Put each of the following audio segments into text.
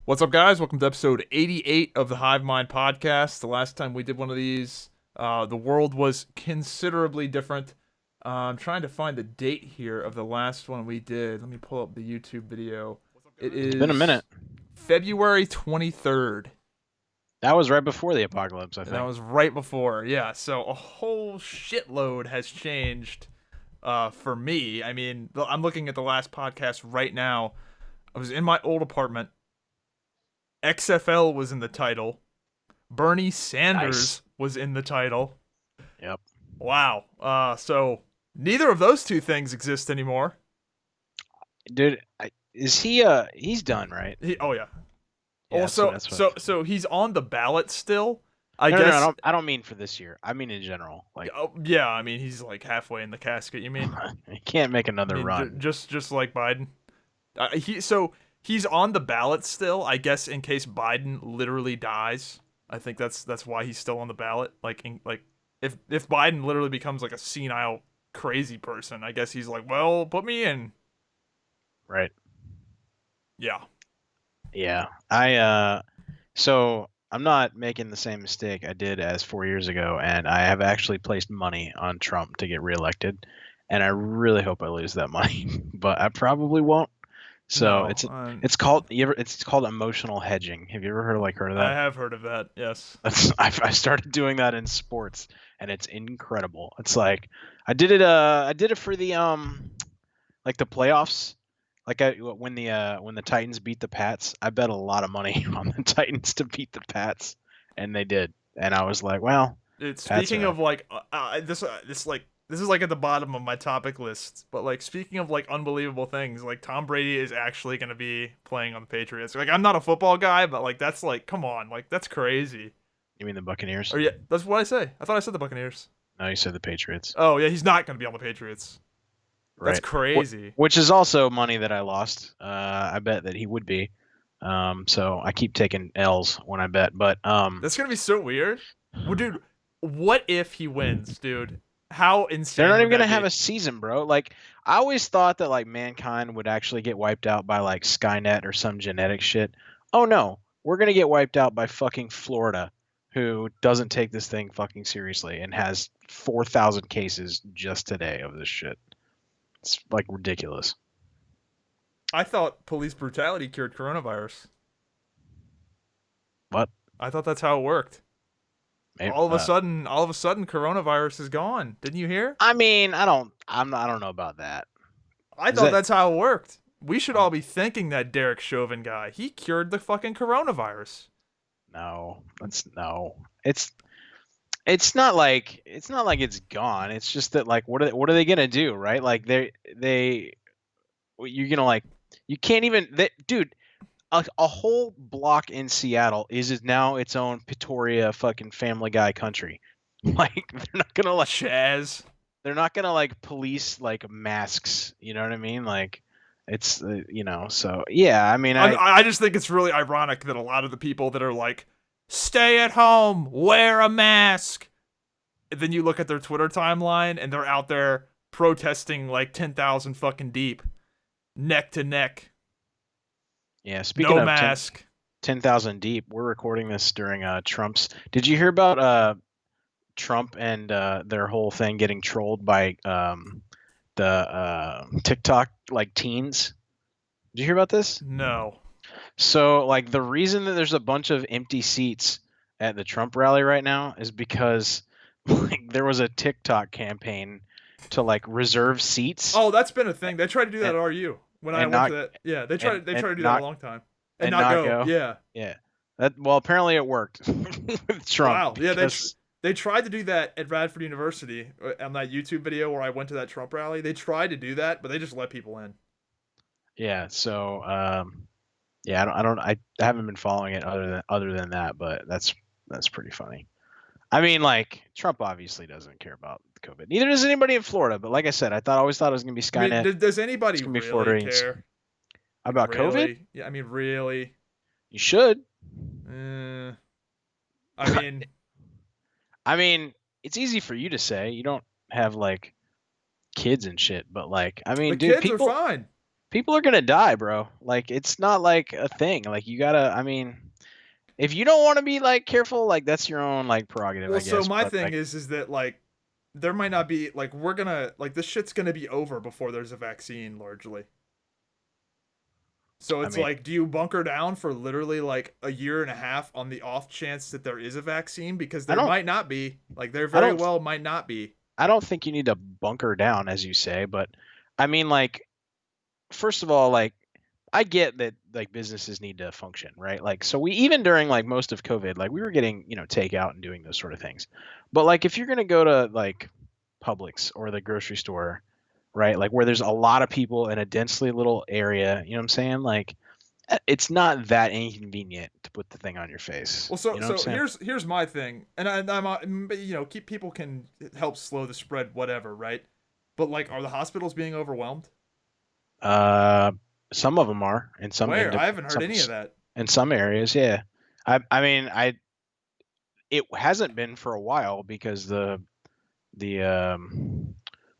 What's up, guys? Welcome to episode 88 of the Hive Mind podcast. The last time we did one of these, the world was considerably different. I'm trying to find the date here of the last one we did. Let me pull up the YouTube video. It It's been a minute. is February 23rd. That was right before the apocalypse, I And that think. was right before. Yeah, so a whole shitload has changed for me. I mean, I'm looking at the last podcast right now. I was in my old apartment. XFL was in the title. Bernie Nice. Sanders was in the title. Yep. Wow. So neither of those two things exist anymore. Dude, is he he's done, right? Oh yeah. Yeah, Also, that's what. so he's on the ballot still. I No, I guess. don't mean for this year. I mean in general. Like Oh, yeah. I mean, he's like halfway in the casket. You mean? he can't make I another mean, run. just like Biden. He's on the ballot still. I guess in case Biden literally dies. I think that's why he's still on the ballot. If Biden literally becomes like a senile crazy person, I guess he's like, well, put me in. Right. Yeah. Yeah. So I'm not making the same mistake I did as 4 years ago, and I have actually placed money on Trump to get reelected, and I really hope I lose that money, but I probably won't. So No. it's called emotional hedging. Have you ever heard of I that? have heard of that. Yes. I started doing that in sports, and it's incredible. It's like I did it for the like the playoffs. When the Titans beat the Pats, I bet a lot of money on the Titans to beat the Pats, and they did. And I was like, well, Pats Speaking are of out. like this is like at the bottom of my topic list, but like speaking of like unbelievable things, like Tom Brady is actually going to be playing on the Patriots. Like I'm not a football guy, but like that's like come on, like that's crazy. You mean the Buccaneers? Or yeah, that's what I say. I thought I said the Buccaneers. No, you said the Patriots. Oh yeah, he's not going to be on the Patriots. That's Right. crazy. Which is also money that I lost. I bet that he would be. So I keep taking L's when I bet. But That's going to be so weird. Well, dude, what if he wins, dude? How they're insane not would even gonna that have be? a season, bro. Like I always thought that like mankind would actually get wiped out by like Skynet or some genetic shit. Oh no, we're gonna get wiped out by fucking Florida, who doesn't take this thing fucking seriously and has 4,000 cases just today of this shit. It's like ridiculous. I thought police brutality cured coronavirus. What? I thought that's how it worked. Maybe, All of a sudden, coronavirus is gone. Didn't you hear? I mean, I don't know about that. I Is thought that? that's how it worked. We should Oh, all be thanking that Derek Chauvin guy. He cured the fucking coronavirus. no, that's no. It's not like it's gone. It's just that like what are they gonna do, right? Like they you're gonna like you can't even dude, a whole block in Seattle is now its own Pretoria fucking Family Guy country. Like Chaz. they're not gonna like police like masks. You know what I mean? Like it's so yeah. I mean I just think it's really ironic that a lot of the people that are like, stay at home, wear a mask, and then you look at their Twitter timeline and they're out there protesting like 10,000 fucking deep, neck to neck, yeah. Speaking no of mask. 10,000 deep, we're recording this during Trump's. Did you hear about Trump and their whole thing getting trolled by the TikTok like teens? Did you hear about this? No. So like the reason that there's a bunch of empty seats at the Trump rally right now is because like there was a TikTok campaign to like reserve seats Oh, that's been a thing. They tried to do that and at RU when I and went to not that. Yeah, they and tried to do that a not long time and and not not go. go. Yeah. Yeah. Well, apparently it worked with Trump Wow. Yeah, because they tried to do that at Radford University on that YouTube video where I went to that Trump rally. They tried to do that, but they just let people in. yeah. So yeah, I haven't been following it other than that, but that's pretty funny. I mean, like Trump obviously doesn't care about COVID. Neither does anybody in Florida. But like I said, always thought it was gonna be I mean, Skynet. does It's anybody gonna be really Floridians. care? Like About COVID? really? Yeah, I mean really. You should. Uh, I mean, I mean, it's easy for you to say. You don't have like kids and shit, but like, I the mean, dude, kids are people fine. people are gonna die, bro. Like it's not like a thing. Like you gotta. I mean, if you don't want to be like careful, like that's your own like prerogative, Well, I so guess. my But thing like, is that like there might not be like we're gonna like this shit's gonna be over before there's a vaccine largely. So I it's mean, like, do you bunker down for literally like a year and a half on the off chance that there is a vaccine? Because I there don't, might not be. Like there I very don't, well might not be. I don't think you need to bunker down, as you say. But I mean, like, first of all, like I get that like businesses need to function, right? Like so we even during like most of COVID, like we were getting, takeout and doing those sort of things. But like if you're gonna go to like Publix or the grocery store, right? Like where there's a lot of people in a densely little area, you know what I'm saying? Like it's not that inconvenient to put the thing on your face. Well, You know what I'm so saying? here's my thing, and keep people can help slow the spread, whatever, right? But like, are the hospitals being overwhelmed? Uh some of them are in some Where? in I haven't heard some any of that. in some areas, yeah. I mean, it hasn't been for a while because the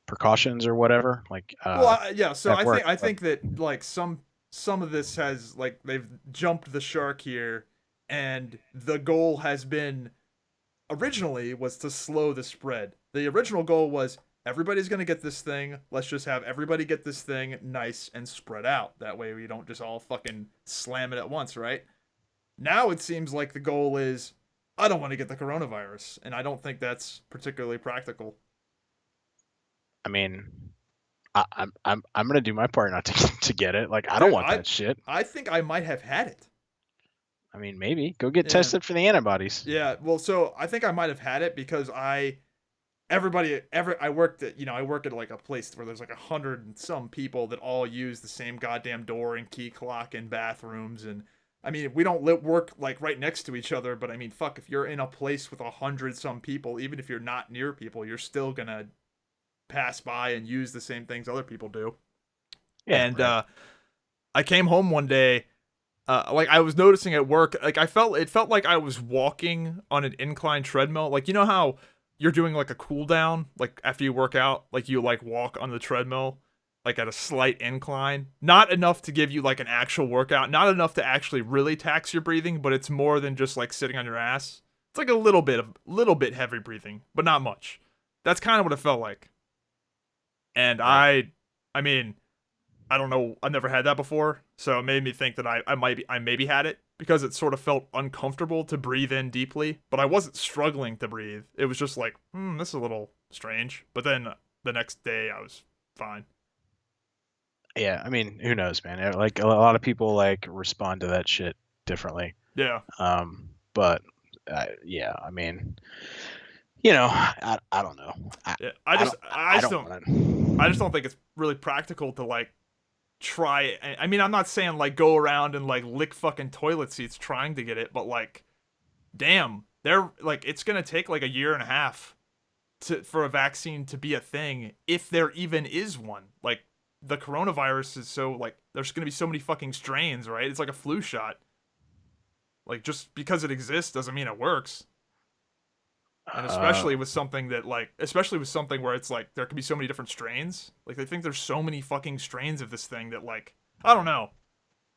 precautions or whatever like Well, yeah. So have worked. I But think that like some of this has like they've jumped the shark here, and the goal has been originally was to slow the spread. The original goal was everybody's gonna get this thing. Let's just have everybody get this thing nice and spread out. That way we don't just all fucking slam it at once, right? Now it seems like the goal is I don't want to get the coronavirus, and I don't think that's particularly practical. I mean, I'm gonna do my part not to to get it. Like I don't Dude, want that shit. I think I might have had it. I mean, maybe go get Yeah. tested for the antibodies. Yeah, well, so I think I might have had it because I worked at I work at like a place where there's like 100 and some people that all use the same goddamn door and key clock and bathrooms, and I mean we don't work like right next to each other, but I mean fuck, if you're in a place with 100 some people, even if you're not near people, you're still gonna pass by and use the same things other people do. Yeah, And right. I came home one day, like I was noticing at work, like it felt like I was walking on an incline treadmill. Like you know how you're doing like a cool down, like after you work out, like you like walk on the treadmill, like at a slight incline. Not enough to give you like an actual workout, not enough to actually really tax your breathing, but it's more than just like sitting on your ass. It's like a little bit heavy breathing, but not much. That's kind of what it felt like. And Right. I mean, I don't know. I've never had that before, so it made me think that I maybe had it because it sort of felt uncomfortable to breathe in deeply, but I wasn't struggling to breathe. It was just like, this is a little strange. But then the next day I was fine. Yeah, I mean, who knows, man? Like a lot of people like respond to that shit differently. Yeah, But yeah, I mean, I don't know. yeah. I don't want to. I just don't think it's really practical to like try. I mean, I'm not saying like go around and like lick fucking toilet seats trying to get it, but like, damn, they're like it's gonna take like a year and a half for a vaccine to be a thing if there even is one. Like the coronavirus is so like there's going to be so many fucking strains, right? It's like a flu shot. Like just because it exists doesn't mean it works. And Uh, especially with something where it's like there could be so many different strains. Like they think there's so many fucking strains of this thing that like I don't know.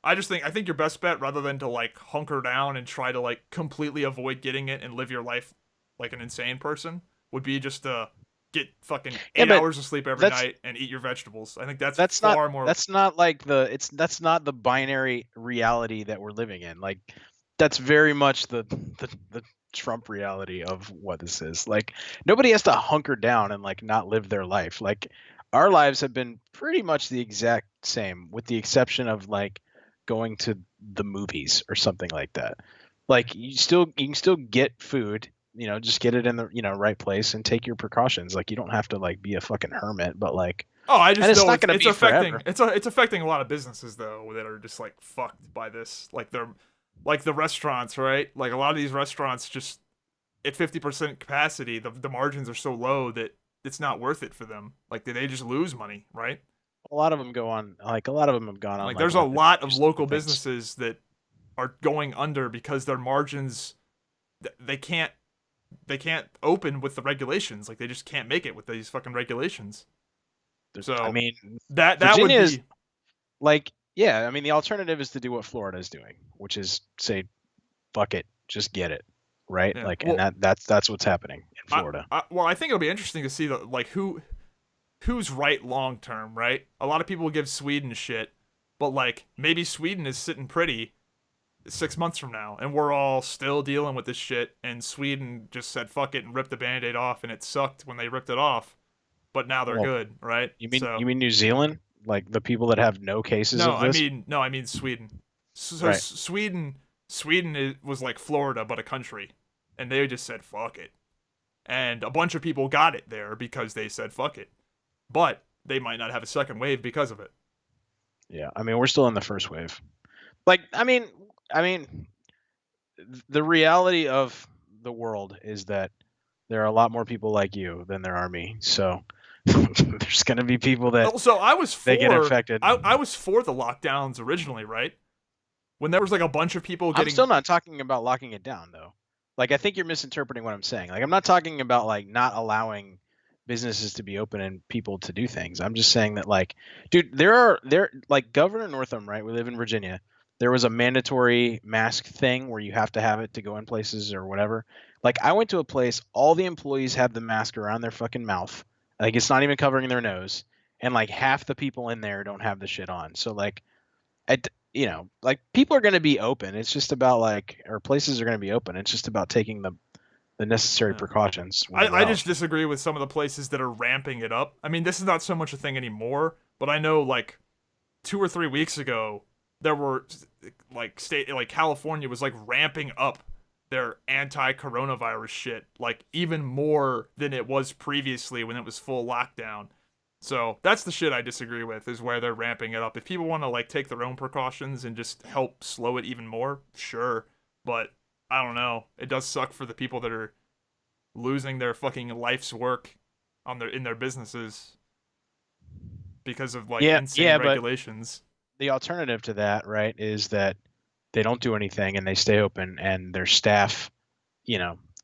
I think your best bet rather than to like hunker down and try to like completely avoid getting it and live your life like an insane person would be just to get fucking yeah, 8 but hours of sleep every that's night and eat your vegetables. I think that's that's not far more. that's not like that's not the binary reality that we're living in. Like that's very much the Trump reality of what this is. Like nobody has to hunker down and like not live their life. Like our lives have been pretty much the exact same, with the exception of like going to the movies or something like that. Like you can still get food, just get it in the right place and take your precautions. Like you don't have to like be a fucking hermit, but like, Oh, I and just it's know not going to be forever. it's affecting a lot of businesses though that are just like fucked by this. Like they're like the restaurants, right? Like a lot of these restaurants just at 50% capacity, the margins are so low that it's not worth it for them. Like they just lose money, right? A lot of them go on, like a lot of them have gone on Like like there's a limited lot of use local things. businesses that are going under because their margins they can't open with the regulations. Like they just can't make it with these fucking regulations. I So mean, that would Virginia is be like, yeah, I mean, the alternative is to do what Florida is doing, which is say, fuck it, just get it, right? Yeah. Like, and Well, that's what's happening in Florida. I think it'll be interesting to see the like who's right long term, right? A lot of people give Sweden shit, but like maybe Sweden is sitting pretty 6 months from now, and we're all still dealing with this shit, and Sweden just said fuck it and ripped the band-aid off, and it sucked when they ripped it off, but now they're Well, good, right? you So mean New Zealand, like the people that have no cases of this, no, I mean Sweden. So right? Sweden was like Florida but a country, and they just said fuck it, and a bunch of people got it there because they said fuck it, but they might not have a second wave because of it. Yeah, I mean, we're still in the first wave. Like, I mean, the reality of the world is that there are a lot more people like you than there are me. So there's gonna be people that Also, they get infected. I was for the lockdowns originally, right? When there was like a bunch of people I'm getting still not talking about locking it down though. Like, I think you're misinterpreting what I'm saying. Like, I'm not talking about like not allowing businesses to be open and people to do things. I'm just saying that, like, dude, there like Governor Northam, right? We live in Virginia. There was a mandatory mask thing where you have to have it to go in places or whatever. Like, I went to a place, all the employees have the mask around their fucking mouth. Like, it's not even covering their nose. And like half the people in there don't have the shit on. So like, like people are going to be open. It's just about like, or places are going to be open. It's just about taking the necessary yeah. precautions when you're I out. just disagree with some of the places that are ramping it up. I mean, this is not so much a thing anymore, but I know like 2 or 3 weeks ago there were like California was like ramping up their anti-coronavirus shit like even more than it was previously when it was full lockdown. So that's the shit I disagree with, is where they're ramping it up. If people want to like take their own precautions and just help slow it even more, sure. But I don't know. It does suck for the people that are losing their fucking life's work on their in their businesses because of like Yeah, insane yeah, but regulations. the alternative to that, right, is that they don't do anything and they stay open and their staff,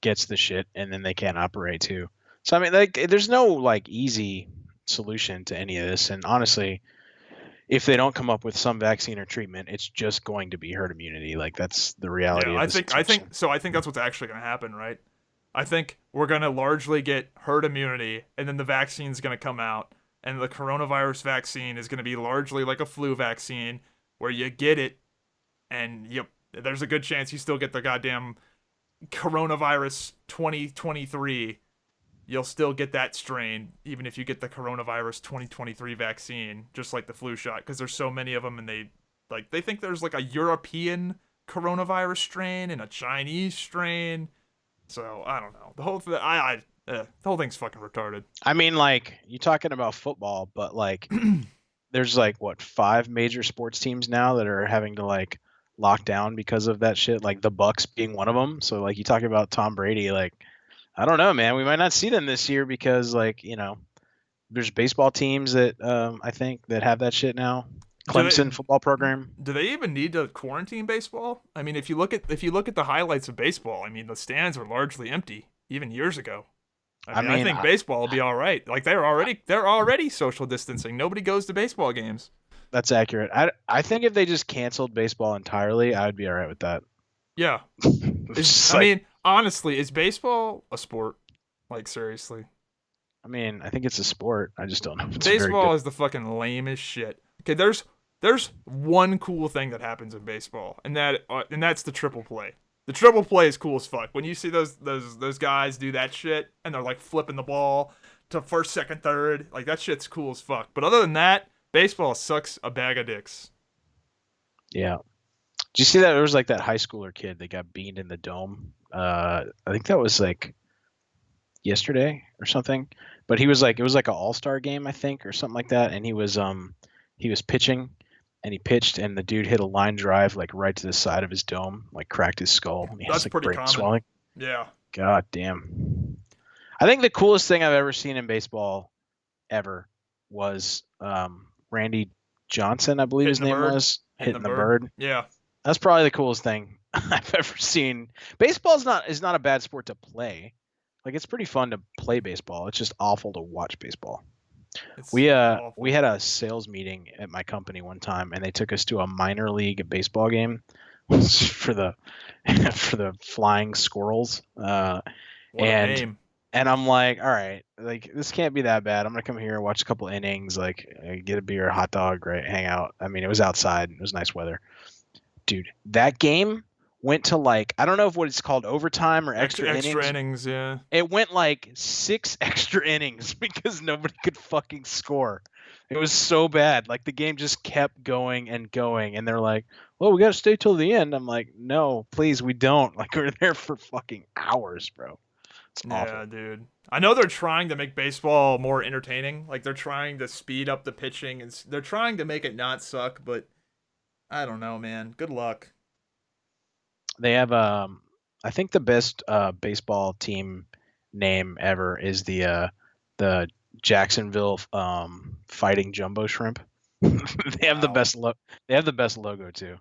gets the shit and then they can't operate too. So I mean, like, there's no like easy solution to any of this. And honestly, if they don't come up with some vaccine or treatment, it's just going to be herd immunity. Like, that's the Yeah, reality of the situation. I think that's what's actually going to happen, right? I think we're going to largely get herd immunity, and then the vaccine's going to come out, and the coronavirus vaccine is going to be largely like a flu vaccine where you get it and there's a good chance you still get the goddamn coronavirus 2023. You'll still get that strain even if you get the coronavirus 2023 vaccine, just like the flu shot, because there's so many of them, and they think there's like a European coronavirus strain and a Chinese strain. So I don't know. The whole thing's fucking retarded. I mean, like, you talking about football, but like, there's like what, 5 major sports teams now that are having to like lock down because of that shit. Like the Bucks being one of them. So like, you talk about Tom Brady, like, I don't know, man. We might not see them this year because like, there's baseball teams that I think that have that shit now. Do they Clemson football program. do they even need to quarantine baseball? I mean, if you look at the highlights of baseball, I mean, the stands are largely empty even years ago. I I mean, I mean, think baseball will be all right. Like they're already social distancing. Nobody goes to baseball games. that's accurate. I think if they just canceled baseball entirely, I would be all right with that. Yeah. It's just I like, mean, honestly, is baseball a sport? Like seriously. I mean, I think it's a sport. I just don't know if it's very Baseball good. is the fucking lamest shit. Okay, there's one cool thing that happens in baseball, and that's the triple play. The triple play is cool as fuck. When you see those guys do that shit and they're like flipping the ball to first, second, third, like that shit's cool as fuck. But other than that, baseball sucks a bag of dicks. Yeah. Did you see that there was like that high schooler kid that got beamed in the dome? I think that was like yesterday or something. But he was like, it was like an all-star game, I think, or something like that. And he was pitching and he pitched and the dude hit a line drive like right to the side of his dome, like cracked his skull. And he has That's like pretty brain common. swelling. Yeah. God damn. I think the coolest thing I've ever seen in baseball ever was Randy Johnson, I believe his Hitting the name bird. was, Hitting the hitting the bird. bird. Yeah. That's probably the coolest thing I've ever seen. Baseball is not a bad sport to play. Like, it's pretty fun to play baseball. It's just awful to watch baseball. It's We awful. had a sales meeting at my company one time, and they took us to a minor league baseball game for the for the Flying Squirrels. What a And name. I'm like, all right, like this can't be that bad. I'm gonna come here, watch a couple innings, like get a beer, hot dog, right, hang out. I mean, it was outside, it was nice weather, dude. That game went to like I don't know if what it's called overtime or extra Extra innings. innings, yeah. It went like 6 extra innings because nobody could fucking score. It was so bad. Like the game just kept going and going, and they're like, "Well, we got to stay till the end." I'm like, "No, please, we don't." Like we're there for fucking hours, bro. It's Yeah, awful. dude. I know they're trying to make baseball more entertaining. Like they're trying to speed up the pitching and they're trying to make it not suck, but I don't know, man. Good luck. They have I think the best baseball team name ever is the Jacksonville Fighting Jumbo Shrimp. They have the Wow. they have the best logo too.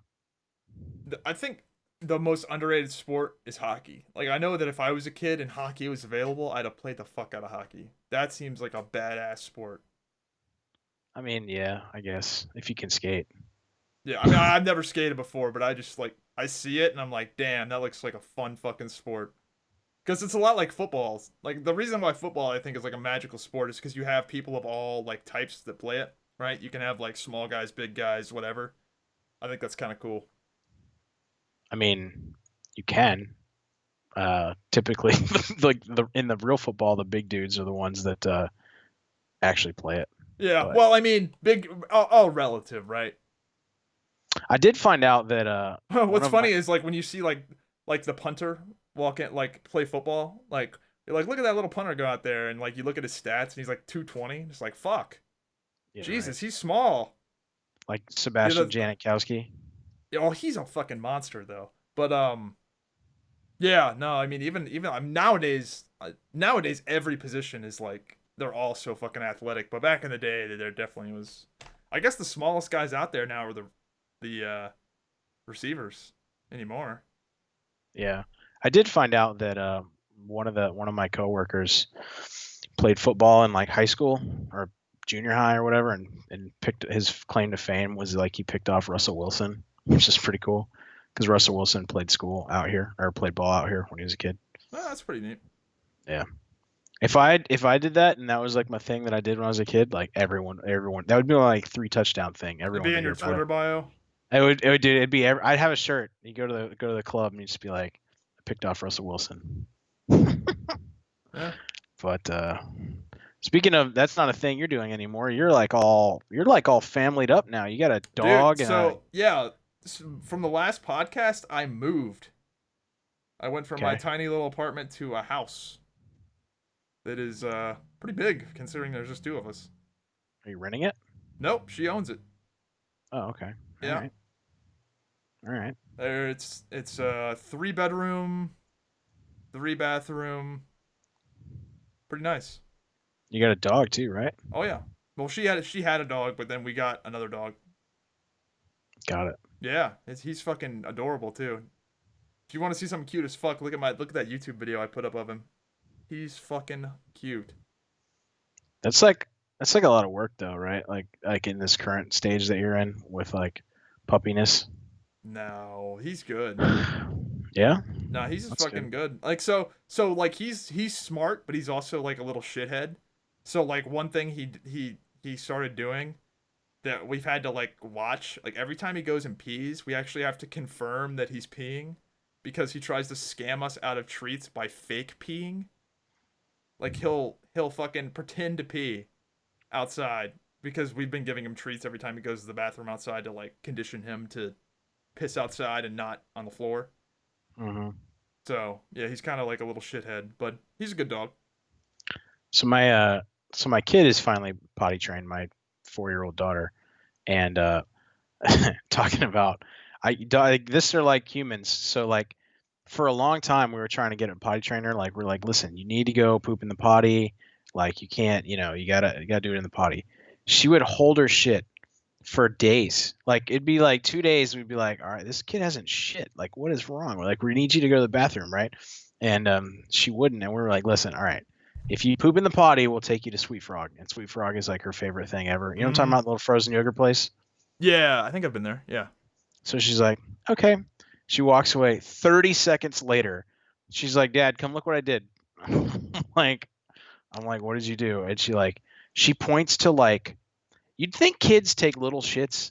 I think the most underrated sport is hockey. Like I know that if I was a kid and hockey was available, I'd have played the fuck out of hockey. That seems like a badass sport. I mean, yeah, I guess if you can skate. Yeah, I mean I've never skated before, but I just like I see it and I'm like, damn, that looks like a fun fucking sport. Because it's a lot like football. Like the reason why football I think is like a magical sport is because you have people of all like types that play it, right? You can have like small guys, big guys, whatever. I think that's kind of cool. I mean, you can. Typically, like the in the real football, the big dudes are the ones that actually play it. Yeah, But well, I mean, big, all relative, right? I did find out that one What's of my funny is like when you see like the punter walk in like play football, like you're like look at that little punter go out there and like you look at his stats and he's like 220. It's like fuck, yeah, right, Jesus, he's small. like You Sebastian know, Janikowski. oh he's a fucking monster though. But yeah, no, I mean even nowadays every position is like they're all so fucking athletic. But back in the day, there definitely was. I guess the smallest guys out there now are the receivers anymore. Yeah, I did find out that one of my coworkers played football in like high school or junior high or whatever, and picked his claim to fame was like he picked off Russell Wilson, which is pretty cool because Russell Wilson played school out here or played ball out here when he was a kid. That's pretty neat. Yeah. If I did that and that was like my thing that I did when I was a kid, like everyone that would be like 3 touchdown thing. It'd Everyone be would in hear your about it. Twitter bio. It would do it'd be I'd have a shirt. You go to the club and you just be like, I picked off Russell Wilson. Yeah, But speaking of, that's not a thing you're doing anymore. You're like all familyed up now. You got a dude. dog and a So yeah, from the last podcast, I moved. I went from my okay. tiny little apartment to a house that is pretty big considering there's just two of us. Are you renting it? Nope, she owns it. Oh, okay. All Yeah, right. All right. there it's a 3 bedroom, 3 bathroom, pretty nice. You got a dog too, right? Oh yeah. Well, she had a dog, but then we got another dog. Got it. Yeah, he's fucking adorable too. If you want to see something cute as fuck, look at that YouTube video I put up of him. He's fucking cute. That's like a lot of work though, right? Like in this current stage that you're in with like puppiness. No, he's good. Yeah, No, he's just that's good. fucking good. Like so like he's smart, but he's also like a little shithead. So like one thing he started doing that we've had to like watch, like every time he goes and pees, we actually have to confirm that he's peeing because he tries to scam us out of treats by fake peeing. Like he'll fucking pretend to pee outside because we've been giving him treats every time he goes to the bathroom outside to like condition him to piss outside and not on the floor. hmm So yeah, he's kind of like a little shithead, but he's a good dog. So my kid is finally potty trained. My 4-year-old daughter, and talking about this are like humans. So like for a long time we were trying to get a potty trainer. Like we're like, listen, you need to go poop in the potty. Like you can't, you gotta do it in the potty. She would hold her shit for days. Like it'd be like 2 days. We'd be like, all right, this kid hasn't shit. Like what is wrong? We're like, we need you to go to the bathroom, right? And she wouldn't. And we were like, listen, all right. If you poop in the potty, we'll take you to Sweet Frog. And Sweet Frog is like her favorite thing ever. You know what I'm talking about? The little frozen yogurt place. Yeah, I think I've been there. Yeah. So she's like, okay. She walks away. 30 seconds later, she's like, Dad, come look what I did. like, I'm like, what did you do? And she points to like, you'd think kids take little shits.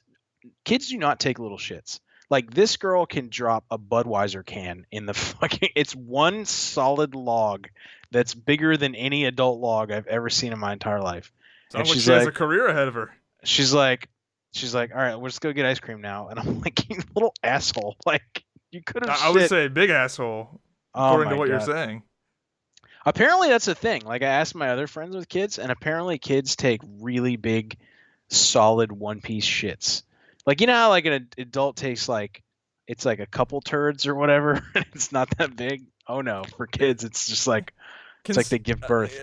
Kids do not take little shits. Like this girl can drop a Budweiser can in the fucking. It's one solid log that's bigger than any adult log I've ever seen in my entire life. Sounds like she has a career ahead of her. She's like, all right, let's go get ice cream now. And I'm like, you little asshole. Like, you could have. I would say big asshole, according to what you're saying. Apparently, that's a thing. Like, I asked my other friends with kids, and apparently, kids take really big, solid one-piece shits. Like, you know how like an adult takes like, it's like a couple turds or whatever. It's not that big. Oh no, for kids, it's just like, it's like they give birth.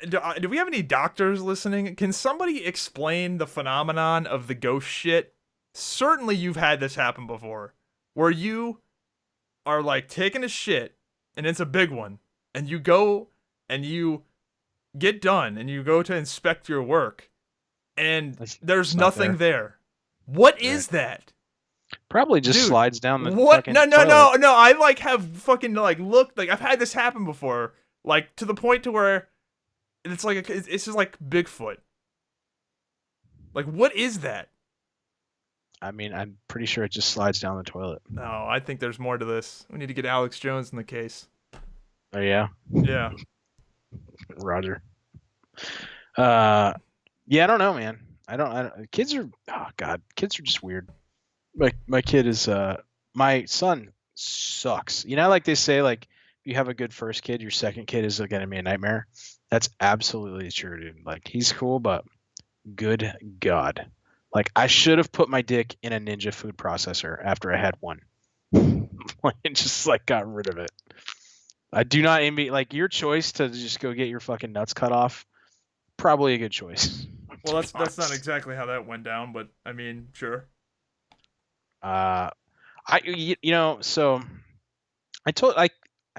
Do we have any doctors listening? Can somebody explain the phenomenon of the ghost shit? Certainly you've had this happen before, where you are like taking a shit, and it's a big one, and you go and you get done, and you go to inspect your work, and there's nothing there. What is that? Probably just slides down the what? fucking No. toilet. I like have fucking like looked like I've had this happen before, like to the point to where it's like it's just like Bigfoot. Like what is that? I mean, I'm pretty sure it just slides down the toilet. No, I think there's more to this. We need to get Alex Jones in the case. Oh yeah. Yeah. Roger. Yeah, I don't know, man. I don't. Kids are. Oh God, kids are just weird. My kid is. My son sucks. You know, like they say, like if you have a good first kid, your second kid is gonna be a nightmare. That's absolutely true, dude. Like he's cool, but good God, like I should have put my dick in a Ninja food processor after I had one. It just like got rid of it. I do not envy like your choice to just go get your fucking nuts cut off. Probably a good choice. Well, that's not exactly how that went down, but I mean, sure. So I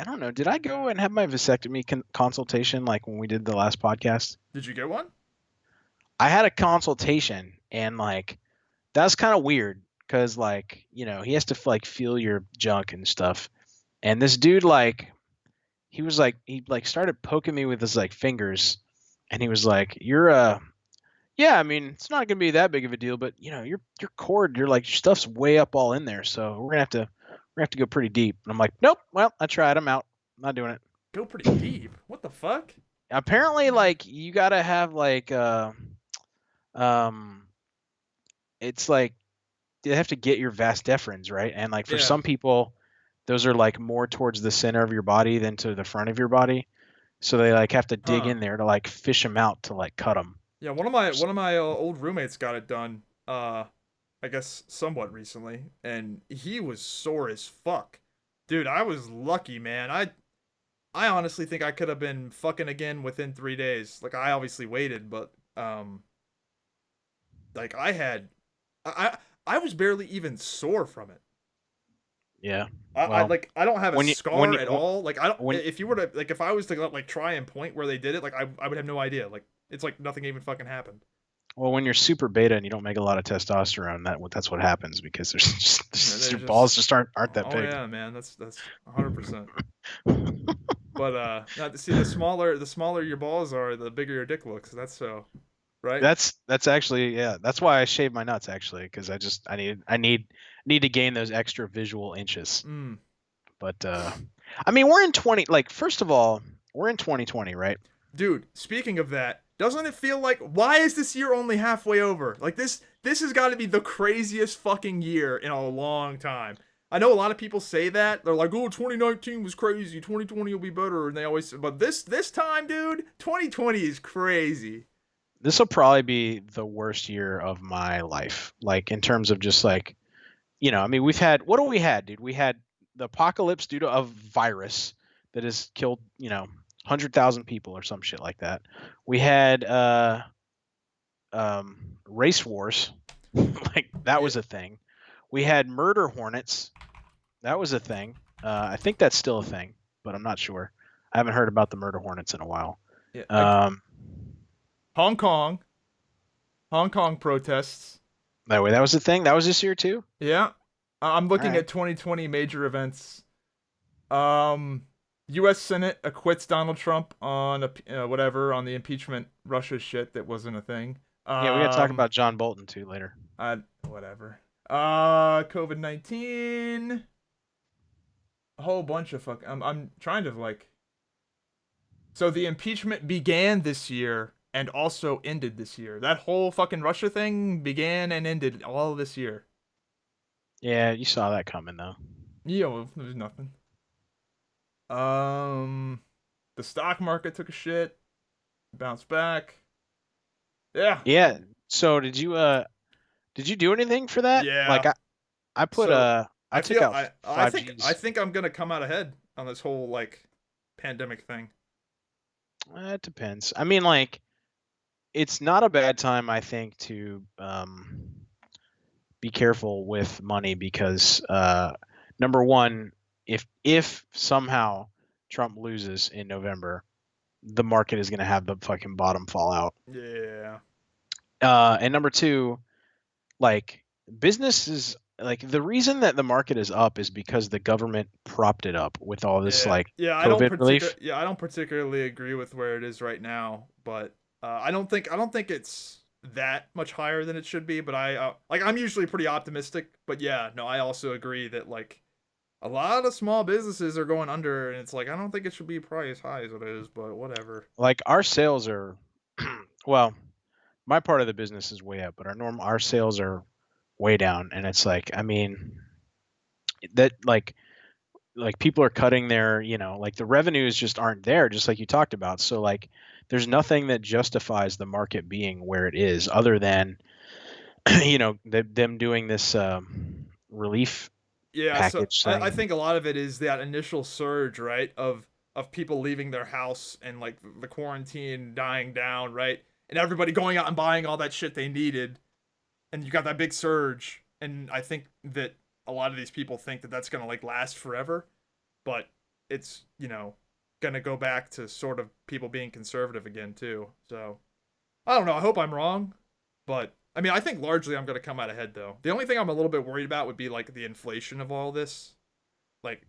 don't know. Did I go and have my vasectomy consultation like when we did the last podcast? Did you get one? I had a consultation and like that's kind of weird because like he has to like feel your junk and stuff, and this dude he started poking me with his like fingers, and he was like, "You're yeah, I mean, it's not gonna be that big of a deal, but your cord, your stuff's way up all in there, so we're gonna have to go pretty deep." And I'm like, "Nope, well, I tried, I'm out. I'm not doing it." Go pretty deep. What the fuck? Apparently, like you gotta have it's like you have to get your vas deferens, right? And like for some people, those are like more towards the center of your body than to the front of your body, so they like have to dig in there to like fish them out to like cut them. Yeah, one of my old roommates got it done. I guess somewhat recently, and he was sore as fuck. Dude, I was lucky, man. I honestly think I could have been fucking again within 3 days. Like I obviously waited, but like I was barely even sore from it. Yeah. I don't have a scar at all. Like I don't. If you were to if I was to like try and point where they did it, like I would have no idea. Like it's like nothing even fucking happened. Well, when you're super beta and you don't make a lot of testosterone, that's what happens because your balls just aren't that big. Oh yeah, man, that's 100%. But see, the smaller your balls are, the bigger your dick looks. That's so, right? That's actually that's why I shave my nuts actually because I need to gain those extra visual inches. But I mean we're in first of all we're in 2020, right? Dude, speaking of that, doesn't it feel like why is this year only halfway over? Like this has got to be the craziest fucking year in a long time. I know a lot of people say that. They're like, "Oh, 2019 was crazy. 2020 will be better." And they always say, but this time, dude, 2020 is crazy. This will probably be the worst year of my life. Like in terms of just like I mean, we've had what do we had, dude? We had the apocalypse due to a virus that has killed, 100,000 people or some shit like that. We had race wars, like that was a thing. We had murder hornets, that was a thing. I think that's still a thing, but I'm not sure. I haven't heard about the murder hornets in a while. Yeah, Um, Hong Kong, Hong Kong protests. that way, that was the thing. That was this year too. Yeah, I'm All looking right. at 2020 major events. Um, U.S. Senate acquits Donald Trump on whatever on the impeachment Russia shit that wasn't a thing. Yeah, we got to talk Um, about John Bolton too later. whatever. COVID-19. A whole bunch of fuck. I'm trying to like. So the impeachment began this year and also ended this year. That whole fucking Russia thing began and ended all this year. Yeah, you saw that coming though. Yeah, well, there's nothing. Um, the stock market took a shit, bounced back. Yeah, Yeah. So did you do anything for that? Like yeah. I put So I I took feel out I five think Gs. I'm gonna come out ahead on this whole like pandemic thing. It depends. I mean, like it's not a bad time, I think, to be careful with money because number one, if somehow Trump loses in November, the market is going to have the fucking bottom fall out. Yeah, And number two, like businesses, like the reason that the market is up is because the government propped it up with all this yeah, like yeah. COVID relief. I don't particularly agree with where it is right now, but I don't think it's that much higher than it should be. But I'm usually pretty optimistic. But yeah, no, I also agree that like a lot of small businesses are going under, and it's like I don't think it should be probably as high as it is, but whatever. Like our sales are, well, my part of the business is way up, but our sales are way down, and it's like, I mean, that like people are cutting their, like the revenues just aren't there, just like you talked about. So like, there's nothing that justifies the market being where it is, other than them doing this relief Yeah, so package I thing. think a lot of it is that initial surge, right, of people leaving their house and like the quarantine dying down, right, and everybody going out and buying all that shit they needed, and you got that big surge, and I think that a lot of these people think that that's gonna like last forever, but it's gonna go back to sort of people being conservative again too. So I don't know. I hope I'm wrong, but I mean, I think largely I'm gonna come out ahead though. The only thing I'm a little bit worried about would be like the inflation of all this, like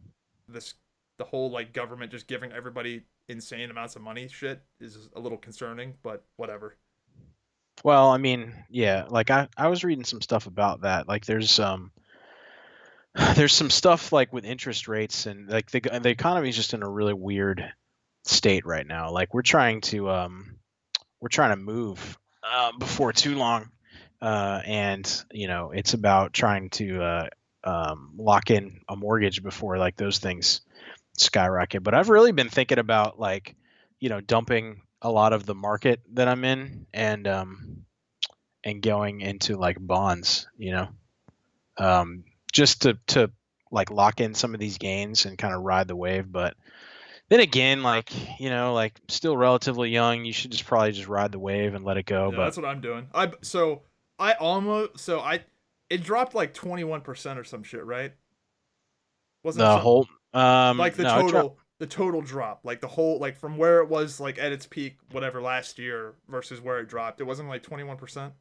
this, the whole like government just giving everybody insane amounts of money shit is a little concerning, but whatever. Well, I mean, yeah, like I was reading some stuff about that. Like there's some stuff like with interest rates, and like the economy is just in a really weird state right now. Like we're trying to move before too long, and it's about trying to lock in a mortgage before like those things skyrocket. But I've really been thinking about like dumping a lot of the market that I'm in, and going into like bonds, um, just to like lock in some of these gains and kind of ride the wave. But then again, like like still relatively young, you should just probably just ride the wave and let it go. Yeah, But that's what I'm doing. I almost so I it dropped like 21% or some shit, right? Wasn't it the something whole like no, it dropped. the total drop, like the whole like from where it was like at its peak whatever last year versus where it dropped. It wasn't like 21%,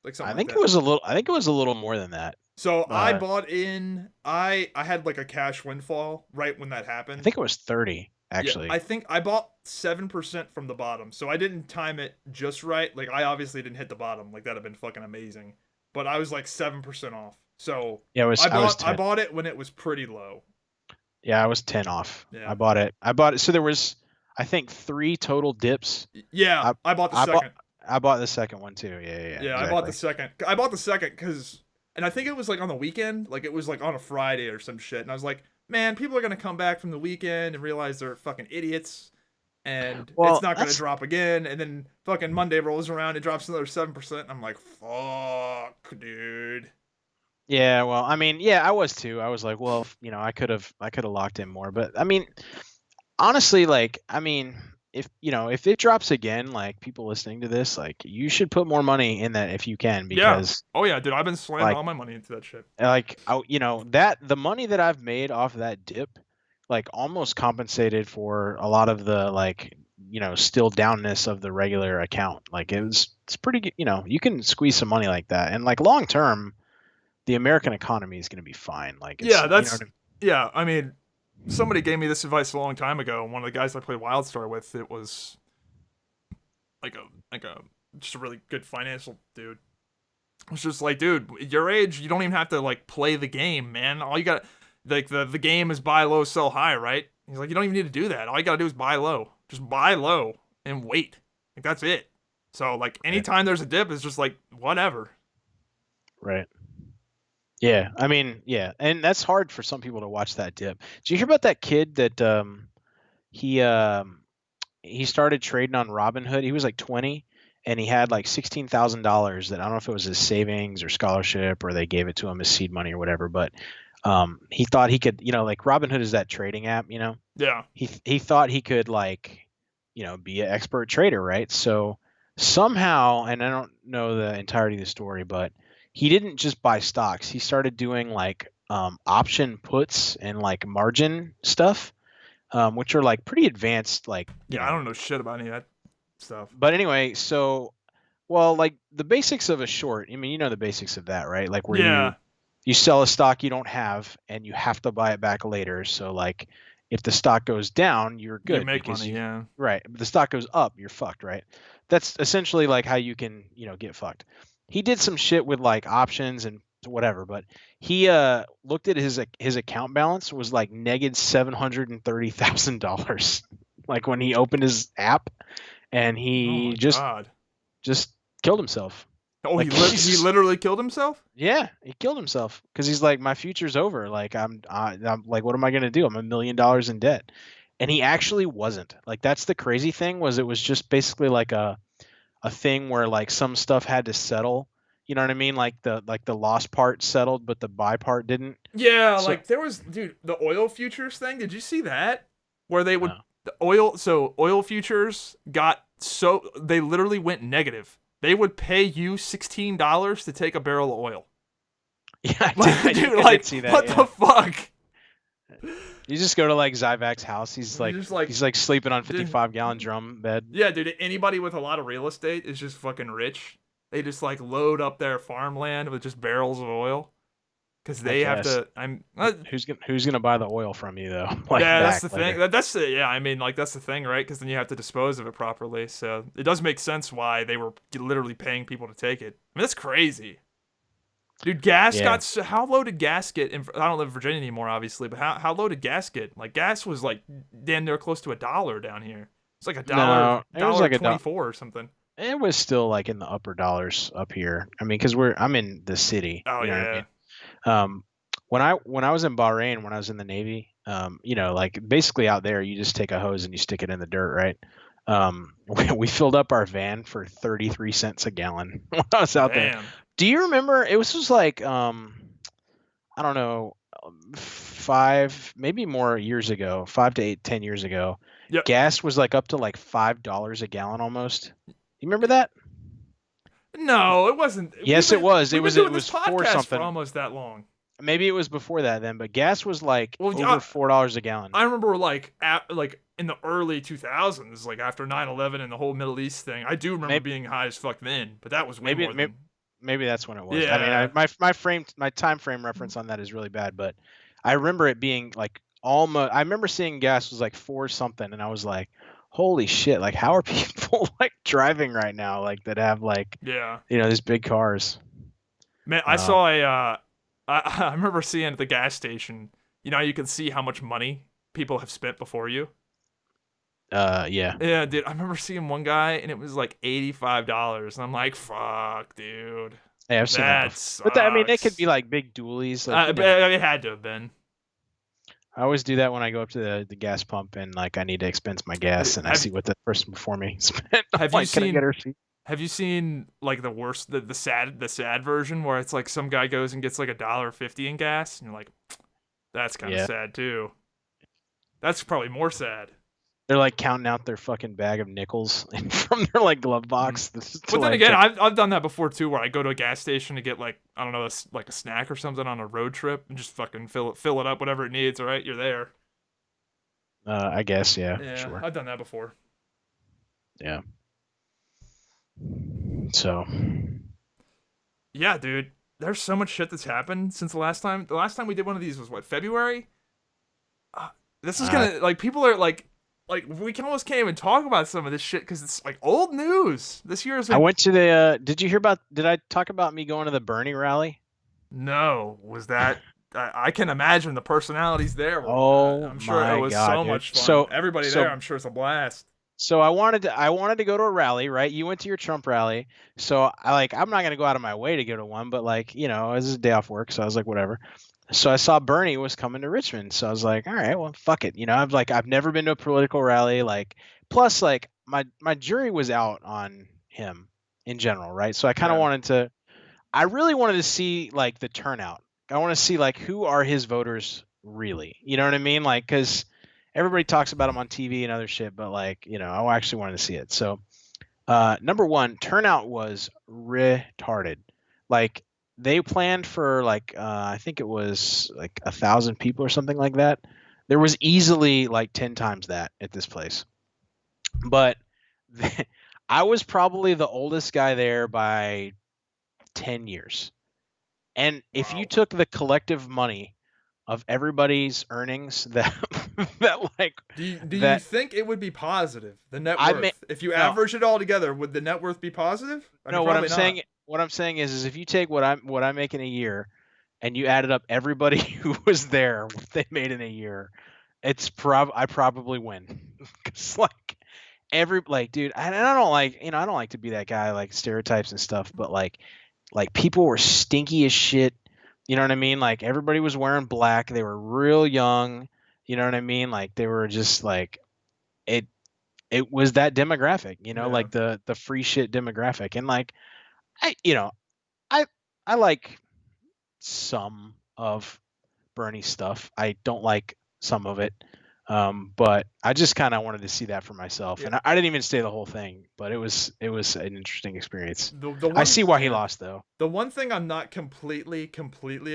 like something I like think it that. was a little. I think it was a little more than that. So I Uh, bought in. I had like a cash windfall right when that I happened. think it was 30 Yeah, I actually. think I bought 7% from the bottom, so I didn't time it just right. Like I obviously didn't hit the bottom. Like that'd have been fucking amazing. But I was like 7% off. So Yeah, I was I 10. bought it when it was pretty low. Yeah, I was 10 off. Yeah. I bought it. So there was, I think, three total dips. Yeah, I I bought the I bought second. I bought the second one too. Yeah, yeah, yeah, Yeah, I bought the exactly. second. I bought the second because, and I think it was like on the weekend. Like it was like on a Friday or some shit. And I was like, man, people are gonna come back from the weekend and realize they're fucking idiots, and it's Well, not gonna that's drop again. And then fucking Monday rolls around, it drops another 7%. I'm like, fuck, dude. yeah. Well, I mean, yeah, I was too. I was like, well, I could have locked in more, but I mean, honestly, like, I mean, if it drops again, like people listening to this, like you should put more money in that if you can, Yeah. because Oh yeah, dude. I've been slamming like all my money into that shit. that the money that I've made off that dip, like almost compensated for a lot of the like still downness of the regular account. Like it's pretty, you can squeeze some money like that. And like long term, the American economy is going to be fine. Like it's, Yeah, you know what that's yeah. I mean, somebody gave me this advice a long time ago. One of the guys I played WildStar with, it was like a just a really good financial dude. It's just like, dude, at your age, you don't even have to like play the game, man. All you got, like the game is buy low, sell high, right? He's like, you don't even need to do that. All you gotta do is buy low. Just buy low and wait. Like that's it. So like Right. anytime there's a dip, it's just like whatever. Right. Yeah. I mean, yeah, and that's hard for some people to watch that dip. Did you hear about that kid that he he started trading on Robinhood? He was like 20 and he had like $16,000 that I don't know if it was his savings or scholarship or they gave it to him as seed money or whatever, but he thought he could, like Robinhood is that trading app, Yeah. he thought he could like, be an expert trader, right? So somehow, and I don't know the entirety of the story, but he didn't just buy stocks. He started doing like option puts and like margin stuff, which are like pretty advanced, like Yeah, I don't know shit about any of that stuff. But anyway, so well, like the basics of a short. I mean, you know the basics of that, right? Like where Yeah, you sell a stock you don't have and you have to buy it back later. So like if the stock goes down, you're you good make because money. Yeah. right. But the stock goes up, you're fucked, right? That's essentially like how you can, get fucked. He did some shit with like options and whatever, but he looked at his account balance was like negative $730,000 like when he opened his app and Oh he my just god. just killed himself. Oh, Like he literally killed himself. yeah, he killed himself because he's like, my future's over. Like I'm like, what am I gonna do? I'm $1 million in debt, and he actually wasn't. Like that's the crazy thing was it was just basically like a thing where like some stuff had to settle. You know what I mean? Like the lost part settled, but the buy part didn't. Yeah, So like there was, dude, the oil futures thing. Did you see that? Where they would no. oil futures got so they literally went negative. They would pay you $16 to take a barrel of oil. Yeah, Like, I think dude, I did like see that. what Yeah, the fuck? you just go to like Zyvak's house. You just like, He's like sleeping on dude, 55-gallon drum bed. yeah, dude. Anybody with a lot of real estate is just fucking rich. They just like load up their farmland with just barrels of oil because I they have guess. to. Who's gonna buy the oil from you though? Like Yeah, that's back the thing. later. That's the yeah. I mean, like that's the thing, right? Because then you have to dispose of it properly. So it does make sense why they were literally paying people to take it. I mean, that's crazy, dude. Gas Yeah. got how low did gas get? I don't live in Virginia anymore, obviously, but how low did gas get? Like gas was like damn near close to $1 down here. It's like a No, it was dollar like 24 or something. it was still like in the upper dollars up here. I mean, because I'm in the city. Oh You know what I yeah, mean? When I was in Bahrain, when I was in the Navy, like basically out there, you just take a hose and you stick it in the dirt, right? We filled up our van for 33 cents a gallon when I was out there. damn. Do you remember? It was just like I don't know, 5 maybe more years ago, 5 to 10 years ago. Yep. Gas was like up to like $5 a gallon almost. You remember that? No, it wasn't. Yes, it was. It We've been was. doing It this was for podcast for something. almost that long. Maybe it was before that then, but gas was like Well, over $4 a gallon. I remember like like in the early 2000s, like after 9/11 and the whole Middle East thing. I do remember Maybe, being high as fuck then, but that was way maybe, more maybe, than maybe that's when it was. I mean, yeah. my time frame reference on that is really bad, but I remember it being like almost. I remember seeing gas was like four something, and I was like, "Holy shit! Like, how are people like driving right now? Like that have like Yeah. these big cars." Man, I Uh, saw a I remember seeing at the gas station, you know, you can see how much money people have spent before you. yeah. Yeah, dude, I remember seeing one guy and it was like $85. And I'm like, "Fuck, dude. Hey, I've seen that That before. But I mean, they could be sucks." like big dualies, like But it had to have been. I always do that when I go up to the gas pump and like I need to expense my gas and I Have see what the person before me spent. I'm have you like, can I seen get a receipt? Have you seen like the worst, the sad version where it's like some guy goes and gets like $1.50 in gas, and you're like, that's kind of Yeah. sad too. That's probably more sad. They're like counting out their fucking bag of nickels from their like glove box. To, But then like again, check. I've done that before too, where I go to a gas station to get like I don't know, like a snack or something on a road trip, and just fucking fill it up, whatever it needs. All right, you're there. I guess, yeah, Yeah, sure. I've done that before. Yeah. So Yeah, dude. There's so much shit that's happened since the last time. The last time we did one of these was what, February? Uh, this is uh, gonna like people are like we can almost can't even talk about some of this shit because it's like old news. This year has I been went to the. Did you hear about? Did I talk about me going to the Bernie rally? no. Was that I can imagine the personalities there were. Oh I'm sure it my was god, so dude. much fun. So Everybody there, so I'm sure it's a blast. so I wanted to go to a rally, right? You went to your Trump rally. So I'm not gonna go out of my way to go to one, but like, this is a day off work, so I was like, whatever. So I saw Bernie was coming to Richmond. So I was like, all right, well, fuck it. I've never been to a political rally. Like, plus like my jury was out on him in general, right? So Yeah. I really wanted to see like the turnout. I want to see like who are his voters really. You know what I mean? Like, because everybody talks about him on TV and other shit, but like, I actually wanted to see it. So, number one, turnout was retarded. Like, they planned for like I think it was like 1,000 people or something like that. There was easily like 10 times that at this place, but I was probably the oldest guy there by 10 years. And if you Wow. took the collective money of everybody's earnings that that like Do you that think it would be positive, the net I may worth? If you no average it all together, would the net worth be positive? I mean, no probably not. what I'm saying is if you take what I make in a year and you added up everybody who was there what they made in a year, I probably win. Cuz like every like dude, and I don't like, I don't like to be that guy like stereotypes and stuff, but like people were stinky as shit. You know what I mean? Like everybody was wearing black. They were real young. You know what I mean? Like they were just like it. It was that demographic. Yeah. Like the free shit demographic. And like I, I I like some of Bernie stuff. I don't like some of it. But I just kind of wanted to see that for myself, Yeah. and I didn't even stay the whole thing. But it was an interesting experience. The I one see why he yeah. lost though. The one thing I'm not completely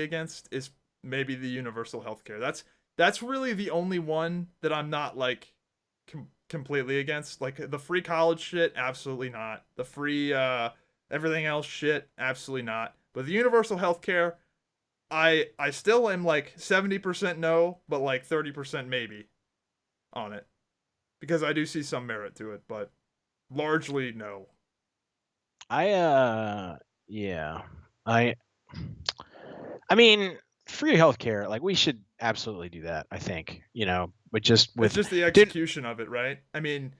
against is maybe the universal healthcare. That's really the only one that I'm not like completely against. Like the free college shit, absolutely not. The free everything else shit, absolutely not. But the universal healthcare, I still am like 70% no, but like 30% maybe on it because I do see some merit to it, but largely no. I yeah. I I mean, free healthcare, like we should absolutely do that, I think, but just It's with just the dude, execution of it, right? I mean,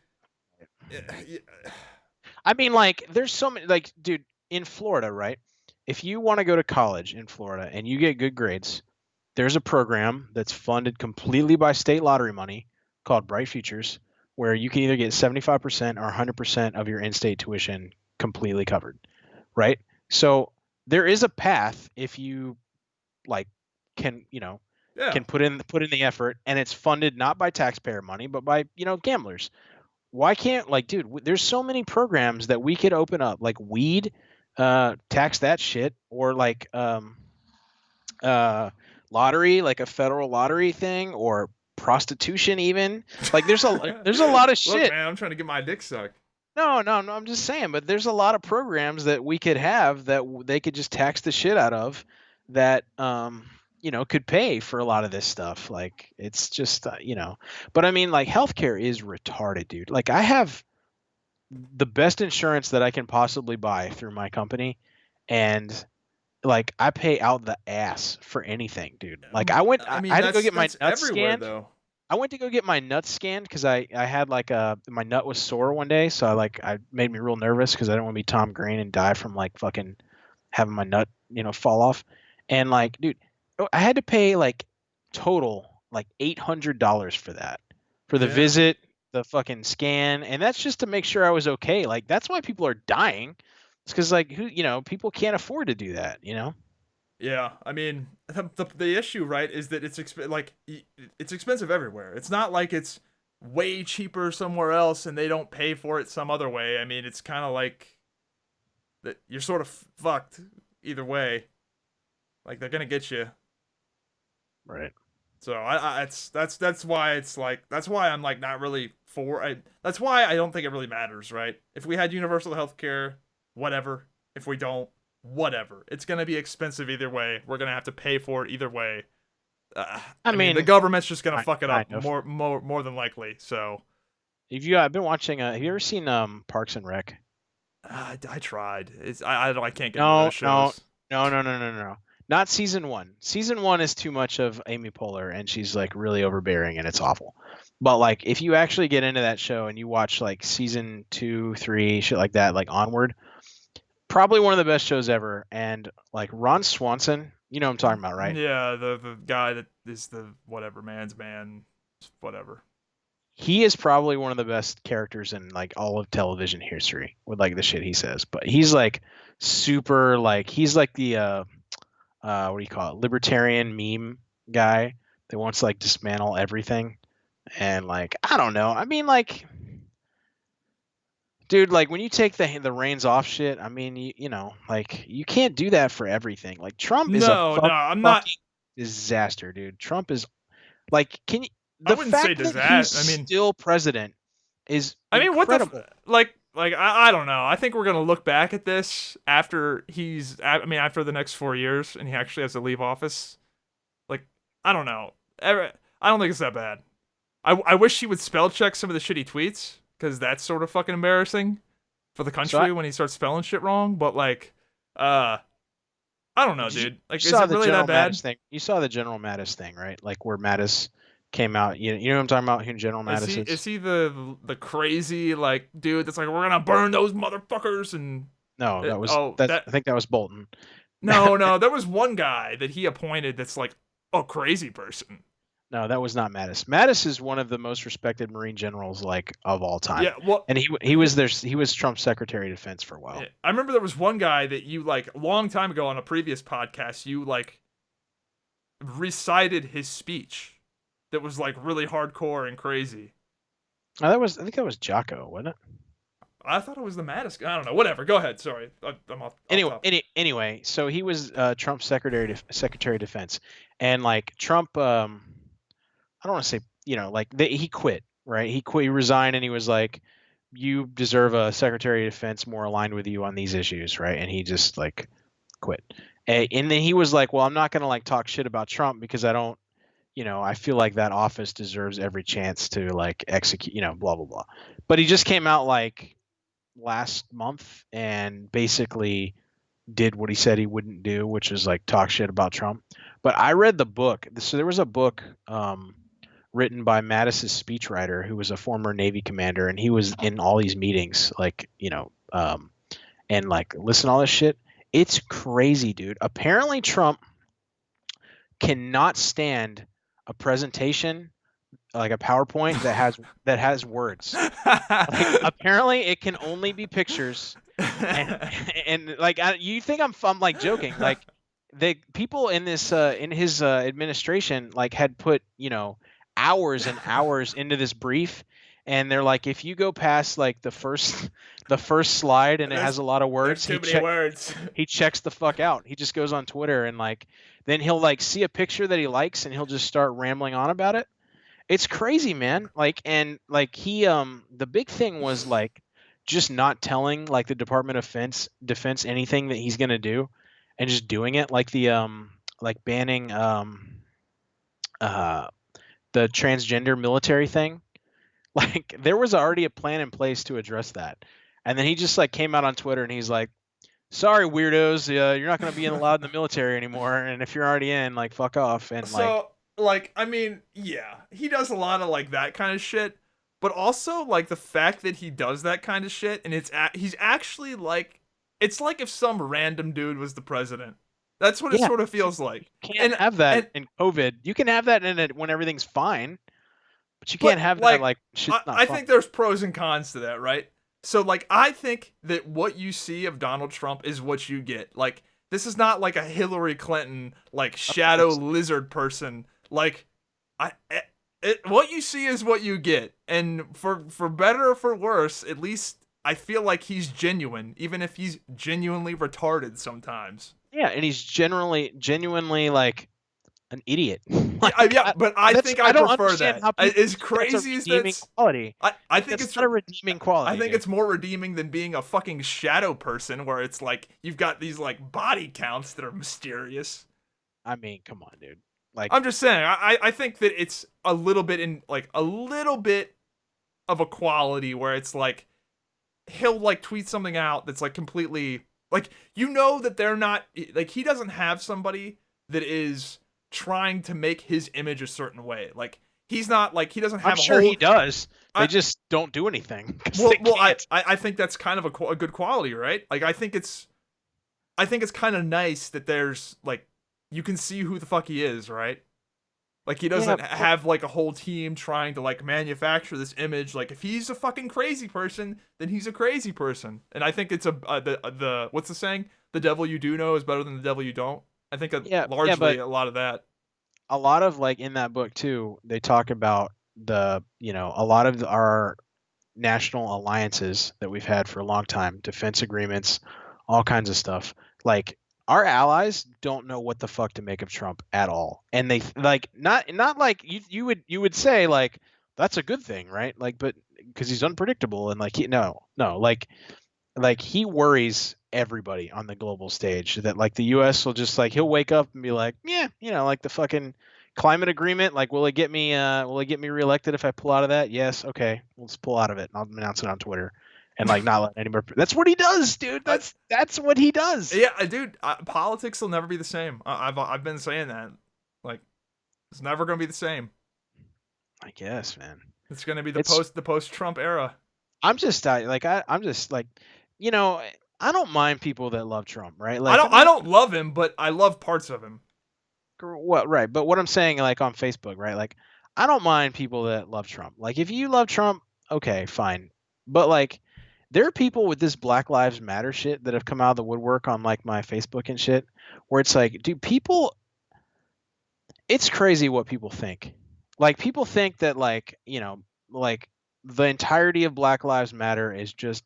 I mean like there's so many like dude, in Florida, right? If you want to go to college in Florida and you get good grades, there's a program that's funded completely by state lottery money called Bright Futures where you can either get 75% or 100% of your in-state tuition completely covered, right? So there is a path if you like can yeah. can put in the effort, and it's funded not by taxpayer money but by gamblers. Why can't like dude, there's so many programs that we could open up, like weed, tax that shit, or like uh lottery, like a federal lottery thing, or prostitution even. Like there's a lot of Look, shit. man, I'm trying to get my dick sucked. No, no, no, I'm just saying, but there's a lot of programs that we could have that they could just tax the shit out of that could pay for a lot of this stuff. Like it's just but I mean like healthcare is retarded, dude. Like I have the best insurance that I can possibly buy through my company, and like I pay out the ass for anything, dude. Like I I mean, had to go get my that's nuts everywhere scanned. though. I went to go get my nuts scanned because I had like my nut was sore one day, so I made me real nervous because I didn't want to be Tom Green and die from like fucking having my nut fall off. And like dude, I had to pay like total like $800 for that, for the Yeah. visit, the fucking scan, and that's just to make sure I was okay. Like that's why people are dying. It's because like who people can't afford to do that. Yeah, I mean, the issue, right, is that it's expensive everywhere. It's not like it's way cheaper somewhere else and they don't pay for it some other way. I mean, it's kind of like that you're sort of fucked either way. Like they're gonna get you. Right. So I it's that's why it's like that's why I'm like not really That's why I don't think it really matters, right? If we had universal healthcare, whatever. If we don't, whatever. It's gonna be expensive either way. We're gonna have to pay for it either way. I I mean, the mean, government's just gonna fuck it kind up of. more than likely. So I've been watching. Have you ever seen Parks and Rec? I tried. I can't get into No, those no, shows. no, no, no, no, no. Not season one. Season one is too much of Amy Poehler, and she's like really overbearing, and it's awful. But like, if you actually get into that show and you watch like season 2, 3, shit like that, like onward, probably one of the best shows ever. And like Ron Swanson, you know what I'm talking about, right? Yeah, the guy that is the whatever man's man, whatever. He is probably one of the best characters in like all of television history with like the shit he says. But he's like super like he's like the what do you call it, libertarian meme guy that wants to like dismantle everything. And like I don't know, I mean like dude, like when you take the reins off shit, I mean you know like you can't do that for everything. Like Trump is a No, I'm not. fucking disaster, dude. Trump is like can you I the wouldn't say fact that he's disaster. still president is I mean, what the incredible. like I don't know. I think we're gonna look back at this after after the next 4 years, and he actually has to leave office. Like, I don't know. I don't think it's that bad. I wish he would spell check some of the shitty tweets, because that's sort of fucking embarrassing for the So I, country when he starts spelling shit wrong. But like, I don't know, did you, dude. you Like, is saw it the really General that bad? Mattis thing? You saw the General Mattis thing, right? Like where Mattis came out. You know what I'm talking about? Who General Mattis Is is? he the crazy like dude that's like, we're gonna burn those motherfuckers and No, that I think that was Bolton. no, there was one guy that he appointed that's like a crazy person. No, that was not Mattis. Mattis is one of the most respected Marine generals like of all time, Yeah, well, and he was there. He was Trump's Secretary of Defense for a while. I remember there was one guy that you like a long time ago on a previous podcast. You like recited his speech that was like really hardcore and crazy. I think that was Jocko, wasn't it? I thought it was the Mattis. I don't know. Whatever. Go ahead. Sorry, I'm off topic. Anyway, so he was Trump's Secretary of Defense, and like Trump, I don't want to say he quit, right? He quit, he resigned, and he was like, "You deserve a Secretary of Defense more aligned with you on these issues," right? And he just like quit, and then he was like, "Well, I'm not gonna like talk shit about Trump because I don't." I feel like that office deserves every chance to like execute, blah blah blah. But he just came out like last month and basically did what he said he wouldn't do, which is like talk shit about Trump. But I read the book. So there was a book written by Mattis's speechwriter, who was a former Navy commander, and he was in all these meetings, like and like listen to all this shit. It's crazy, dude. Apparently, Trump cannot stand a presentation like a PowerPoint that has words. Like, apparently, it can only be pictures, and like you think I'm like joking. Like the people in this in his administration like had put hours and hours into this brief, and they're like, if you go past like the first slide and it has a lot of words, too many words. He checks the fuck out. He just goes on Twitter and like then he'll like see a picture that he likes and he'll just start rambling on about it. It's crazy, man. Like and like he the big thing was like just not telling like the Department of Defense anything that he's gonna do, and just doing it, like the like banning the transgender military thing. Like there was already a plan in place to address that, and then he just like came out on Twitter and he's like, "Sorry, weirdos, you're not gonna be allowed in the military anymore, and if you're already in, like fuck off." And like I mean, yeah, he does a lot of like that kind of shit, but also like the fact that he does that kind of shit, and he's actually like, it's like if some random dude was the president. That's what it sort of feels like. Can't have that in COVID. You can have that in it when everything's fine, but you can't have that like shit's not I fun. think there's pros and cons to that, right? So like I think that what you see of Donald Trump is what you get. Like this is not like a Hillary Clinton like shadow lizard person. Like what you see is what you get. And for better or for worse, at least I feel like he's genuine, even if he's genuinely retarded sometimes. Yeah, and he's genuinely like an idiot. Yeah, but I think I I don't prefer understand that. how people As think that's a crazy as redeeming that's, quality. I think That's it's not a redeeming quality, dude. more redeeming than being a fucking shadow person, where it's like you've got these like body counts that are mysterious. I mean, come on, dude. Like, I'm just saying, I think that it's a little bit in like a little bit of a quality where it's like he'll like tweet something out that's like completely like, you know, that they're not like, he doesn't have somebody that is trying to make his image a certain way. Like, he's not like, he doesn't I'm have a sure he whole does. They I, just don't do anything because well they well can't. I think that's kind of a good quality, right? Like, I think it's kind of nice that there's like, you can see who the fuck he is, right? Like, he Yeah, doesn't have like a whole team trying to like manufacture this image. Like, if he's a fucking crazy person, then he's a crazy person. And I think it's the what's the saying? The devil you do know is better than the devil you don't. I think yeah, largely but a lot of that. a lot of like in that book too, they talk about a lot of our national alliances that we've had for a long time, defense agreements, all kinds of stuff. Like our allies don't know what the fuck to make of Trump at all. And they like not like you would say like that's a good thing, right? Like but because he's unpredictable and like no, like he worries everybody on the global stage that like the US will just like he'll wake up and be like, yeah, like the fucking climate agreement, like will it get me reelected if I pull out of that? Yes, okay. Let's pull out of it and I'll announce it on Twitter and like not let anybody. That's what he does, dude. I, That's what he does. yeah, dude. Politics will never be the same. I've been saying that. Like, it's never gonna be the same. I guess, man. It's gonna be It's the post Trump era. I'm just like you know, I don't mind people that love Trump, right? I Like don't I'm I not don't love him, but I love parts of him. what right, but what I'm saying like on Facebook, right? Like I don't mind people that love Trump. Like if you love Trump, okay, fine. But like there are people with this Black Lives Matter shit that have come out of the woodwork on like my Facebook and shit where it's like, do people it's crazy what people think. Like people think that like the entirety of Black Lives Matter is just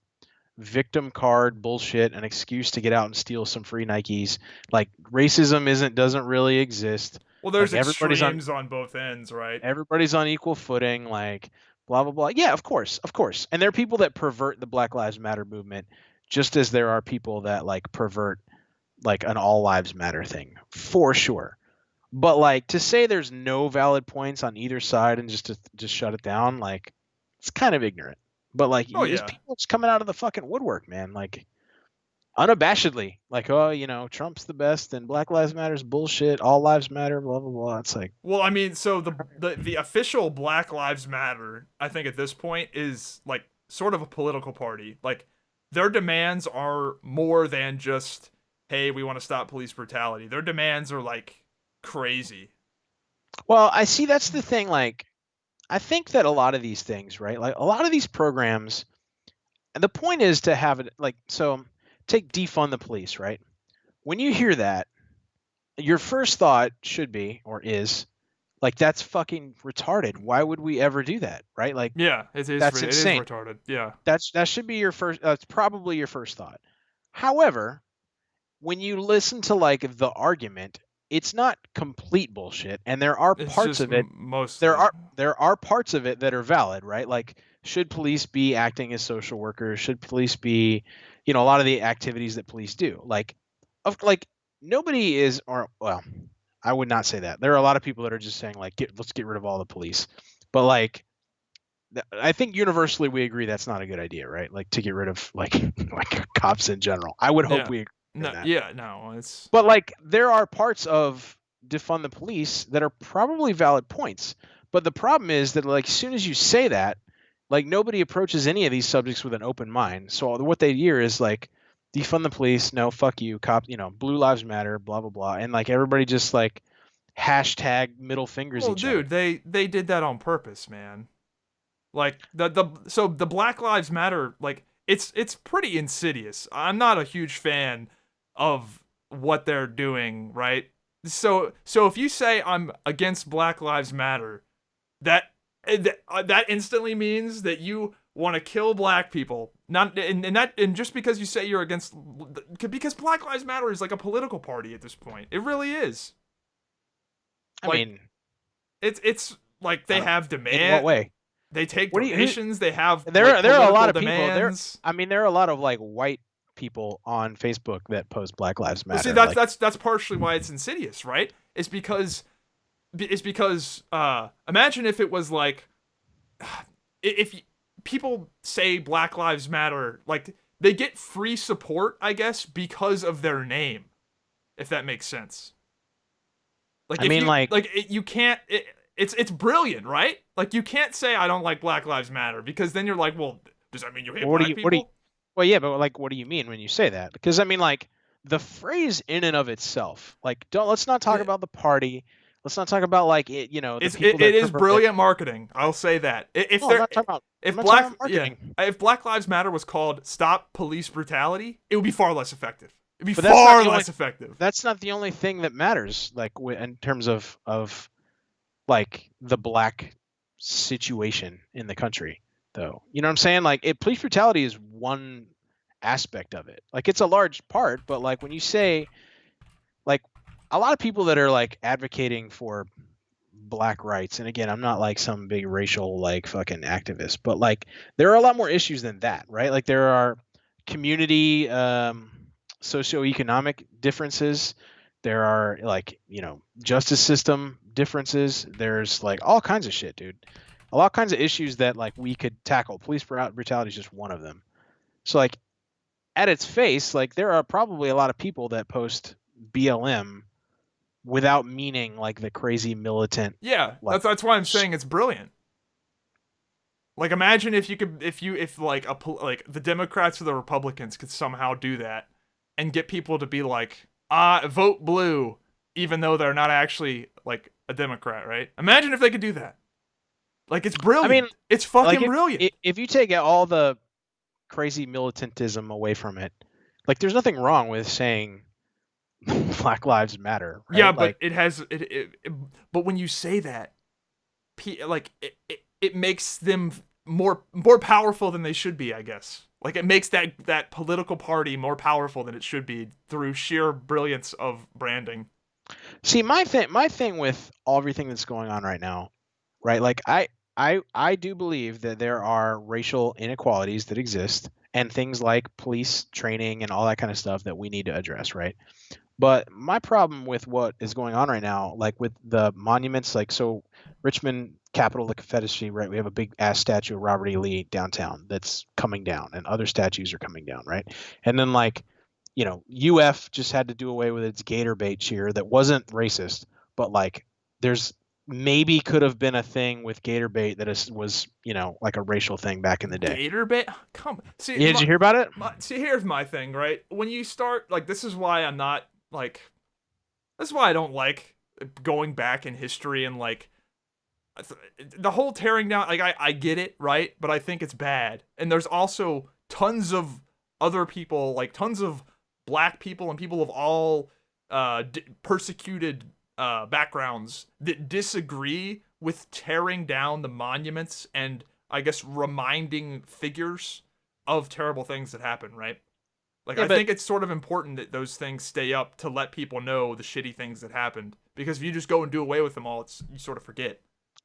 victim card bullshit, an excuse to get out and steal some free Nikes. Like racism doesn't really exist. Well, Like there's extremes on both ends, right? everybody's on equal footing. Like blah blah blah. Yeah, of course. And there are people that pervert the Black Lives Matter movement, just as there are people that like pervert like an all lives matter thing for sure. But like to say there's no valid points on either side and just to just shut it down, like it's kind of ignorant. But like Oh it's yeah. people just coming out of the fucking woodwork, man. Like unabashedly, like oh, Trump's the best and Black Lives Matter's bullshit. All lives matter, blah blah blah. It's like Well, I mean, so the official Black Lives Matter, I think at this point is like sort of a political party. Like, their demands are more than just, hey, we want to stop police brutality. Their demands are like crazy. well, I see that's the thing. Like I think that a lot of these things, right? Like a lot of these programs, and the point is to have it like so. Take defund the police, right? When you hear that, your first thought should be or is like that's fucking retarded. Why would we ever do that, right? Like Yeah, that's it is insane. retarded. Yeah. That should be your first. That's probably your first thought. However, when you listen to like the argument, it's not complete bullshit, and there are It's parts just of it. mostly. There are parts of it that are valid, right? Like should police be acting as social workers? Should police be, a lot of the activities that police do, like nobody is, or well, I would not say that. There are a lot of people that are just saying like, let's get rid of all the police, but like I think universally we agree that's not a good idea, right? Like to get rid of like like cops in general. I would hope Yeah. we agree No, on that. yeah, no, it's But like there are parts of defund the police that are probably valid points. But the problem is that like as soon as you say that, like nobody approaches any of these subjects with an open mind. So what they hear is like defund the police, no, fuck you, cop, blue lives matter, blah blah blah. And like everybody just like hashtag middle fingers well, each other. dude, they did that on purpose, man. Like the Black Lives Matter, like it's pretty insidious. I'm not a huge fan of what they're doing, right? So if you say I'm against Black Lives Matter, that that instantly means that you want to kill black people. Not and just because you say you're against, because Black Lives Matter is like a political party at this point. It really is. I Like mean, it's like they have in what demand. way? They take What do you? donations. They have There are a lot political of people there. demands. I mean, there are a lot of like white people on Facebook that post Black Lives Well, see, Matter. Like, that's partially why it's insidious, right? It's because imagine if it was like if people say Black Lives Matter, like they get free support, I guess, because of their name, if that makes sense. Like I if mean, you like, like you can't. It's brilliant, right? Like you can't say I don't like Black Lives Matter because then you're like, well, does that mean you hate what do black you? What do you? people? Well, yeah, but like, what do you mean when you say that? Because I mean, like, the phrase in and of itself, like, don't let's not talk about the party. Let's not talk about like it. The It's people it that is pervert it. brilliant marketing. I'll say that. If No, I'm there not talking about. I'm if not talking black about yeah marketing. if Black Lives Matter was called Stop Police Brutality, it would be far less effective. It'd be But that's not far the only. less effective. That's not the only thing that matters. Like, in terms of like the black situation in the country, though. You know what I'm saying? Like, police brutality is one aspect of it. Like, it's a large part, but like when you say like a lot of people that are like advocating for black rights, and again, I'm not like some big racial like fucking activist, but like there are a lot more issues than that, right? Like there are community socioeconomic differences. There are like, justice system differences. There's like all kinds of shit, dude. A lot of kinds of issues that like we could tackle. Police brutality is just one of them. So like at its face, like there are probably a lot of people that post BLM without meaning like the crazy militant Yeah, like that's why I'm saying it's brilliant. Like imagine if you could if like like the Democrats or the Republicans could somehow do that and get people to be like, vote blue, even though they're not actually like a Democrat, right? Imagine if they could do that. Like it's I mean, brilliant. It's like fucking brilliant. if you take all the crazy militantism away from it, like there's nothing wrong with saying Black Lives Matter, Yeah, right? but Like, but when you say that, like it makes them more powerful than they should be, I guess. Like it makes that political party more powerful than it should be through sheer brilliance of branding. see, my thing with everything that's going on right now, right? Like I do believe that there are racial inequalities that exist and things like police training and all that kind of stuff that we need to address, right? But my problem with what is going on right now, like with the monuments, like so Richmond, capital of the Confederacy, right? We have a big ass statue of Robert E. Lee downtown that's coming down, and other statues are coming down, right? And then like, UF just had to do away with its gator bait cheer that wasn't racist, but like there's maybe could have been a thing with gator bait that was, like a racial thing back in the day. Gator bait? Come see, Yeah, did you hear about it? see. Here's my thing, right? When you start like, this is why I'm not like. This is why I don't like going back in history and like the whole tearing down. Like I get it, right? But I think it's bad. And there's also tons of other people, like tons of black people and people of all persecuted backgrounds that disagree with tearing down the monuments and I guess reminding figures of terrible things that happened, right? Like Yeah, I but think it's sort of important that those things stay up to let people know the shitty things that happened. Because if you just go and do away with them all, you sort of forget.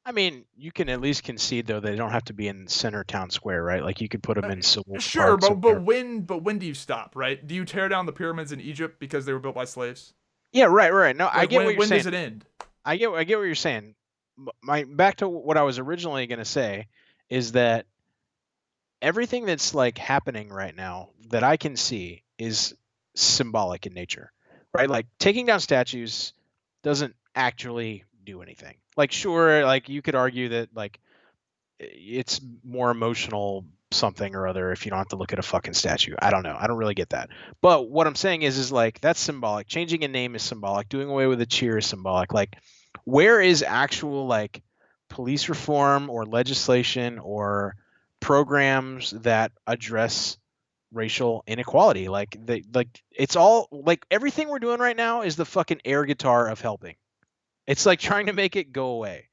I mean, you can at least concede though they don't have to be in center town square, right? Like you could put them in civil Sure, parks. but when do you stop, right? Do you tear down the pyramids in Egypt because they were built by slaves? Yeah, right, right. No, I Like get what you're when saying. does it end? I get what you're saying. My back to what I was originally going to say is that everything that's like happening right now that I can see is symbolic in nature, right? Like taking down statues doesn't actually do anything. Like sure, like you could argue that like it's more emotional something or other if you don't have to look at a fucking statue. I don't know. I don't really get that. But what I'm saying is like that's symbolic. Changing a name is symbolic. Doing away with a cheer is symbolic. Like where is actual like police reform or legislation or programs that address racial inequality? Like it's all like everything we're doing right now is the fucking air guitar of helping. It's like trying to make it go away.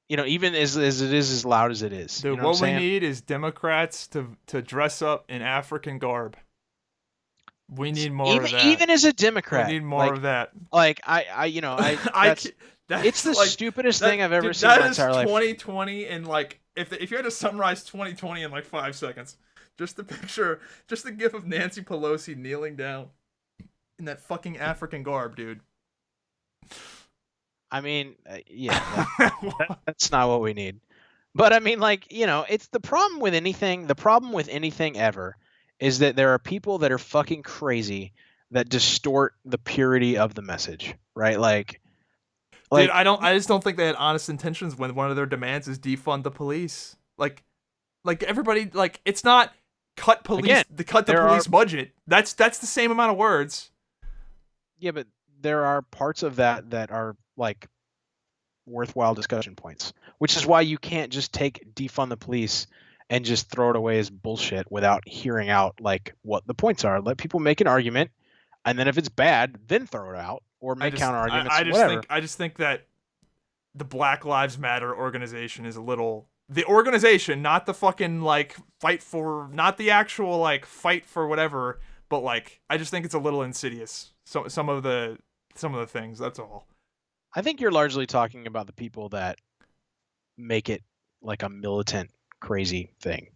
Even as it is as loud as it is. You Dude, know what I'm what we saying? need is Democrats to dress up in African garb. We need more Even of that. even as a We Democrat, need more of that. like I I that's It's the like stupidest thing I've ever dude, seen in that my is entire life. 2020, and like if you had to summarize 2020 in like 5 seconds, just the gif of Nancy Pelosi kneeling down in that fucking African garb, dude. I mean, yeah, that's not what we need. But I mean, like, it's the problem with anything. The problem with anything ever is that there are people that are fucking crazy that distort the purity of the message, right? Dude, Like I just don't think they had honest intentions when one of their demands is defund the police. Like everybody, like it's not again, cut the there are police budget. That's the same amount of words. yeah, but there are parts of that that are like worthwhile discussion points, which is why you can't just take defund the police and just throw it away as bullshit without hearing out like what the points are. Let people make an argument, and then if it's bad, then throw it out or make counter arguments, whatever. I just think that the Black Lives Matter organization is a little the organization, not the fucking like fight for, not the actual like fight for whatever, but like I just think it's a little insidious. So some of the things. That's all. I think you're largely talking about the people that make it like a militant, crazy thing,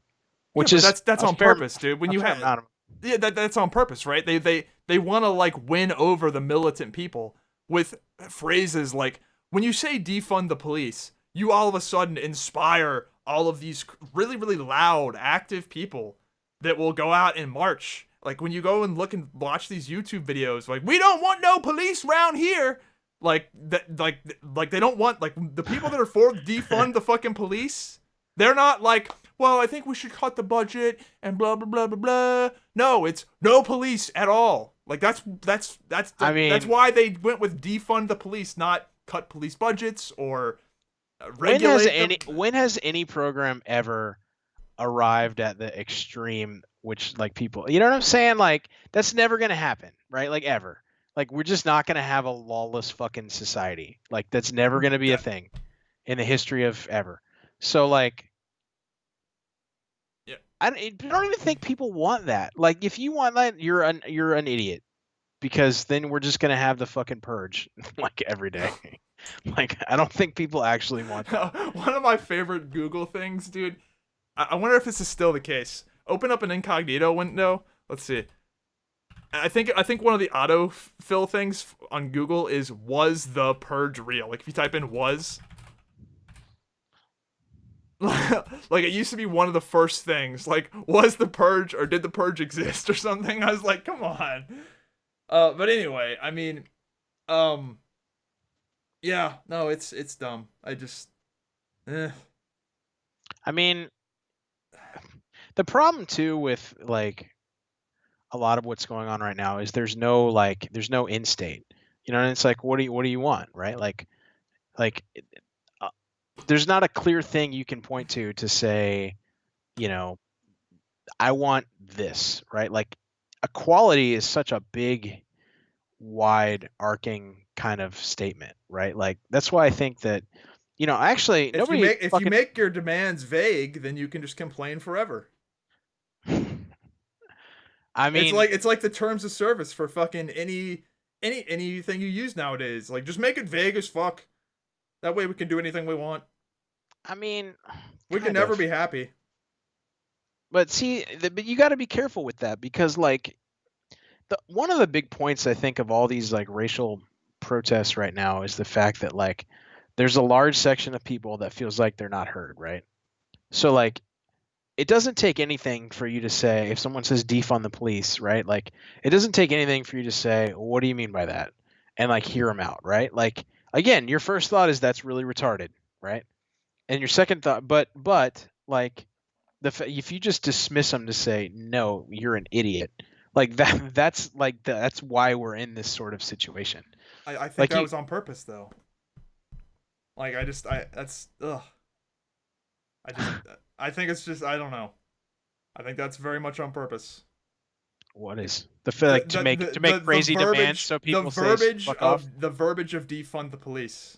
Yeah, which but is that's a on fair, purpose, dude. When a you fair have amount of. yeah, that's on purpose, right? They want to like win over the militant people with phrases like when you say defund the police, you all of a sudden inspire all of these really loud active people that will go out and march. Like when you go and look and watch these YouTube videos, like we don't want no police around here. Like that, like they don't want like the people that are for defund the fucking police. They're not like, well, I think we should cut the budget and blah blah blah blah blah. No, it's no police at all. Like I that's mean, why they went with defund the police, not cut police budgets or when has regulate them. any program ever arrived at the extreme which like people, you know what I'm saying? Like that's never gonna happen, right? Like ever. Like we're just not gonna have a lawless fucking society. Like that's never gonna be a thing in the history of ever. So like Yeah. I don't even think people want that. Like if you want that, you're an idiot because then we're just gonna have the fucking purge like every day. Like I don't think people actually want that. One of my favorite Google things, dude. I wonder if this is still the case. Open up an incognito window. Let's see. I think one of the autofill things on Google is was the purge real? Like if you type in was, like it used to be one of the first things. Like was the purge or did the purge exist or something? I was like, come on. But anyway, I mean, um, yeah, no, it's dumb. I just, I mean, the problem too with like a lot of what's going on right now is there's no end state. You know, and it's like what do you want, right? Like uh, there's not a clear thing you can point to say, you know, I want this, right? Like equality is such a big wide arcing kind of statement, right? Like that's why I think that actually nobody if you fucking make your demands vague, then you can just complain forever. I mean, It's like the terms of service for fucking anything you use nowadays. Like just make it vague as fuck. That way we can do anything we want. I mean, We can kind never of. be happy. But see, but you got to be careful with that because like one of the big points I think of all these like racial protests right now is the fact that like there's a large section of people that feels like they're not heard, right? So like it doesn't take anything for you to say if someone says defund the police, right? Like it doesn't take anything for you to say, what do you mean by that? And like hear them out, right? Like again, your first thought is that's really retarded, right? And your second thought, but like if you just dismiss them to say no, you're an idiot, like that's why we're in this sort of situation. I think Like that you, was on purpose though. Like I that's ugh. I just I think it's just I don't know. I think that's very much on purpose. what is like to make crazy demands so people say fuck off? The verbiage of defund the police.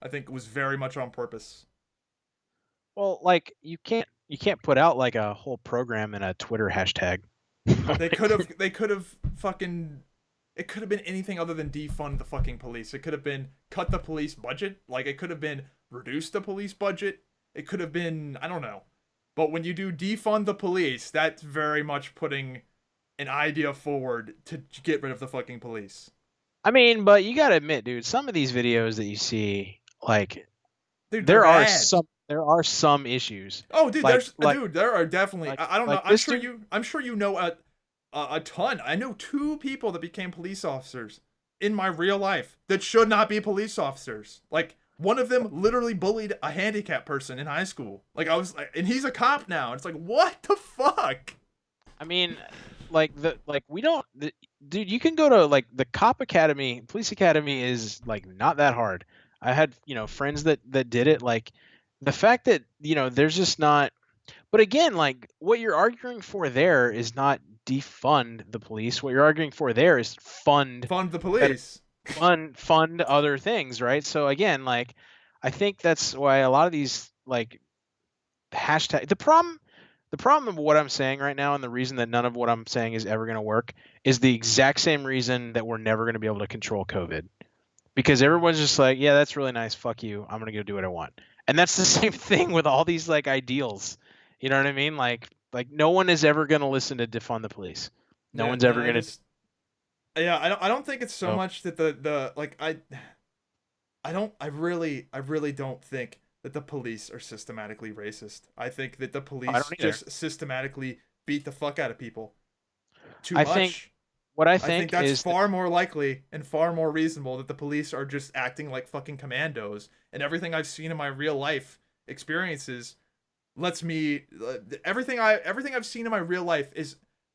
I think was very much on purpose. Well, like you can't put out like a whole program in a Twitter hashtag. They could have fucking It could have been anything other than defund the fucking police. It could have been cut the police budget. Like, it could have been reduce the police budget. It could have been, I don't know. But when you do defund the police, that's very much putting an idea forward to get rid of the fucking police. I mean, but you gotta admit, dude, some of these videos that you see, like, Dude, there are some issues. Oh, dude, like, there are definitely. like, I don't know. like this dude, I'm sure you know a ton. I know 2 people that became police officers in my real life that should not be police officers. Like, one of them literally bullied a handicapped person in high school. Like, I was like, and he's a cop now. It's like, what the fuck? I mean, we don't, dude. You can go to like the cop academy, police academy is like not that hard. I had friends that did it. Like, the fact that there's just not. But again, like, what you're arguing for there is not defund the police. What you're arguing for there is fund the police. fund other things, right? So again, like, I think that's why a lot of these like hashtag the problem of what I'm saying right now, and the reason that none of what I'm saying is ever going to work, is the exact same reason that we're never going to be able to control COVID. Because everyone's just like, yeah, that's really nice. Fuck you. I'm going to go do what I want. And that's the same thing with all these like ideals. You know what I mean? Like no one is ever going to listen to defund the police. No one's ever going to. Yeah, I don't think it's so much that the like I really don't think that the police are systematically racist. I think that the police just systematically beat the fuck out of people too much. I think that's far more likely and far more reasonable that the police are just acting like fucking commandos. And everything I've seen in my real life experiences lets me everything I've seen in my real life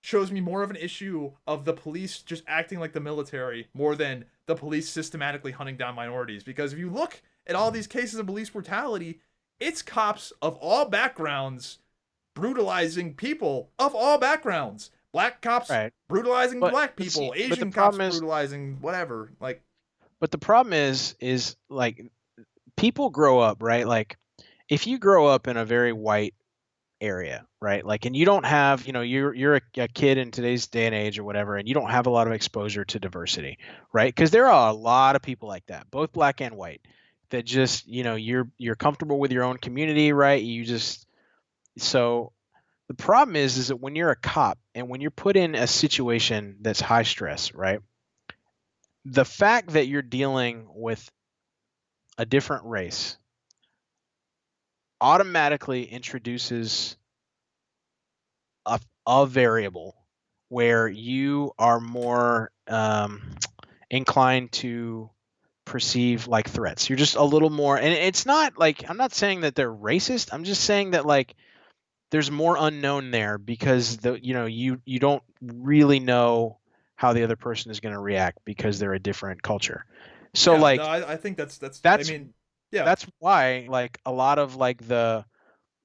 shows me more of an issue of the police just acting like the military more than the police systematically hunting down minorities. Because if you look at all these cases of police brutality, it's cops of all backgrounds brutalizing people of all backgrounds. Black cops brutalizing black people, Asian cops brutalizing whatever. Like, but the problem is like, people grow up, right? Like, if you grow up in a very white area, right? Like, and you don't have, you're a kid in today's day and age or whatever, and you don't have a lot of exposure to diversity, right? Because there are a lot of people like that, both black and white, that just, you're comfortable with your own community, right? So the problem is that when you're a cop and when you're put in a situation that's high stress, right? The fact that you're dealing with a different race automatically introduces a variable where you are more inclined to perceive like threats. You're just a little more, and it's not like, I'm not saying that they're racist. I'm just saying that, like, there's more unknown there because you don't really know how the other person is going to react because they're a different culture. So I think that's I mean, yeah, that's why, like, a lot of like the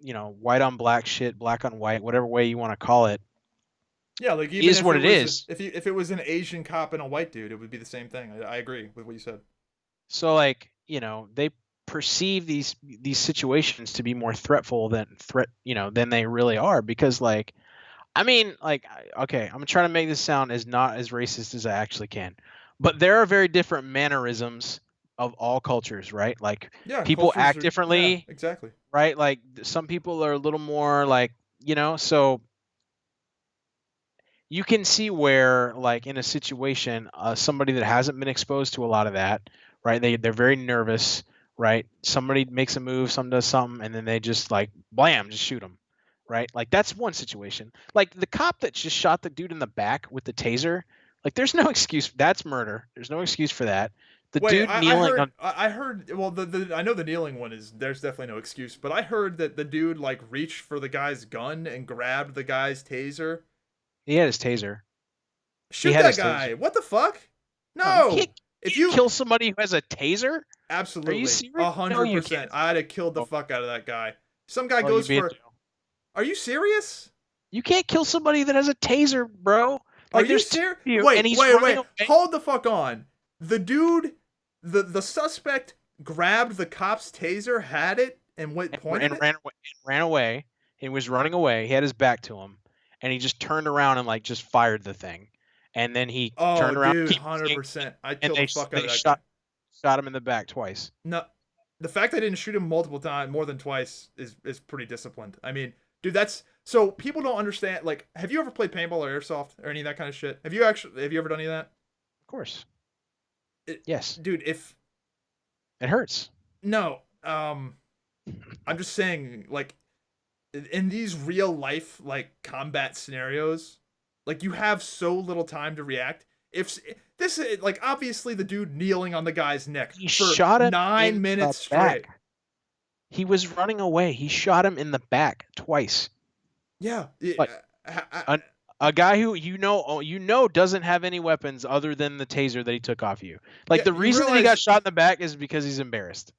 white on black shit, black on white, whatever way you want to call it, like, even is what it is. If it was an Asian cop and a white dude, it would be the same thing. I agree with what you said. So, like, they perceive these situations to be more threatful than they really are, because, like, I mean, like, okay, I'm trying to make this sound as not as racist as I actually can, but there are very different mannerisms of all cultures, right? Like, people act differently, exactly, right? Like, some people are a little more like, so you can see where, like, in a situation, somebody that hasn't been exposed to a lot of that, right? They're very nervous, right? Somebody makes a move, someone does something, and then they just, like, blam, just shoot them, right? Like, that's one situation. Like, the cop that just shot the dude in the back with the taser, like, there's no excuse. That's murder. There's no excuse for that. I heard. Well, I know the kneeling one is. There's definitely no excuse. But I heard that the dude, like, reached for the guy's gun and grabbed the guy's taser. He had his taser. Shoot that guy! Taser. What the fuck? No. If you kill somebody who has a taser, absolutely. Are you serious? 100%. I'd have killed the fuck out of that guy. Some guy goes for. Are you serious? You can't kill somebody that has a taser, bro. Like, are you serious? Wait. Hold the fuck on. The dude, the suspect grabbed the cop's taser, had it, and ran away. He was running away. He had his back to him, and he just turned around and, like, just fired the thing. and then he Oh, turned around, dude, keep running, 100%. I'd and kill the fuck out they of that guy. shot him in the back twice. No, the fact I didn't shoot him multiple times, more than twice, is pretty disciplined. I mean, dude, that's so people don't understand. Like, have you ever played paintball or airsoft or any of that kind of shit? Have you ever done any of that? Of course, It, yes, dude, if it hurts. no, I'm just saying, like, in these real life like combat scenarios, like you have so little time to react. If this like obviously the dude kneeling on the guy's neck He for shot him in 9 minutes the straight. back. He was running away. He shot him in the back twice. Yeah, Like a guy who you know doesn't have any weapons other than the taser that he took off you. Like yeah, the you reason that he got realize shot in the back is because he's embarrassed.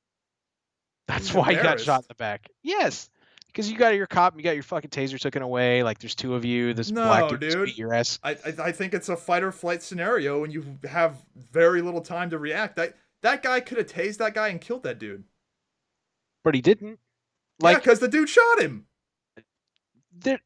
That's he's why he got shot in embarrassed. the back. Yes. Because you got your cop, you got your fucking taser taken away. Like there's two of you. This black No, dude just dude. beat your ass. I think it's a fight or flight scenario, and you have very little time to react. That guy could have tased that guy and killed that dude. But he didn't. Yeah, Like because the dude shot him. there.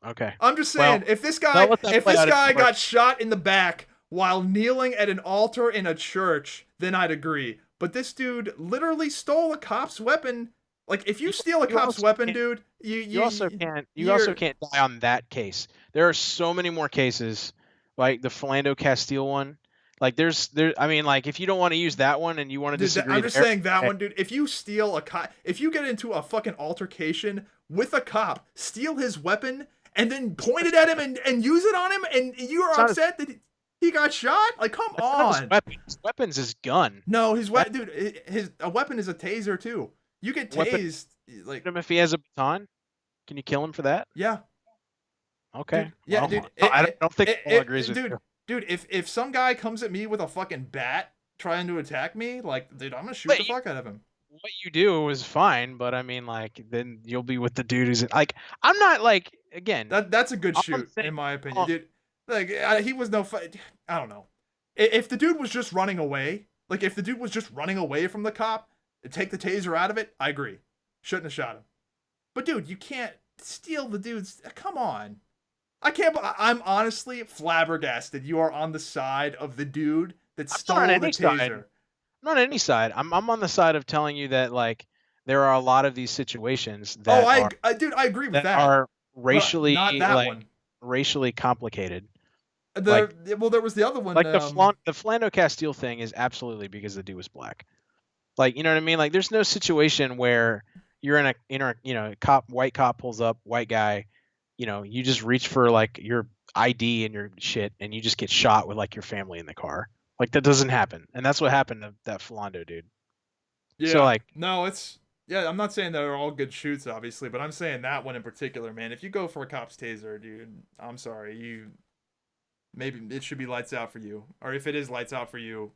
Okay. I'm just Well, saying, if this I'll guy let that play out in court. got shot in the back while kneeling at an altar in a church, then I'd agree. But this dude literally stole a cop's weapon. Like, if you steal a you cop's also weapon, can't- dude, You also can't you're- die on that case. There are so many more cases, like the Philando Castile one. Like I mean, like if you don't want to use that one and you want to Dude, disagree, I'm just there, saying that one, dude. If you steal a cop, if you get into a fucking altercation with a cop, steal his weapon, and then point it at him and use it on him, and you are upset that he got shot, like, come on. His weapon's his gun. No, his weapon, dude. A weapon is a taser too. You get tased, like, Him if he has a baton, can you kill him for that? yeah, Okay. dude, yeah, well, dude. I don't think anyone agrees with dude, you. dude. If some guy comes at me with a fucking bat trying to attack me, like, dude, I'm gonna shoot But the fuck out of him. what you do is fine, but I mean, like, then you'll be with the dude who's like, I'm not like, again. That's a good all I'm shoot, saying- in my opinion, all- dude. Like, he was no fight. I don't know. If the dude was just running away, like if the dude was just running away from the cop, take the taser out of it, I agree. Shouldn't have shot him. But dude, you can't steal the dude's. Come on. I can't. I'm honestly flabbergasted. You are on the side of the dude that stole not on the any side. taser. I'm not on any side. I'm on the side of telling you that like there are a lot of these situations that Dude, I agree with that. are But racially not that like one. racially complicated. Well, there was the other one. Like the Philando Castile thing is absolutely because the dude was black. Like, you know what I mean? Like, there's no situation where you're in a white cop pulls up, white guy, you just reach for like your ID and your shit, and you just get shot with like your family in the car. Like that doesn't happen, and that's what happened to that Philando dude. Yeah. So like, no, I'm not saying they're all good shoots, obviously, but I'm saying that one in particular, man. If you go for a cop's taser, dude, I'm sorry, maybe it should be lights out for you, or if it is lights out for you,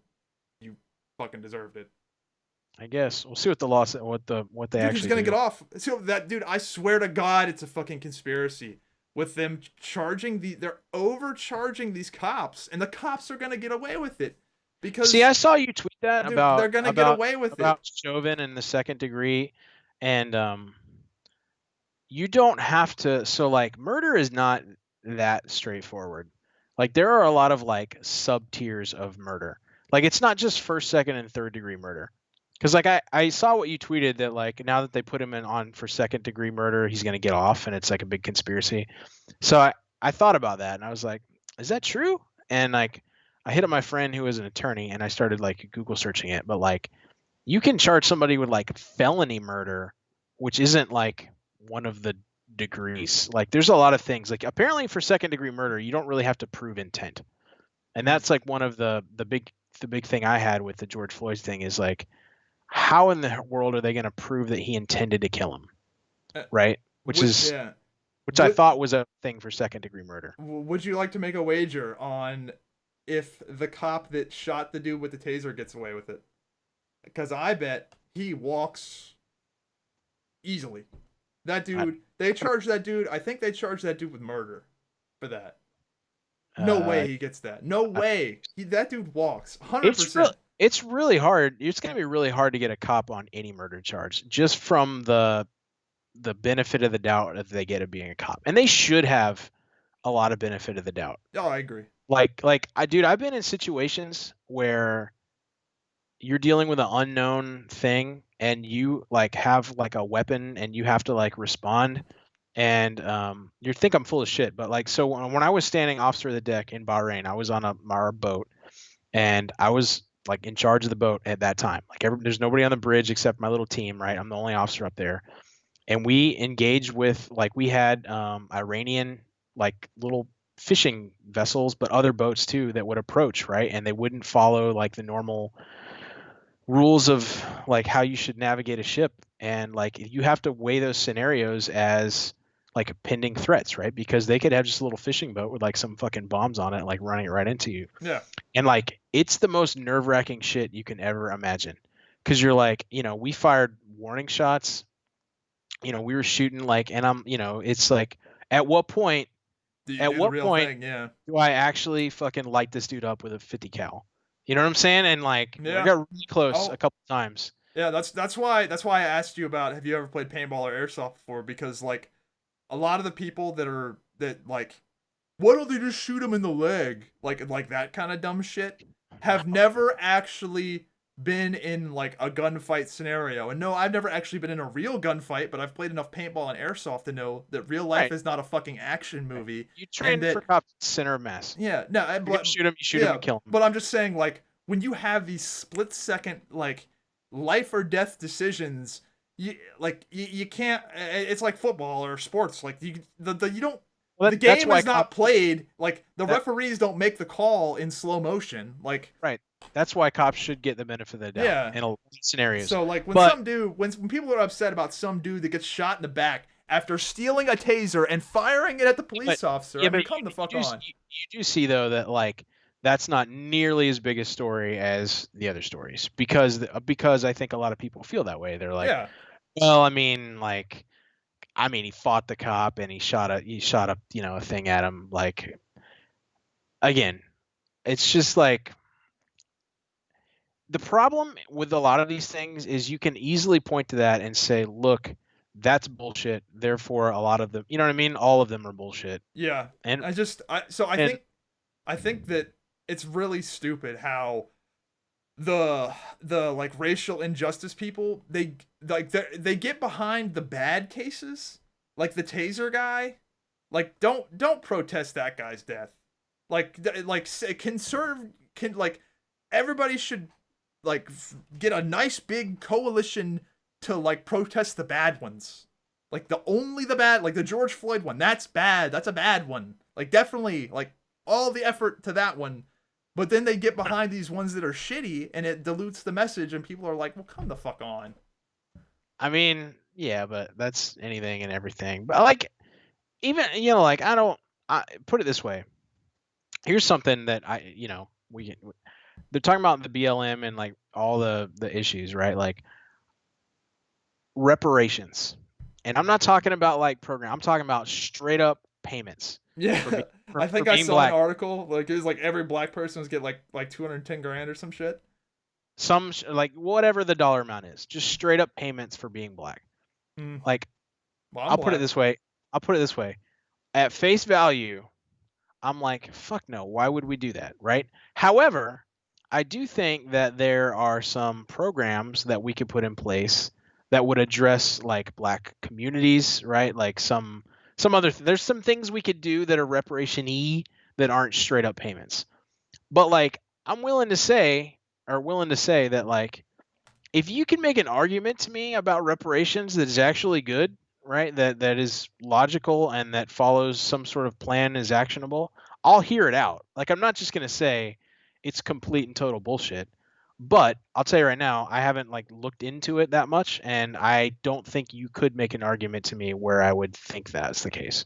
you fucking deserved it. I guess we'll see what the law said, what they Dude, actually he's gonna do. get off. So that dude, I swear to God, it's a fucking conspiracy with them they're overcharging these cops, and the cops are gonna get away with it because. See, I saw you tweet that dude, about they're gonna get away with about it. Chauvin and the second degree, and you don't have to. So like, murder is not that straightforward. Like there are a lot of like sub tiers of murder. Like it's not just first, second, and third degree murder. Because like I saw what you tweeted that like now that they put him in on for second degree murder, he's gonna get off, and it's like a big conspiracy. So I thought about that, and I was like, is that true? And like I hit up my friend who is an attorney, and I started like Google searching it. But like you can charge somebody with like felony murder, which isn't like one of the degrees. Like there's a lot of things. Like apparently for second degree murder, you don't really have to prove intent, and that's like one of the big thing I had with the George Floyd thing is like, how in the world are they going to prove that he intended to kill him, right? Which I thought was a thing for second degree murder. Would you like to make a wager on if the cop that shot the dude with the taser gets away with it? Because I bet he walks easily. That dude, they charge that dude. I think they charge that dude with murder for that. No way he gets that. No way. That dude walks 100%. It's really hard. It's going to be really hard to get a cop on any murder charge just from the benefit of the doubt that they get of being a cop. And they should have a lot of benefit of the doubt. Oh, I agree. Dude, I've been in situations where you're dealing with an unknown thing and you like have like a weapon and you have to like respond, and you think I'm full of shit, but like, so when I was standing officer of the deck in Bahrain, I was on our boat, and I was like in charge of the boat at that time. Like there's nobody on the bridge except my little team, right? I'm the only officer up there, and we engaged with, like, we had Iranian like little fishing vessels, but other boats too that would approach, right? And they wouldn't follow like the normal rules of like how you should navigate a ship, and like you have to weigh those scenarios as like pending threats, right? Because they could have just a little fishing boat with like some fucking bombs on it, like running it right into you. Yeah. And like it's the most nerve-wracking shit you can ever imagine, because you're like, we fired warning shots, we were shooting like, and it's like, at what point Do you at do the what real point thing? Yeah. do I actually fucking light this dude up with a 50 cal? You know what I'm saying? And like we Yeah. got really close a Oh, couple times. yeah. That's why I asked you about have you ever played paintball or airsoft before? Because like a lot of the people that like, why don't they just shoot him in the leg? Like that kind of dumb shit have never actually been in like a gunfight scenario. And no, I've never actually been in a real gunfight, but I've played enough paintball and airsoft to know that real life Right. is not a fucking action Right. movie. You And train for that cops center of mass. yeah, no, You're gonna but shoot him, you shoot him yeah, and kill him. but I'm just saying like when you have these split second like life or death decisions, you can't. It's like football or sports. Like you don't. Well, The that's game why is not cops played. Like the that referees don't make the call in slow motion. Like right. That's why cops should get the benefit of the doubt yeah. in a lot of scenarios. So like when But some dude when people are upset about some dude that gets shot in the back after stealing a taser and firing it at the but police officer, yeah, I mean but come the fuck on. you do see though that like that's not nearly as big a story as the other stories, because I think a lot of people feel that way. They're like, Yeah. well, he fought the cop and he shot a a thing at him. Like, again, it's just like, the problem with a lot of these things is you can easily point to that and say, look, that's bullshit. Therefore, a lot of them, you know what I mean? All of them are bullshit. Yeah. And I and think that it's really stupid how the like racial injustice people they get behind the bad cases like the taser guy like don't protest that guy's death like conserve can like everybody should like get a nice big coalition to like protest the bad ones like the bad like the George Floyd one that's bad that's a bad one like definitely like all the effort to that one but then they get behind these ones that are shitty and it dilutes the message and people are like, well, come the fuck on. yeah, but that's anything and everything. But like, even, like, I put it this way. Here's something that they're talking about the BLM and like all the issues, right? Like, reparations. And I'm not talking about like program. I'm talking about straight up payments for Yeah. being I for think I being saw an black. article like it was like every black person was get like 210 grand or some shit. Like whatever the dollar amount is, just straight up payments for being black. Hmm. Like, Well, I'm I'll put it black. this way. I'll put it this way. At face value, I'm like, fuck no. Why would we do that, right? However, I do think that there are some programs that we could put in place that would address like black communities, right? Like there's some things we could do that are reparation-y that aren't straight up payments. But like, I'm willing to say that like, if you can make an argument to me about reparations that is actually good, right? That is logical and that follows some sort of plan, is actionable, I'll hear it out. Like, I'm not just gonna say it's complete and total bullshit. But I'll tell you right now, I haven't like looked into it that much, and I don't think you could make an argument to me where I would think that's the case.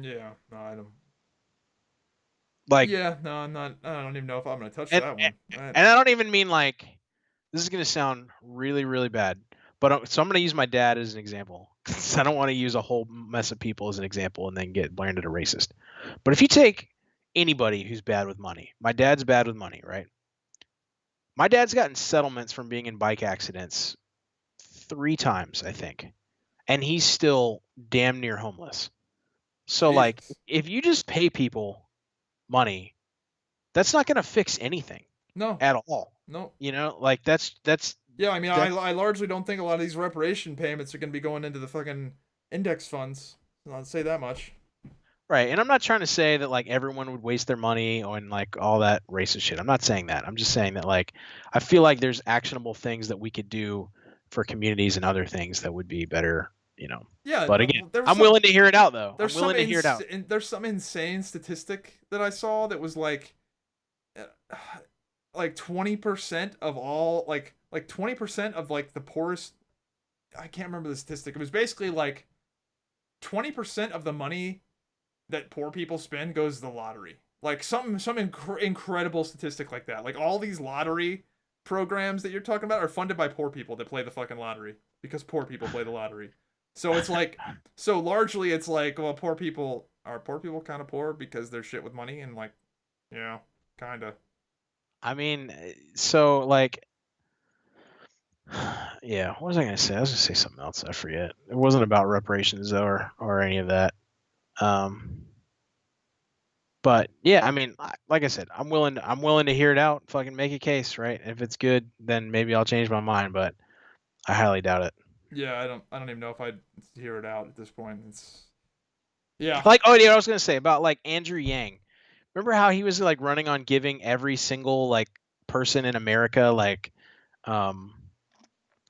Yeah. No, I don't. Like, Yeah. No, I'm not. I don't even know if I'm gonna touch and that and one. and I don't even mean like, this is gonna sound really, really bad, but so I'm gonna use my dad as an example, 'cause I don't want to use a whole mess of people as an example and then get branded a racist. But if you take anybody who's bad with money, my dad's bad with money, right? My dad's gotten settlements from being in bike accidents 3 times, I think, and he's still damn near homeless. So like, Jesus. if you just pay people money, that's not going to fix anything No, at all. no. You know, like that's Yeah, I mean, that's I largely don't think a lot of these reparation payments are going to be going into the fucking index funds. I'll say that much. right. And I'm not trying to say that like everyone would waste their money on like all that racist shit. I'm not saying that. I'm just saying that like I feel like there's actionable things that we could do for communities and other things that would be better, you know. Yeah, But again, there was I'm some willing to hear it out though. I'm there's some willing to hear it out. there's some insane statistic that I saw that was uh, like 20% of all like 20% of like the poorest. I can't remember the statistic. It was basically like 20% of the money that poor people spend goes to the lottery. Like incredible statistic like that. Like all these lottery programs that you're talking about are funded by poor people that play the fucking lottery because poor people play the lottery. So it's like, so largely it's like, well, poor people kind of poor because they're shit with money and like, yeah, kind of. I mean, so like yeah, what was I gonna say? I was gonna say something else. I forget. It wasn't about reparations or any of that. Um, but yeah, I mean, like I said, I'm willing to hear it out. Fucking make a case, right? If it's good, then maybe I'll change my mind. But I highly doubt it. Yeah, I don't even know if I'd hear it out at this point. It's yeah. Like, oh yeah, I was gonna say about like Andrew Yang. Remember how he was like running on giving every single like person in America like um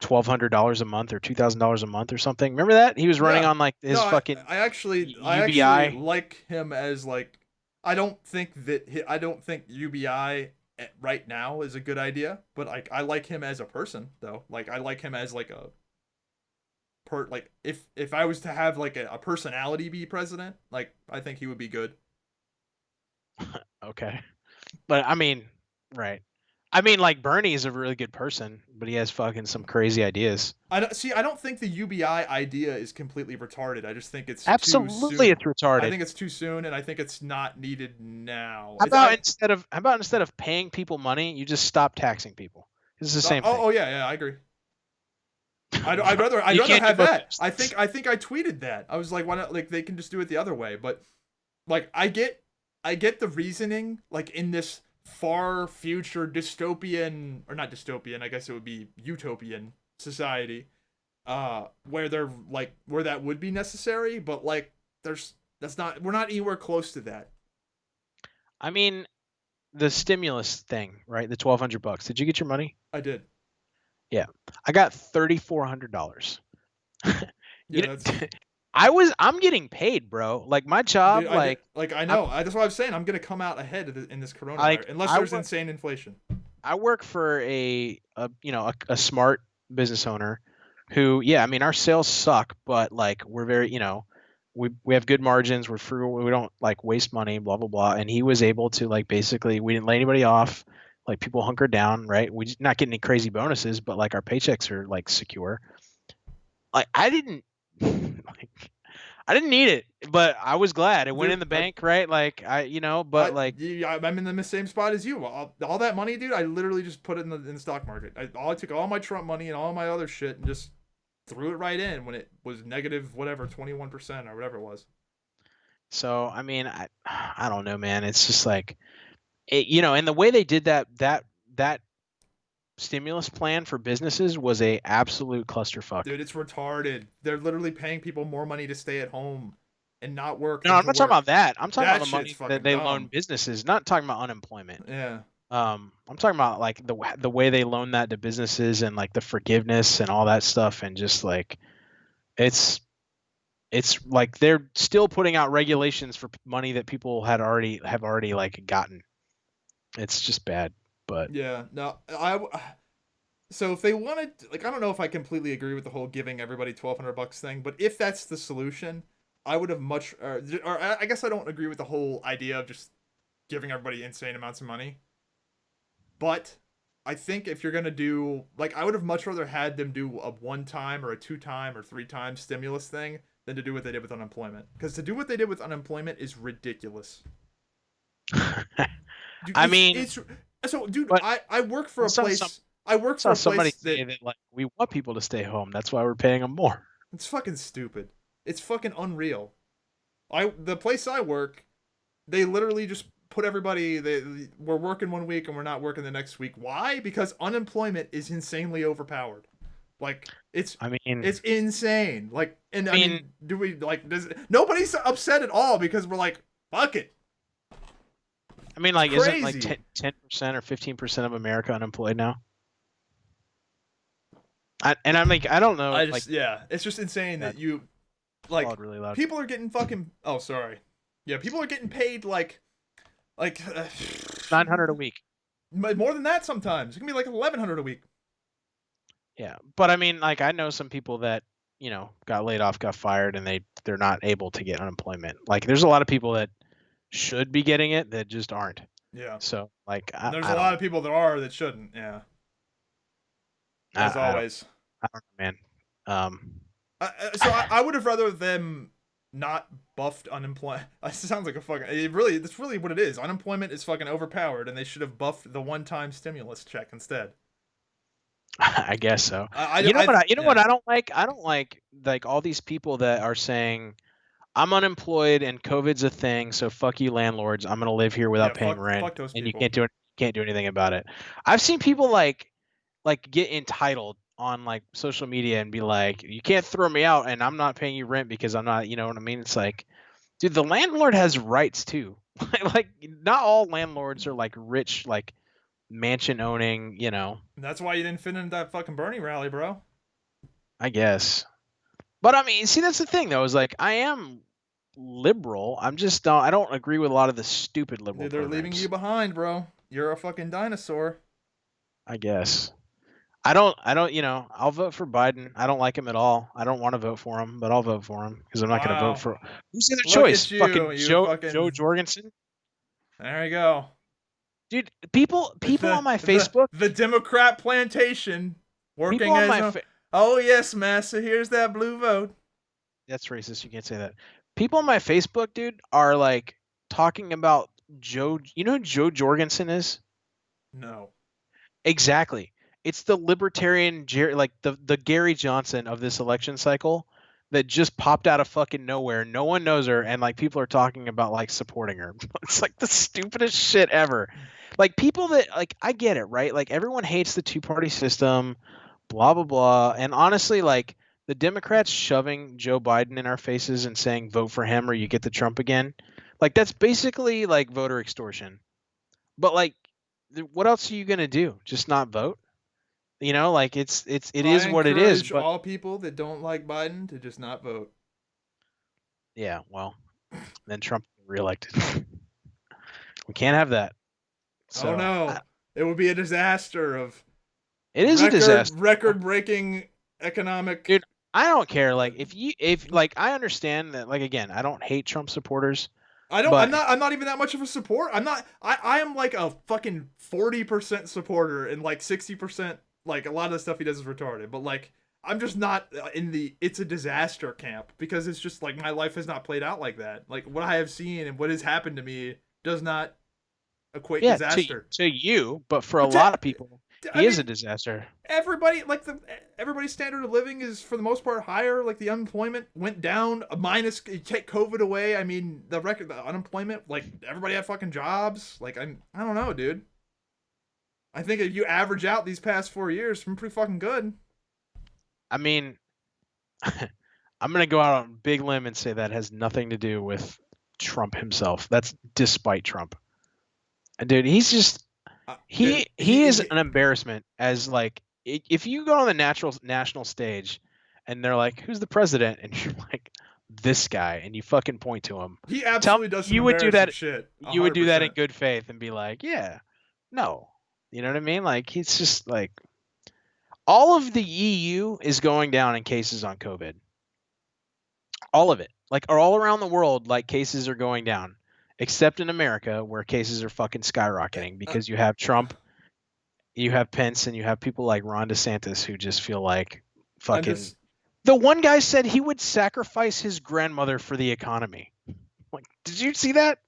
$1,200 a month or $2,000 a month or something. Remember that he was running Yeah. on like No, his fucking I actually UBI. like him as like I don't think UBI right now is a good idea, but like I like him as a person though. Like I like him as like a like if I was to have like a personality be president, like I think he would be good. Okay, but I mean, right? I mean, like Bernie is a really good person, but he has fucking some crazy ideas. I don't see. I don't think the UBI idea is completely retarded. I just think it's too Absolutely, it's soon. I retarded. think it's too soon, and I think it's not needed now. How about instead of paying people money, you just stop taxing people? It's the same thing. oh yeah, yeah, I agree. I'd rather You can't do have both that. those things. I think I tweeted that. I was like, why not? Like they can just do it the other way. But like I get the reasoning. Like in this far future dystopian or not dystopian, I guess it would be utopian society, where they're like where that would be necessary. But like that's not we're not anywhere close to that. I mean, the stimulus thing, right? The $1,200. Did you get your money? I did. Yeah, I got $3,400. You Yeah, know, that's I'm getting paid, bro. Like my job, dude. I did like like I I'm, know. That's what I was saying. I'm gonna come out ahead in this like coronavirus unless I there's work insane inflation. I work for a you know a smart business owner who, yeah, I mean our sales suck, but like we're very, you know, we have good margins, we're frugal, we don't like waste money, blah blah blah. And he was able to like basically we didn't lay anybody off, like people hunkered down, right? We just not getting any crazy bonuses, but like our paychecks are like secure. Like I didn't like I didn't need it, but I was glad it went in Dude, the bank, right? Like I, you know, but like I'm in the same spot as you. All that money, dude, I literally just put it in the stock market. I took all my Trump money and all my other shit and just threw it right in when it was negative whatever 21% or whatever it was. so I mean I don't know, man. It's just like it, you know, and the way they did that stimulus plan for businesses was a absolute clusterfuck. Dude, it's retarded. They're literally paying people more money to stay at home and not work No, than I'm to not talking work. about that. I'm talking That about the shit's money that fucking they loan dumb. businesses. Not talking about unemployment. Yeah. I'm talking about like the way they loan that to businesses and like the forgiveness and all that stuff, and just like it's it's like they're still putting out regulations for money that people have already like gotten. It's just bad, but Yeah. No, I so if they wanted like I don't know if I completely agree with the whole giving everybody $1,200 thing, but if that's the solution, I would have much or I guess I don't agree with the whole idea of just giving everybody insane amounts of money. But I think if you're gonna do like I would have much rather had them do a one time or a two time or three time stimulus thing than to do what they did with unemployment. Because to do what they did with unemployment is ridiculous. Dude, I mean, it's so dude, but I work for I a saw place I work for saw a somebody place say that that like we want people to stay home. That's why we're paying them more. it's fucking stupid. It's fucking unreal. I the place I work, they literally just put everybody. We're working one week and we're not working the next week. Why? Because unemployment is insanely overpowered. Like I mean, it's insane. Like, and I I mean, mean, do we like? Does nobody's upset at all because we're like, fuck it. It's like, isn't like crazy. 10% or 15% of America unemployed now? I'm like, I don't know, I like, just yeah, it's just insane yeah, that you called like really loud. people are getting fucking. Oh, sorry. Yeah, people are getting paid like 900 a week. more than that sometimes. It can be like 1,100 a week. Yeah, but I mean, like, I know some people that got laid off, got fired, and they're not able to get unemployment. Like, there's a lot of people that should be getting it that just aren't. Yeah. So, like, And there's I a don't lot know. of people that are that shouldn't. Yeah. As I don't always. I don't know, man. Um, So I would have rather them not buffed unemployment. It sounds like a fucking. That's really what it is. Unemployment is fucking overpowered, and they should have buffed the one-time stimulus check instead. I guess so. You know what Yeah. I don't like? I don't like all these people that are saying I'm unemployed and COVID's a thing, so fuck you landlords. I'm gonna live here Yeah. without paying Fuck rent, those and you people. can't do anything about it. I've seen people like get entitled on like social media and be like, you can't throw me out, and I'm not paying you rent because I'm not. You know what I mean? It's like, dude, the landlord has rights too. Like, not all landlords are like rich, like mansion owning. And that's why you didn't fit into that fucking Bernie rally, bro. I guess. But I mean, see, that's the thing though, is like I am liberal. I'm just don't I don't agree with a lot of the stupid liberal Dude, they're leaving you programs. behind, bro. You're a fucking dinosaur. I guess. I don't, I'll vote for Biden. I don't like him at all. I don't want to vote for him, but I'll vote for him because I'm not going to vote Wow. for who's the other Look choice? at you. Fucking You Joe fucking. Jorgensen. There you go. Dude, people on my Facebook, The Democrat plantation people working on as my a. Oh yes, massa. Here's that blue vote. that's racist. You can't say that. People on my Facebook, dude, are like talking about Joe. You know who Joe Jorgensen is? No. Exactly. It's the libertarian, like the Gary Johnson of this election cycle that just popped out of fucking nowhere. No one knows her, and like people are talking about like supporting her. It's like the stupidest shit ever. Like people that like I get it, right? Like everyone hates the two-party system, blah blah blah. And honestly, like the Democrats shoving Joe Biden in our faces and saying vote for him or you get the Trump again, like that's basically like voter extortion. But like, what else are you gonna do? Just not vote? Like it I is what it is. encourage But all people that don't like Biden to just not vote. yeah, well, then Trump reelected. We can't have that. Oh So no. It would be a disaster of it is a disaster, record breaking economic. dude. I don't care. Like if like I understand that. Like again, I don't hate Trump supporters, I don't. but I'm not even that much of a support. I'm not. I am like a fucking 40% supporter and like 60%. Like a lot of the stuff he does is retarded. But like I'm just not in the it's a disaster camp because it's just like my life has not played out like that. Like what I have seen and what has happened to me does not equate yeah, disaster. to you, but for a But lot of people, I he is a mean, disaster. everybody's standard of living is for the most part higher. Like the unemployment went down minus you take COVID away. I mean the unemployment like everybody had fucking jobs. Like I don't know, dude. I think if you average out these past 4 years, I'm pretty fucking good. I mean, I'm gonna go out on a big limb and say that has nothing to do with Trump himself. That's despite Trump. And dude, he's just Dude, he is an embarrassment as like if you go on the national stage and they're like, "Who's the president?" and you're like, "This guy," and you fucking point to him. he Tell absolutely me does some you would do embarrassing that. shit. You would hundred do that in percent. good faith and be like, "Yeah, no," you know what I mean? Like he's just like all of the EU is going down in cases on COVID. All of it, like, are all around the world, like cases are going down, except in America where cases are fucking skyrocketing Uh, because you have Trump, you have Pence, and you have people like Ron DeSantis who just feel like I'm fucking. just The one guy said he would sacrifice his grandmother for the economy. Like, did you see that?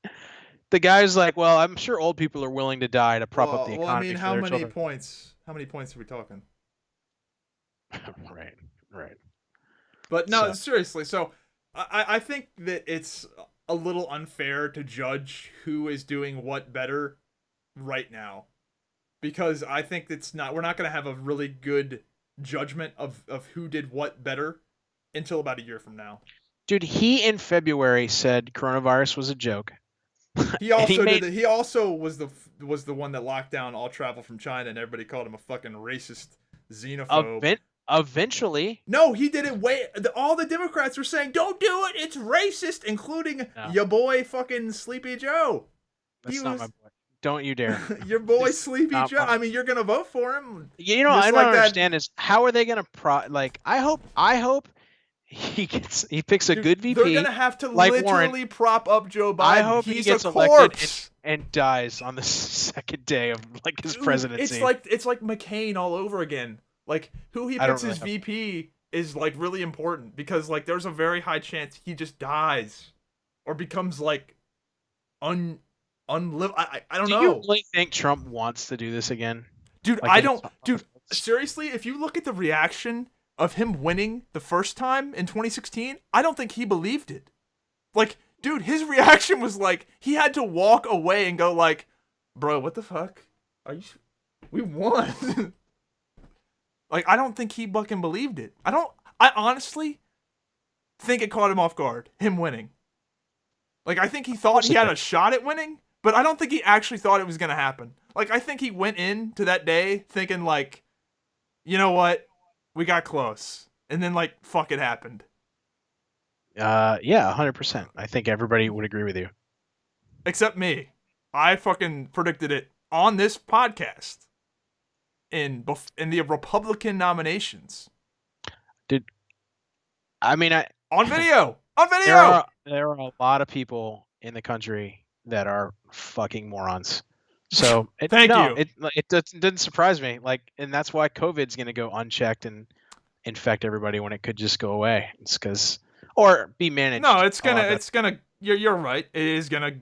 The guy's like, well, I'm sure old people are willing to die to prop up the well. I economy mean, for their children. How many points are we talking? Right, right. But no, So seriously. So I think that it's a little unfair to judge who is doing what better right now, because I think we're not going to have a really good judgment of who did what better until about a year from now. Dude, he in February said coronavirus was a joke. He And also did that. He also was the one that locked down all travel from China, and everybody called him a fucking racist, xenophobe. Eventually. No, he did it all the Democrats were saying, don't do it, it's racist, including your boy fucking Sleepy Joe. That's not my boy. Don't you dare. Your boy Sleepy Joe. I mean, you're gonna vote for him. You know, I don't understand is how are they gonna I hope he picks a good VP. They're gonna have to literally Warren. prop up Joe Biden. I hope He's he gets a corpse and dies on the second day of like his presidency. It's like McCain all over again. Like who he picks as VP is like really important, because like there's a very high chance he just dies or becomes like I don't know. Do you really think Trump wants to do this again? Dude, I don't. Dude, seriously, if you look at the reaction of him winning the first time in 2016, I don't think he believed it. Like, dude, his reaction was like he had to walk away and go like, "Bro, what the fuck? We won." Like, I don't think he fucking believed it. I honestly think it caught him off guard, him winning. Like, I think he thought he had a shot at winning, but I don't think he actually thought it was going to happen. Like, I think he went into that day thinking, like, you know what? We got close. And then, like, fuck, it happened. Yeah, 100%. I think everybody would agree with you. Except me. I fucking predicted it on this podcast in the Republican nominations. On video. On video. There are a lot of people in the country that are fucking morons. So Thank you. It didn't surprise me. Like, and that's why COVID's going to go unchecked and infect everybody when it could just go away. It's because or be managed. No, it's gonna. You're right. It is gonna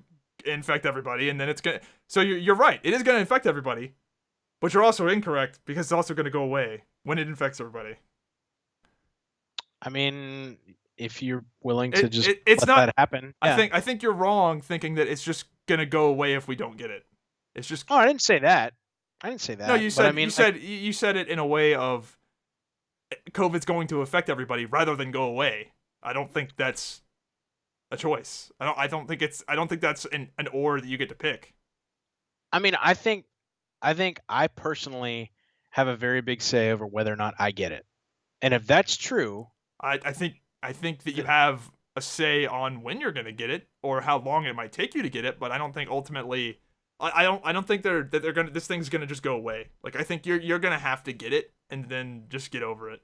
infect everybody, and then it's gonna. So you're right. It is gonna infect everybody, but you're also incorrect because it's also gonna go away when it infects everybody. I mean, if you're willing to let that happen, yeah. I think you're wrong thinking that it's just gonna go away if we don't get it. It's just. Oh, I didn't say that. No, you said. You said it in a way of COVID's going to affect everybody rather than go away. I don't think that's a choice. I don't think that's an or that you get to pick. I mean, I think I personally have a very big say over whether or not I get it. And if that's true, I think that you have a say on when you're going to get it or how long it might take you to get it, but I don't think ultimately I don't think they're going to this thing's going to just go away. Like, I think you're going to have to get it and then just get over it.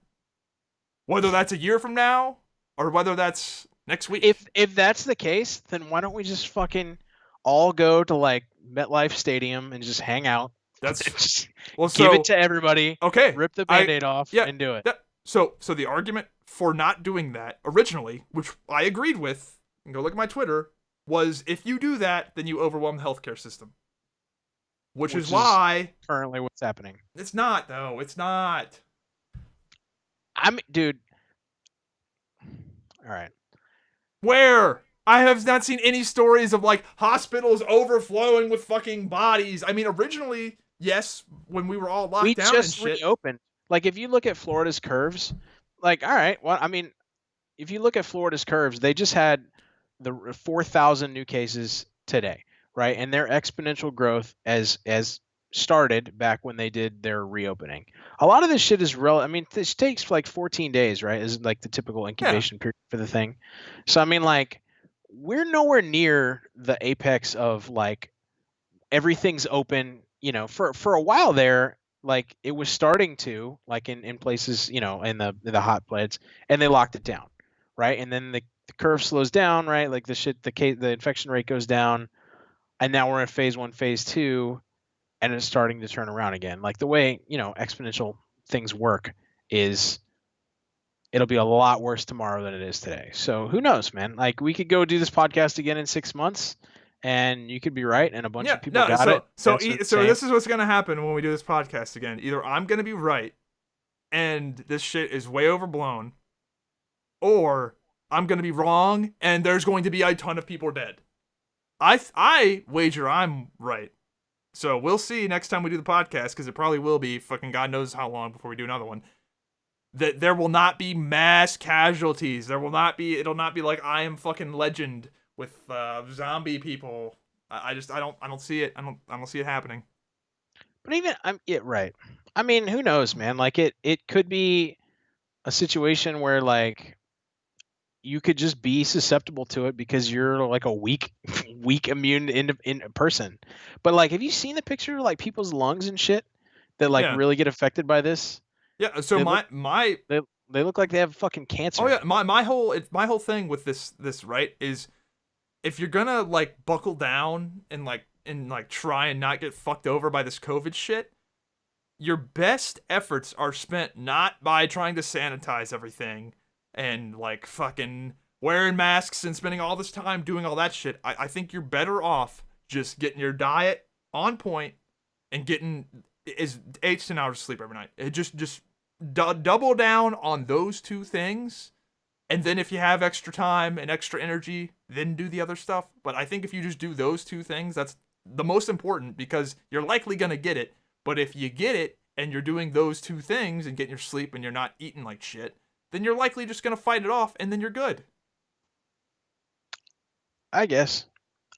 Whether that's a year from now or whether that's next week. If that's the case, then why don't we just fucking all go to like MetLife Stadium and just hang out? That's just give it to everybody. Okay. Rip the Band-Aid off and do it. So the argument for not doing that originally, which I agreed with, and go look at my Twitter, was if you do that, then you overwhelm the healthcare system. Which is why currently what's happening. It's not, though. It's not. Dude. All right. Where? I have not seen any stories of like hospitals overflowing with fucking bodies. I mean, originally, yes, when we were all locked down and shit. We just reopened. Like, if you look at Florida's curves, like, all right, well, I mean, if you look at Florida's curves, they just had the 4,000 new cases today, right? And their exponential growth as started back when they did their reopening. A lot of this shit is I mean, this takes like 14 days, right? Is like the typical incubation period for the thing. So, I mean, like, we're nowhere near the apex of like everything's open, you know, for a while there. Like, it was starting to, like, in places, you know, in the hot places, and they locked it down, right? And then the curve slows down, right? Like, the infection rate goes down, and now we're in phase 1, phase 2, and it's starting to turn around again. Like, the way, you know, exponential things work is it'll be a lot worse tomorrow than it is today. So who knows, man? Like, we could go do this podcast again in 6 months. And you could be right, and a bunch of people got it. So this is what's going to happen when we do this podcast again. Either I'm going to be right, and this shit is way overblown, or I'm going to be wrong, and there's going to be a ton of people dead. I wager I'm right. So we'll see next time we do the podcast, because it probably will be fucking God knows how long before we do another one. That there will not be mass casualties. There will not be. It'll not be like I Am Fucking Legend with zombie people. I don't see it. I don't see it happening. But even right. I mean, who knows, man? Like it could be a situation where like you could just be susceptible to it because you're like a weak immune in person. But like, have you seen the picture of like people's lungs and shit that like Yeah. really get affected by this? Yeah. So They my look, my they look like they have fucking cancer. oh yeah my whole thing with this right is, if you're gonna like buckle down and like try and not get fucked over by this COVID shit, your best efforts are spent not by trying to sanitize everything and like fucking wearing masks and spending all this time doing all that shit. I think you're better off just getting your diet on point and getting is 8 to 10 hours of sleep every night. It just double down on those two things, and then if you have extra time and extra energy, then do the other stuff. But I think if you just do those two things, that's the most important, because you're likely gonna get it. But if you get it and you're doing those two things and getting your sleep and you're not eating like shit, then you're likely just gonna fight it off, and then you're good. I guess.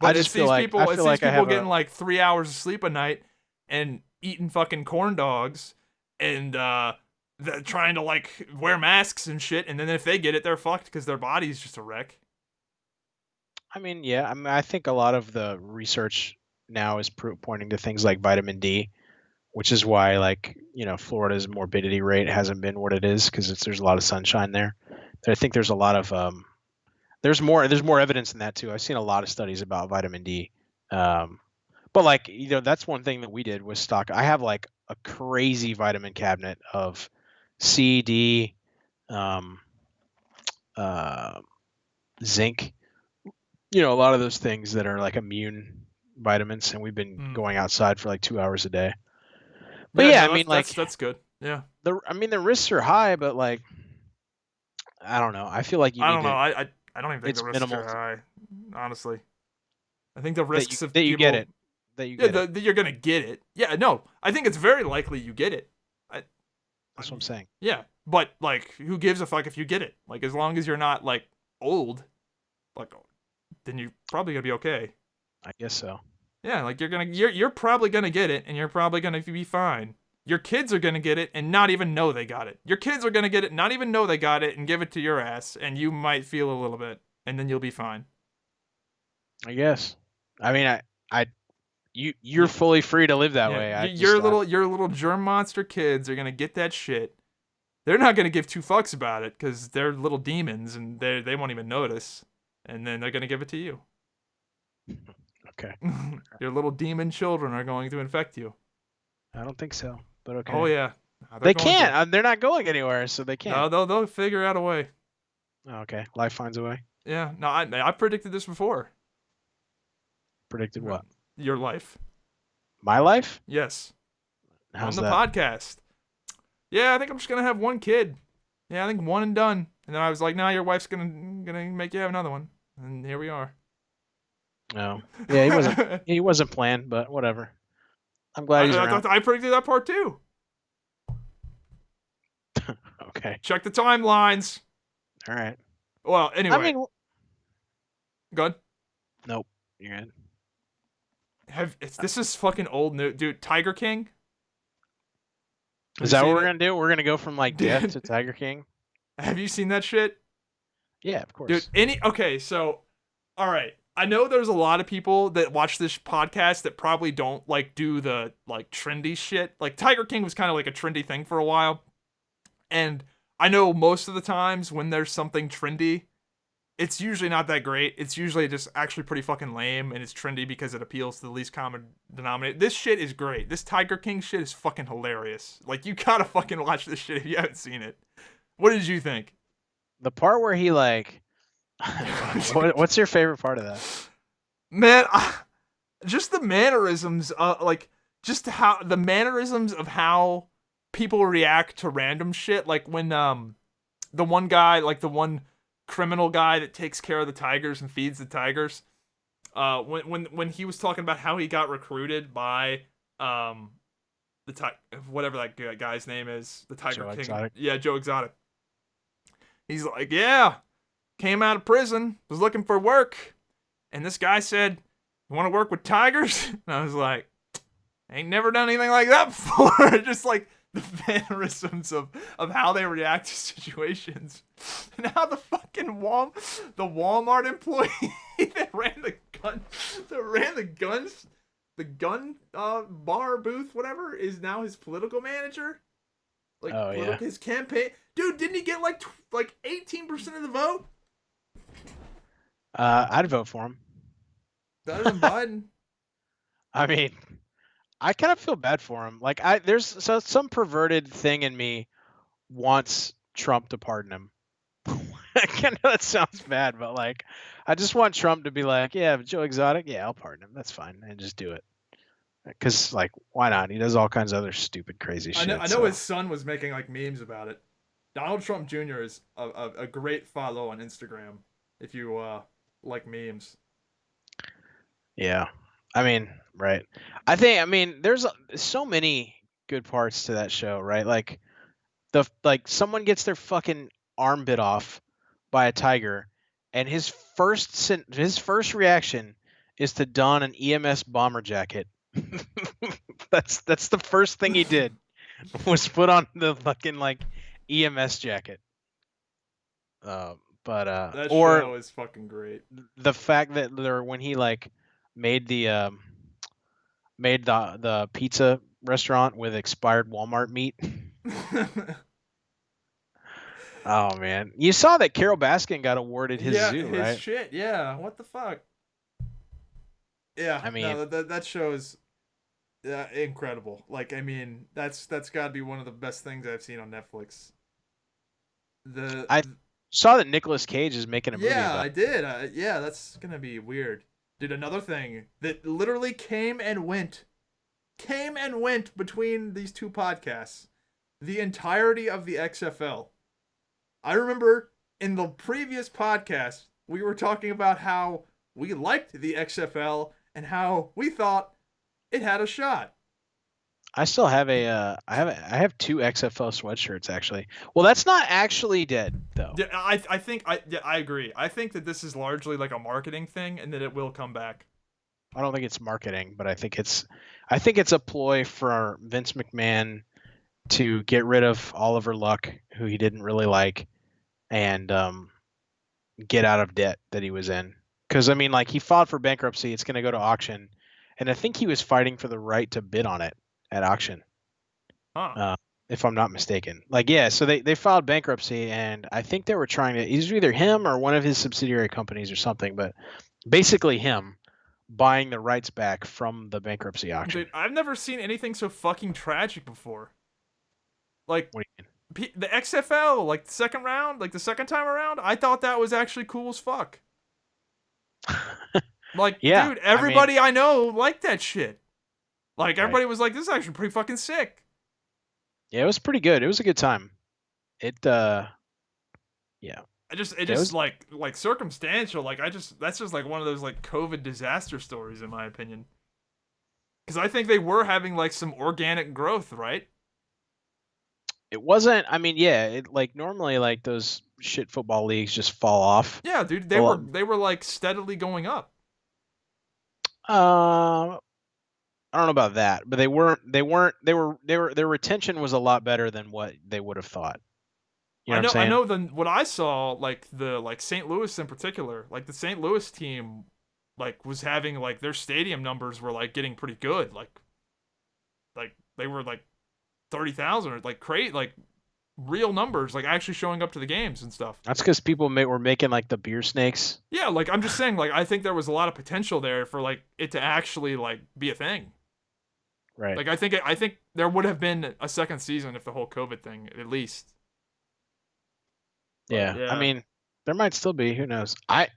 I But just feel like I feel like I have getting a like 3 hours of sleep a night and eating fucking corn dogs and trying to like wear masks and shit, and then if they get it, they're fucked because their body's just a wreck. I mean, yeah. I mean, I think a lot of the research now is pointing to things like vitamin D, which is why, like, Florida's morbidity rate hasn't been what it is because there's a lot of sunshine there. But I think there's a lot of there's more evidence in that too. I've seen a lot of studies about vitamin D. But like, that's one thing that we did was stock. I have like a crazy vitamin cabinet of C, D, um, zinc. A lot of those things that are like immune vitamins, and we've been going outside for like 2 hours a day. But yeah, No, I mean, like that's good. Yeah. the risks are high, but like, I don't know. I feel like you I need don't know. to. I don't even think It's the risks minimal are high. Honestly, I think the that risks of you people get it. That you get it. that you're gonna get it. Yeah, no, I think it's very likely you get it. That's what I'm saying. Yeah, but like, who gives a fuck if you get it? Like, as long as you're not like old, like, then you're probably gonna be okay. I guess so. Yeah, like you're probably gonna get it, and you're probably gonna be fine. Your kids are gonna get it and not even know they got it. Your kids are gonna get it, not even know they got it, and give it to your ass, and you might feel a little bit, and then you'll be fine. I guess. I mean, you're fully free to live that Yeah, way. your little germ monster kids are gonna get that shit. They're not gonna give two fucks about it because they're little demons and they won't even notice, and then they're gonna give it to you. Okay. Your little demon children are going to infect you. I don't think so, but okay. Oh yeah, they can't. They're not going anywhere, so they can't. No, they'll figure out a way. Oh, okay, life finds a way. Yeah, no, I predicted this before. Predicted what? Your life. My life? Yes. How's on the that? podcast. Yeah, I think I'm just gonna have one kid. Yeah, I think one and done. And then I was like, "No, your wife's gonna make you have another one." And here we are. No. Yeah, he wasn't planned, but whatever. I'm glad he's around. I predicted that part too. Okay. Check the timelines. All right. Well, anyway. I mean, good. Nope. You're good. This is fucking old news, dude. Tiger King. Is that what we're gonna do? We're gonna go from like death to Tiger King. Have you seen that shit? Yeah, of course. Dude, okay, so, all right. I know there's a lot of people that watch this podcast that probably don't like do the like trendy shit. Like Tiger King was kind of like a trendy thing for a while. And I know most of the times when there's something trendy, it's usually not that great. It's usually just actually pretty fucking lame, and it's trendy because it appeals to the least common denominator. This shit is great. This Tiger King shit is fucking hilarious. Like, you gotta fucking watch this shit if you haven't seen it. What did you think? The part where he like... What's your favorite part of that? Man, just the mannerisms, just how the mannerisms of how people react to random shit. Like when the one guy, like the one criminal guy that takes care of the tigers and feeds the tigers. When he was talking about how he got recruited by the whatever that guy's name is, the Tiger Joe King. Exotic. Yeah, Joe Exotic. He's like, yeah, came out of prison, was looking for work, and this guy said, "You want to work with tigers?" And I was like, "Ain't never done anything like that before." Just like the mannerisms of how they react to situations, and how the fucking Walmart employee that ran the gun bar booth, whatever, is now his political manager. Like, oh yeah, his campaign, dude. Didn't he get like 18% of the vote? I'd vote for him. Better than Biden. I mean, I kind of feel bad for him. Like there's some perverted thing in me wants Trump to pardon him. I know that sounds bad, but like, I just want Trump to be like, yeah, Joe Exotic, yeah, I'll pardon him. That's fine, and just do it. Because like, why not? He does all kinds of other stupid, crazy shit. I know his son was making like memes about it. Donald Trump Jr. is a great follow on Instagram if you like memes. Yeah, I mean, right. I mean, there's so many good parts to that show, right? Like someone gets their fucking arm bit off by a tiger, and his first reaction is to don an EMS bomber jacket. That's the first thing he did, was put on the fucking like EMS jacket. That or show is fucking great. the fact that when he like made the pizza restaurant with expired Walmart meat. Oh man, you saw that Carol Baskin got awarded his zoo, his right? shit. Yeah, what the fuck? Yeah, I mean, no, that show is incredible. Like, I mean, that's got to be one of the best things I've seen on Netflix. I saw that Nicolas Cage is making a movie. Yeah, about I did. Yeah, that's gonna be weird. Dude, another thing that literally came and went between these two podcasts. The entirety of the XFL. I remember in the previous podcast, we were talking about how we liked the XFL and how we thought it had a shot. I still have I have two XFL sweatshirts actually. Well, that's not actually dead though. Yeah, I think I agree. I think that this is largely like a marketing thing and that it will come back. I don't think it's marketing, but I think it's a ploy for Vince McMahon to get rid of Oliver Luck, who he didn't really like, and get out of debt that he was in. Because I mean, like, he filed for bankruptcy. It's going to go to auction, and I think he was fighting for the right to bid on it at auction. Huh. If I'm not mistaken. Like, yeah, so they filed bankruptcy, and I think they were trying to, either him or one of his subsidiary companies or something, but basically him buying the rights back from the bankruptcy auction. Dude, I've never seen anything so fucking tragic before. Like, what do you mean? The XFL, like the second round, like the second time around, I thought that was actually cool as fuck. Like, yeah, dude, everybody I know liked that shit. Like, everybody was like, this is actually pretty fucking sick. Yeah, it was pretty good. It was a good time. Yeah. It just like circumstantial. Like, that's just like one of those like COVID disaster stories in my opinion. Because I think they were having like some organic growth, right? It wasn't. I mean, yeah. It like normally like those shit football leagues just fall off. Yeah, dude, they were like steadily going up. I don't know about that, but their retention was a lot better than what they would have thought. You know what I'm saying? I know what I saw, like St. Louis in particular, like the St. Louis team, like was having like their stadium numbers were like getting pretty good, like they were like 30,000 or like real numbers, like actually showing up to the games and stuff. That's because people were making like the beer snakes. Yeah, like I'm just saying, like I think there was a lot of potential there for like it to actually like be a thing. Right. Like I think there would have been a second season if the whole COVID thing at least. Yeah. I mean, there might still be. Who knows? I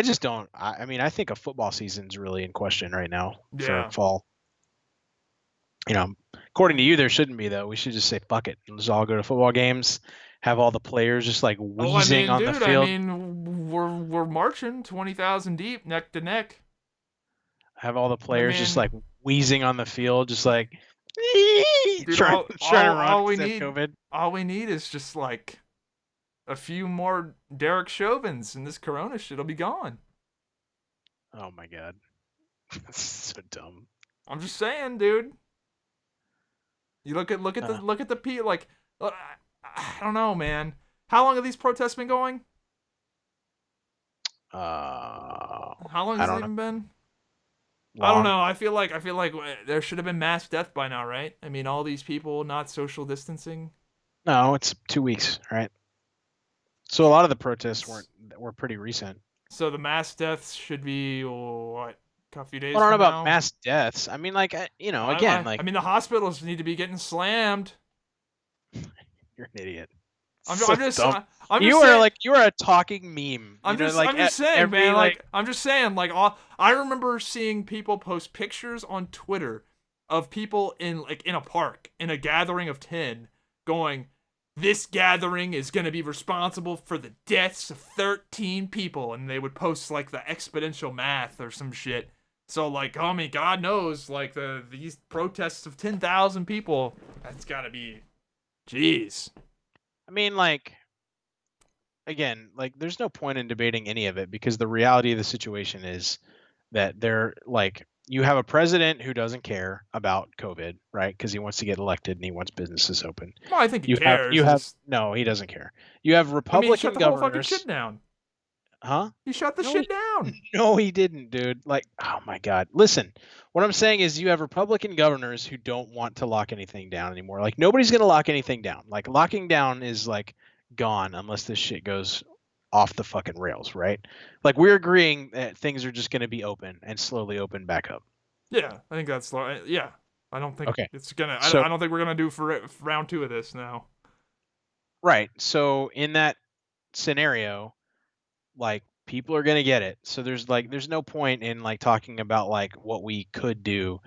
just don't. I mean, I think a football season's really in question right now for fall. You know, according to you, there shouldn't be though. We should just say fuck it. Let's all go to football games, Have all the players just like Oh, I wheezing mean, on the dude, I field. mean, we're marching 20,000 deep, neck to neck. Have all the I players just mean, like wheezing on the field, just like dude, trying all trying to all run all we because they have need, COVID. all we need is just like a few more Derek Chauvins, and this Corona shit'll be gone. Oh my god, this is so dumb. I'm just saying, dude. You Uh, look at the like, I don't know, man. How long have these protests been going? uh, How long I has it don't know. even been? I don't Long. know. I feel like there should have been mass death by now, right? I mean, all these people not social distancing. No, it's 2 weeks, right? So a lot of the protests It's were pretty recent. so the mass deaths should be what, a few I days don't know from about now. mass deaths. I mean, like, again, I like, mean the hospitals need to be getting slammed. you're an idiot. I'm So I'm just dumb. I'm just You are saying. like you are a talking meme. Like I'm just saying, every man. like Like I'm just saying, like I remember seeing people post pictures on Twitter of people in like in a park in a gathering of 10 going, this gathering is going to be responsible for the deaths of 13 people, and they would post like the exponential math or some shit. So like, oh my God knows, like these protests of 10,000 people, that's got to be, jeez. I mean, like, again, like, there's no point in debating any of it because the reality of the situation is that they're like you have a president who doesn't care about COVID, right? Because he wants to get elected and he wants businesses open. Well, I think he You cares. have Just, no, he doesn't care. You have I mean, he shut Republican the whole fucking shit governors, down. huh? He shut the No, shit down. no, he didn't, dude. Like, oh my God. Listen, what I'm saying is you have Republican governors who don't want to lock anything down anymore. Like, nobody's going to lock anything down. Like, locking down is like gone unless this shit goes off the fucking rails, right? Like, we're agreeing that things are just going to be open and slowly open back up. Yeah, I think that's yeah. I don't think Okay. it's gonna. So, I don't think we're gonna do for round two of this now. right. So, in that scenario, like, people are going to get it. So, there's no point in like talking about like what we could do.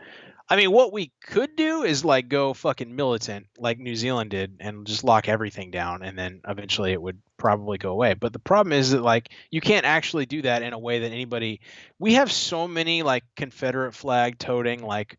I mean, what we could do is like go fucking militant like New Zealand did and just lock everything down and then eventually it would probably go away. But the problem is that like you can't actually do that in a way that anybody we have so many like Confederate flag toting like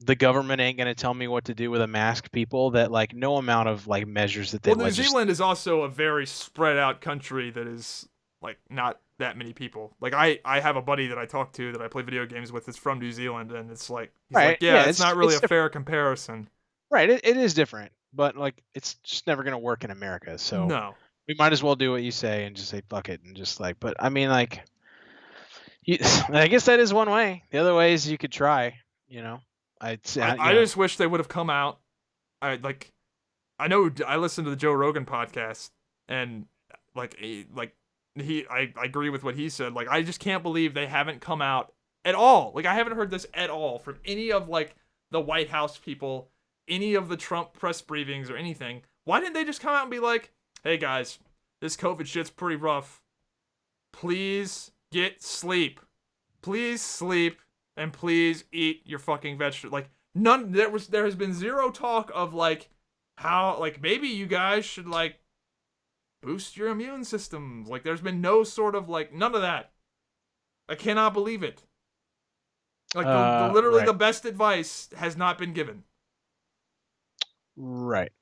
the government ain't going to tell me what to do with a mask people that like no amount of like measures that they Well, New legislate. Zealand is also a very spread out country that is like not that many people. Like I have a buddy that I talk to that I play video games with that's from New Zealand, and it's like he's like, Right. yeah, Yeah, it's not really it's a fair comparison. right. It is different, but like it's just never going to work in America. So No. we might as well do what you say and just say fuck it and just like but I mean like you, I guess that is one way. The other way is you could try, you know. I'd say, I just wish they would have come out. I know I listened to the Joe Rogan podcast, and I agree with what he said. Like I just can't believe they haven't come out at all. Like I haven't heard this at all from any of like the White House people, any of the Trump press briefings or anything. Why didn't they just come out and be like, "Hey guys, this COVID shit's pretty rough. Please get sleep. Please sleep and please eat your fucking vegetables." Like none there has been zero talk of like how like maybe you guys should like boost your immune systems. Like there's been no sort of like none of that. I cannot believe it. Like the literally right. the best advice has not been given. Right.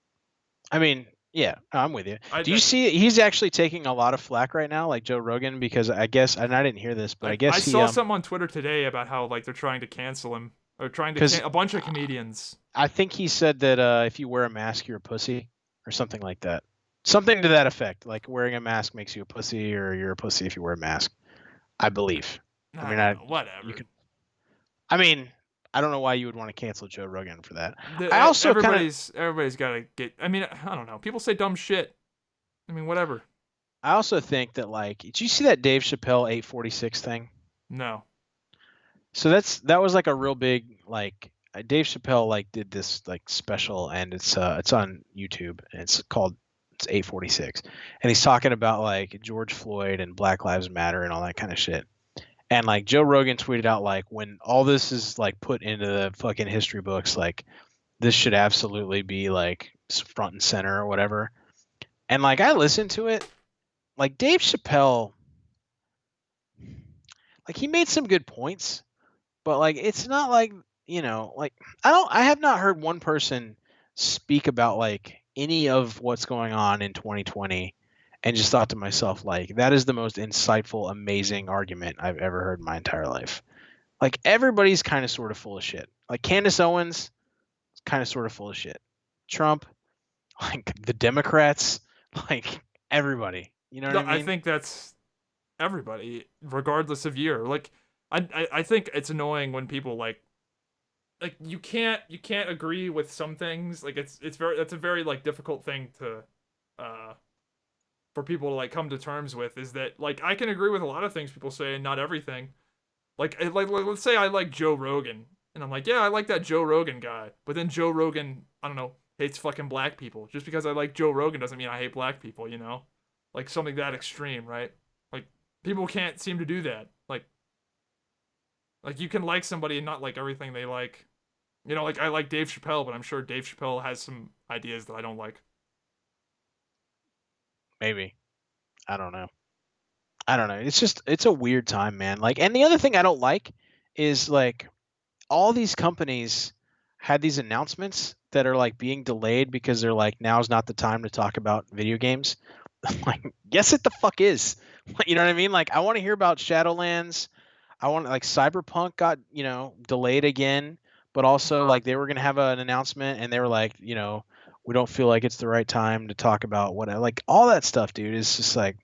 I mean, yeah, I'm with you. Do you I see he's actually taking a lot of flack right now like Joe Rogan because I guess and I didn't hear this, but I I guess he saw something on Twitter today about how like they're trying to cancel him or trying to cuz a bunch of comedians. I think he said that if you wear a mask you're a pussy or something like that. Something to that effect, like wearing a mask makes you a pussy or you're a pussy if you wear a mask. I believe. I I mean, don't know, whatever. you could I mean, I don't know why you would want to cancel Joe Rogan for that. I also kind of Everybody's got to get. I mean, I don't know. People say dumb shit. I mean, whatever. I also think that like, did you see that Dave Chappelle 846 thing? No. So that was like a real big like Dave Chappelle like did this like special and it's on YouTube and it's 846 and he's talking about like George Floyd and Black Lives Matter and all that kind of shit. And like Joe Rogan tweeted out like when all this is like put into the fucking history books like this should absolutely be like front and center or whatever. And like I listened to it, like Dave Chappelle, like he made some good points, but like it's not like, like I have not heard one person speak about like any of what's going on in 2020 and just thought to myself like that is the most insightful, amazing argument I've ever heard in my entire life. Like everybody's kind of sort of full of shit. Like Candace Owens, kind of sort of full of shit. Trump, like the Democrats, like everybody. You know what No, I I mean? think that's everybody, regardless of year. Like, I think it's annoying when people like you can't agree with some things. Like it's very that's a very like difficult thing to uh for people to like come to terms with. Is that like I can agree with a lot of things people say and not everything. Like let's say I like Joe Rogan and I'm like, yeah, I like that Joe Rogan guy, but then Joe Rogan, I don't know, hates fucking black people. Just because I like Joe Rogan doesn't mean I hate black people, you know? Like something that extreme, right? Like people can't seem to do that. Like you can like somebody and not like everything they like. You know, like I like Dave Chappelle, but I'm sure Dave Chappelle has some ideas that I don't like. Maybe. I don't know. I don't know. It's a weird time, man. Like, and the other thing I don't like is like all these companies had these announcements that are like being delayed because they're like now's not the time to talk about video games. Like, yes, it the fuck is. You know what I mean? Like, I want to hear about Shadowlands. I want like Cyberpunk got delayed again, but also like they were gonna have an announcement and they were like we don't feel like it's the right time to talk about what like all that stuff, dude. Is just like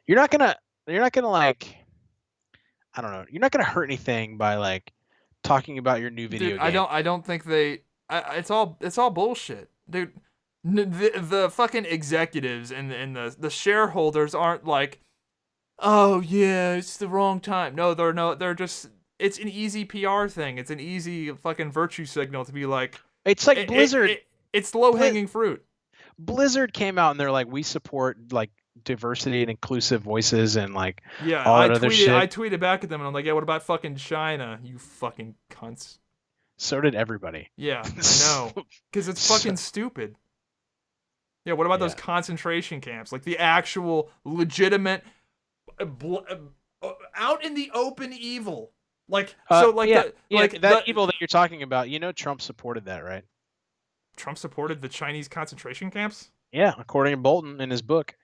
you're not gonna you're not gonna like I don't know you're not gonna hurt anything by like talking about your new Dude, video I game. don't think they. It's all bullshit, dude. The fucking executives and the shareholders aren't like, oh yeah, it's the wrong time. No, they're no, they're just. It's an easy PR thing. It's an easy fucking virtue signal to be like, It's like it, it, Blizzard. it it's low Bli- hanging fruit. Blizzard came out and they're like we support like diversity and inclusive voices and like Yeah, all I that other tweeted I shit. tweeted back at them and I'm like, yeah, what about fucking China? You fucking cunts. So did everybody. Yeah, I so, know, because it's fucking stupid. Yeah, what about those yeah. concentration camps? Like the actual legitimate out in the open evil. Like so like Yeah, the yeah, like that the evil that you're talking about, Trump supported that, right? Trump supported the Chinese concentration camps? Yeah, according to Bolton in his book.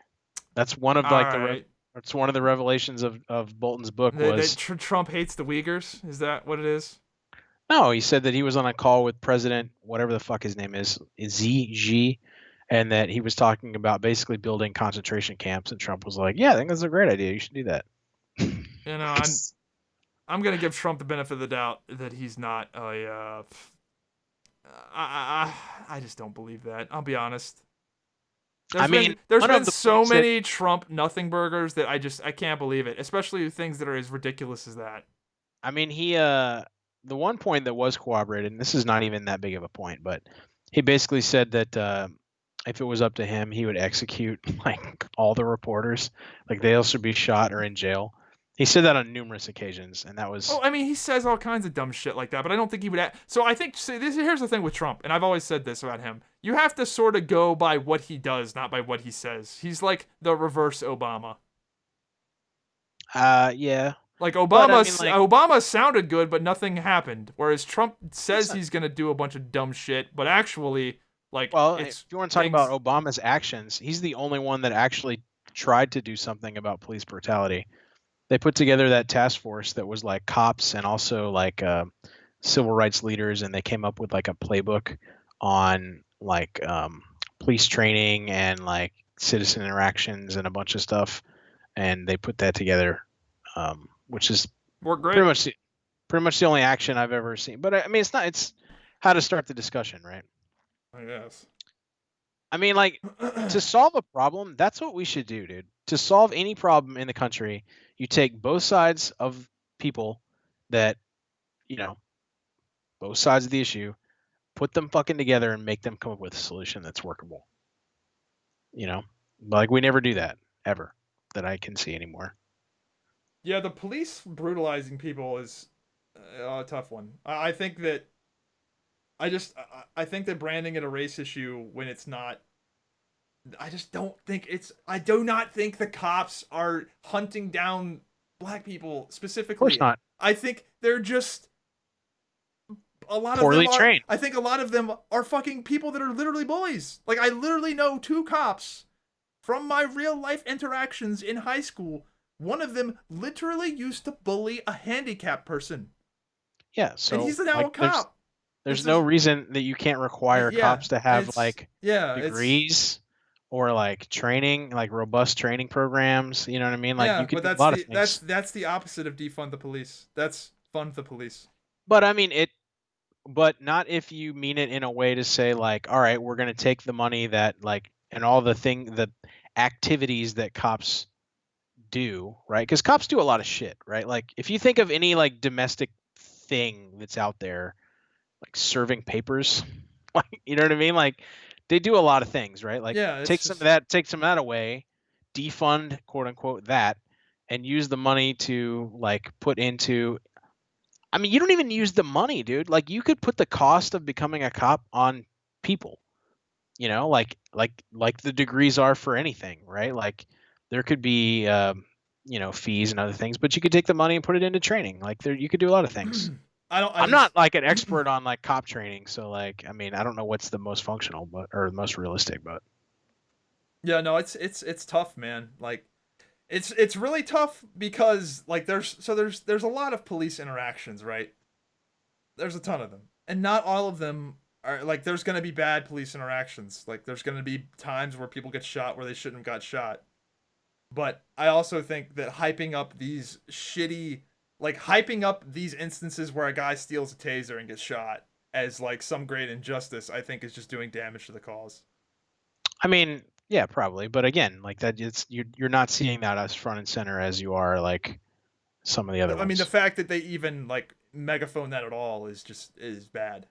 That's one of All like right. that's one of the revelations of Bolton's book That was Trump hates the Uyghurs? Is that what it is? no, he said that he was on a call with President whatever the fuck his name is, ZG, and that he was talking about basically building concentration camps and Trump was like, "Yeah, I think that's a great idea. You should do that." You know, I'm gonna give Trump the benefit of the doubt that he's not a. I just don't believe that. I'll be honest. I There's been mean, there's one been of the so points that many Trump nothing burgers that I can't believe it. Especially things that are as ridiculous as that. I mean, he the one point that was corroborated, and this is not even that big of a point, but he basically said that if it was up to him, he would execute like all the reporters, like they all should be shot or in jail. He said that on numerous occasions, and that Oh, was I mean, he says all kinds of dumb shit like that, but I don't think he would. So I think here's the thing with Trump, and I've always said this about him: you have to sort of go by what he does, not by what he says. He's like the reverse Obama. yeah, Like but I mean, like, Obama sounded good, but nothing happened. Whereas Trump it's says not, he's gonna do a bunch of dumb shit, but actually, like well, if it's you want to talk about things. Obama's actions, he's the only one that actually tried to do something about police brutality. They put together that task force that was like cops and also like civil rights leaders, and they came up with like a playbook on like police training and like citizen interactions and a bunch of stuff, and they put that together, which is Work pretty great, much the only action I've ever seen. But I mean, it's not. It's how to start the discussion, right? I guess. I mean, like to solve a problem, that's what we should do, dude. To solve any problem in the country, you take both sides of people that, you know, both sides of the issue, put them fucking together and make them come up with a solution that's workable. You know, like we never do that ever that I can see anymore. Yeah, the police brutalizing people is a tough one. I think that I think that branding it a race issue when it's not I just don't think it's. I do not think the cops are hunting down black people Of course specifically. not. I think they're just a lot of them Poorly are. trained. I think a lot of them are fucking people that are literally bullies. Like I literally know two cops from my real life interactions in high school. One of them literally used to bully a handicapped person, Yeah, and so he's now like a cop. there's It's no just reason that you can't require yeah, cops to have it's like yeah, it's degrees or like training, like robust training programs. You know what I mean? Like yeah, you could but do a lot of things. that's the opposite of defund the police. That's fund the police. But I mean it but not if you mean it in a way to say like, all right, we're going to take the money that like and all the activities that cops do, right? Because cops do a lot of shit, right? Like if you think of any like domestic thing that's out there, like serving papers, like you know what I mean? Like they do a lot of things, right? Like Yeah, it's just take some of that away, defund quote unquote that, and use the money to like put into. I mean, you don't even use the money, dude. Like you could put the cost of becoming a cop on people, you know, like the degrees are for anything, right? Like there could be you know, fees and other things, but you could take the money and put it into training. Like there you could do a lot of things. I don't. I I'm just not like an expert on like cop training, so like I mean, I don't know what's the most functional but or the most realistic, but yeah. No, it's tough, man. Like it's really tough because like there's a lot of police interactions, right? There's a ton of them, and not all of them are like. There's gonna be bad police interactions. Like there's gonna be times where people get shot where they shouldn't have got shot. But I also think that hyping up these shitty, like hyping up these instances where a guy steals a taser and gets shot as like some great injustice, I think is just doing damage to the cause. I mean, yeah, probably, but again, like that it's you're not seeing that as front and center as you are like some of the other I mean, the ones. fact that they even like megaphone that at all is just is bad.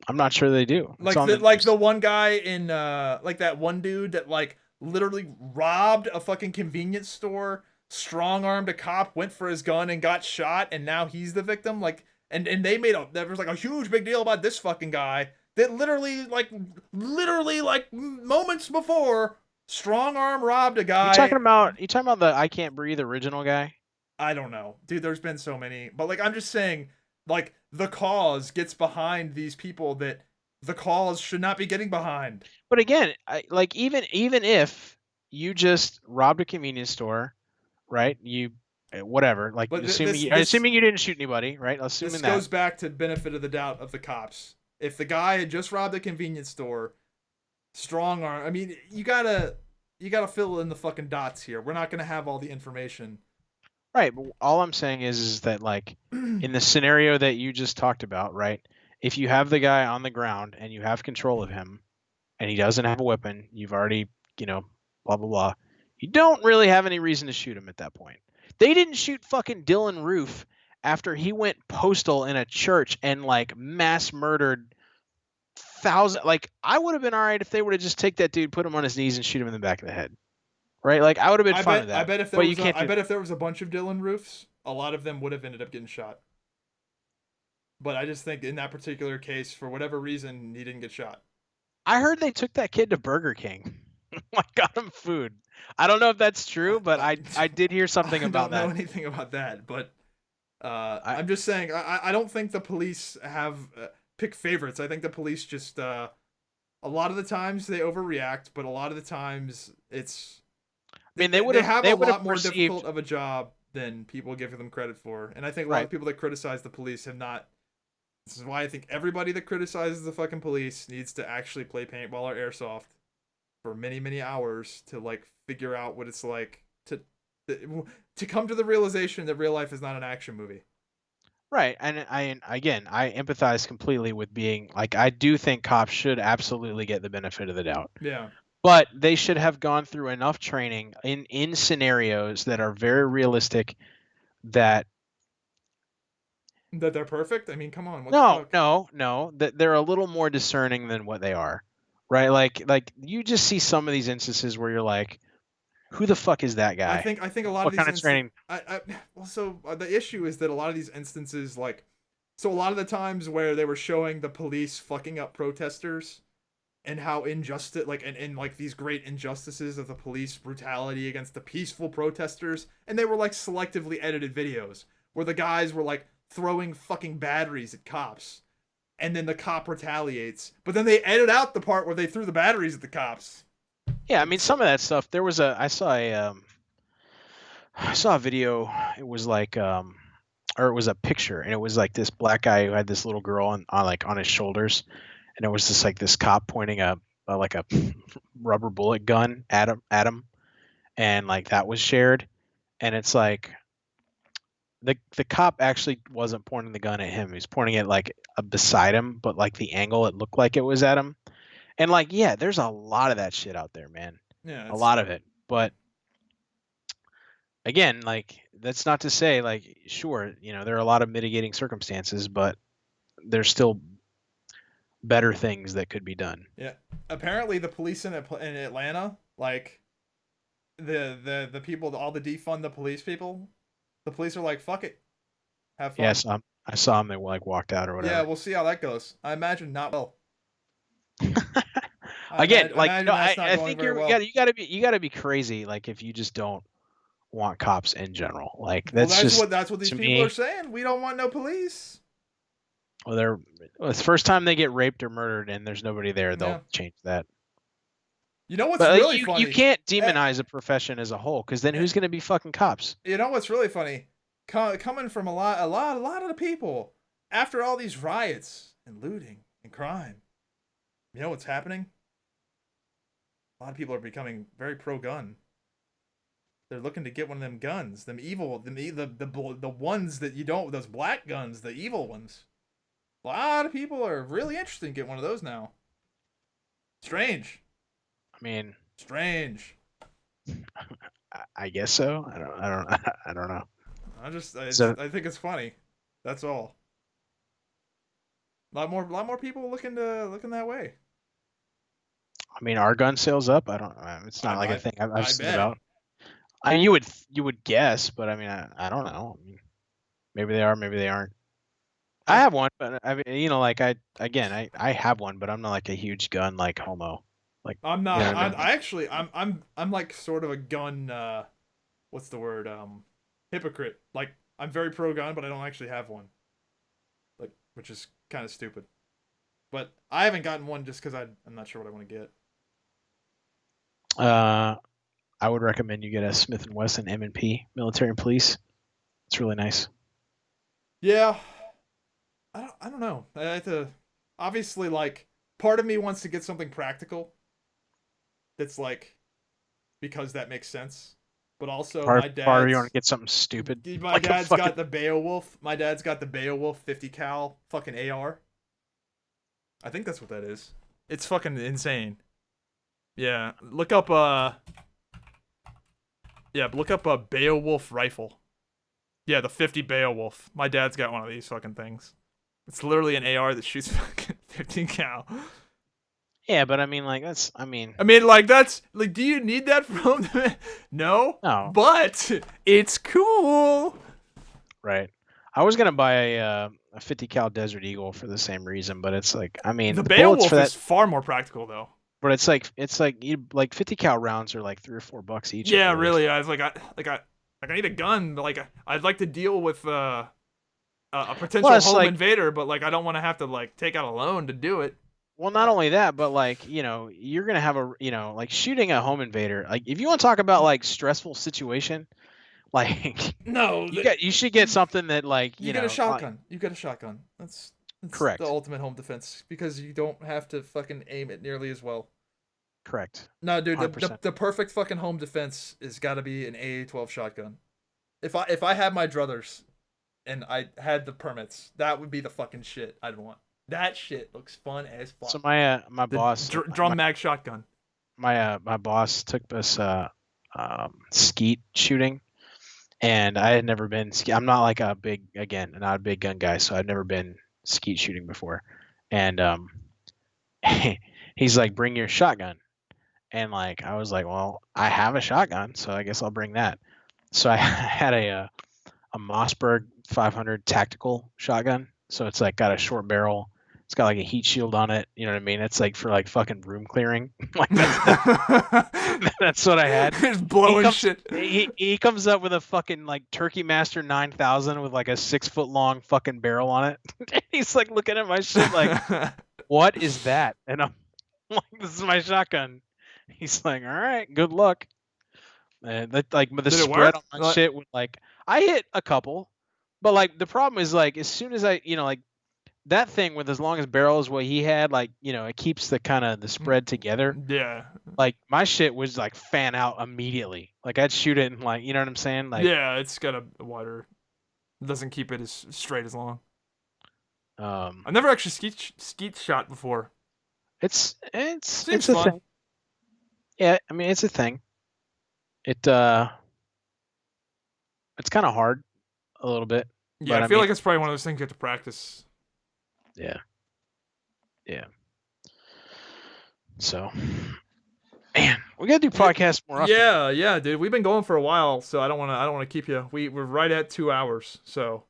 I'm not sure they do. It's on the Like news. the one guy in like that one dude that like literally robbed a fucking convenience store, strong armed a cop, went for his gun and got shot, and now he's the victim. Like and they made a there was like a huge big deal about this fucking guy that literally like moments before strong arm robbed a guy. You talking about the I Can't Breathe original guy? I don't know, dude. There's been so many, but like I'm just saying, like the cause gets behind these people that the cause should not be getting behind. But again, like even if you just robbed a convenience store, right? You whatever, like But this assuming you didn't shoot anybody, right? this Assuming that. goes back to benefit of the doubt of the cops. If the guy had just robbed a convenience store, strong arm. I mean, you gotta fill in the fucking dots here. We're not gonna have all the information. Right, but all I'm saying is that like in the scenario that you just talked about, right? If you have the guy on the ground and you have control of him and he doesn't have a weapon, you've already, you know, blah blah blah. You don't really have any reason to shoot him at that point. They didn't shoot fucking Dylan Roof after he went postal in a church and like mass murdered thousand. Like I would have been all right if they would have just take that dude, put him on his knees, and shoot him in the back of the head. Right? Like I would have been fine with I that. bet if there But you was can't a I do bet that. if there was a bunch of Dylan Roofs, a lot of them would have ended up getting shot. But I just think in that particular case, for whatever reason, he didn't get shot. I heard they took that kid to Burger King. Like got him food. I don't know if that's true, but I, I did hear something I about don't know that. anything about that, but I I'm just saying I don't think the police have pick favorites. I think the police just a lot of the times they overreact, but a lot of the times it's mean they have they a would have lot more perceived difficult of a job than people give them credit for. And I think a lot right. of people that criticize the police have not. This is why I think everybody that criticizes the fucking police needs to actually play paintball or airsoft for many many hours to like figure out what it's like to come to the realization that real life is not an action movie. Right. And I empathize completely with being like I do think cops should absolutely get the benefit of the doubt. Yeah. But they should have gone through enough training in scenarios that are very realistic that That they're perfect? I mean, come on, what the fuck? no, that they're a little more discerning than what they are. Right? Like you just see some of these instances where you're like, who the fuck is that guy? I think a lot of What these kind of training? I well, so the issue is that a lot of these instances, like, so a lot of the times where they were showing the police fucking up protesters, and how injustice, like, and like these great injustices of the police brutality against the peaceful protesters, and they were like selectively edited videos where the guys were like throwing fucking batteries at cops, and then the cop retaliates, but then they edit out the part where they threw the batteries at the cops. Yeah, I mean, some of that stuff. There was I saw a video. It was like or it was a picture, and it was like this black guy who had this little girl on like on his shoulders, and it was just like this cop pointing a like a rubber bullet gun at him, and like that was shared, and it's like the cop actually wasn't pointing the gun at him. He was pointing it like beside him, but like the angle it looked like it was at him. And like, yeah, there's a lot of that shit out there, man. Yeah, A lot of it. But again, like that's not to say like sure, there are a lot of mitigating circumstances, but there's still better things that could be done. yeah. Apparently, the police in Atlanta, like the people, all the defund the police people, the police are like, fuck it, have fun. Yes, I saw him. They like walked out or Yeah, whatever. we'll see how that goes. I imagine not well. Again, like I going think very well. you gotta be crazy like if you just don't want cops in general. Like Well, that's just that's what these to people me. are saying. We don't want no police. Well, it's the first time they get raped or murdered and there's nobody there, they'll Yeah. change that. You know what's But really funny? you can't demonize a profession as a whole, because then who's going to be fucking cops? You know what's really funny? Coming from a lot of the people after all these riots and looting and crime. You know what's happening? A lot of people are becoming very pro-gun. They're looking to get one of them guns, them evil, the ones that you don't, those black guns, the evil ones. A lot of people are really interested in getting one of those now. Strange. I mean, Strange. I guess so. I don't know. I think it's funny. That's all. A lot more people looking that way. I mean, are gun sales up? I don't. It's not like a thing I've seen bet. about. I mean, you would guess, but I mean, I don't know. I mean, maybe they are, maybe they aren't. I have one, but I mean, like I have one, but I'm not like a huge gun like homo. Like I'm not. You know what I mean? I actually I'm like sort of a gun. What's the word? Hypocrite. Like I'm very pro gun, but I don't actually have one. Like, which is kind of stupid. But I haven't gotten one just because I'm not sure what I want to get. I would recommend you get a Smith and Wesson M&P military and police. It's really nice. Yeah, I don't know. I have to obviously like part of me wants to get something practical. That's like because that makes sense. But also Part my of dad's you want to get something stupid. my Like dad's fucking, got the Beowulf. My dad's got the Beowulf 50 cal fucking AR. I think that's what that is. It's fucking insane. Yeah, look up a Beowulf rifle. Yeah, the 50 Beowulf. My dad's got one of these fucking things. It's literally an AR that shoots fucking 50 cal. yeah, but I mean, like that's. I mean, like that's like, do you need that from? No. No. But it's cool. Right. I was gonna buy a 50 cal Desert Eagle for the same reason, but it's like, I mean, The bullets Beowulf for that, is far more practical though. but it's like you like 50 cal rounds are like $3 or $4 each. Yeah, really. I was like, I need a gun. But like, I'd like to deal with a potential Plus, home like, invader, but like, I don't want to have to like take out a loan to do it. well, not only that, but like, you're gonna have like shooting a home invader. Like, if you want to talk about like stressful situation, like No, you should get something that like you get a shotgun. You get a shotgun. That's correct. The ultimate home defense because you don't have to fucking aim it nearly as well. Correct. No, dude, 100%. the perfect fucking home defense is got to be an AA-12 shotgun. If I had my druthers and I had the permits, that would be the fucking shit I'd want. That shit looks fun as fuck. So my boss drum mag shotgun. My boss took us skeet shooting, and I had never been. I'm not like not a big gun guy, so I'd never been skeet shooting before. And he's like, "Bring your shotgun," and like I was like, "Well, I have a shotgun, so I guess I'll bring that." So I had a Mossberg 500 tactical shotgun. So it's like got a short barrel, It's got like a heat shield on it. You know what I mean? It's like for like fucking room clearing. Like that's what I had. It's blowing shit. He comes up with a fucking like Turkey Master 9000 with like a 6-foot long fucking barrel on it. He's like looking at my shit like, what is that? And I'm like, this is my shotgun. He's like, all right, good luck. And that like the spread on my shit was like, I hit a couple, but like the problem is like as soon as I, like that thing with as long as barrel as what he had, like, it keeps the kind of the spread together. Yeah. Like my shit was like fan out immediately. Like I'd shoot it and like, you know what I'm saying? Like yeah, it's got a wider. It doesn't keep it as straight as long. I've never actually skeet shot before. It's a fun. thing. Yeah, I mean it's a thing. It's kind of hard a little bit. Yeah, I feel like it's probably one of those things you have to practice. Yeah. Yeah. So, man, we gotta do podcasts more often. Yeah, dude. We've been going for a while, so I don't want to keep you. We're right at 2 hours. So,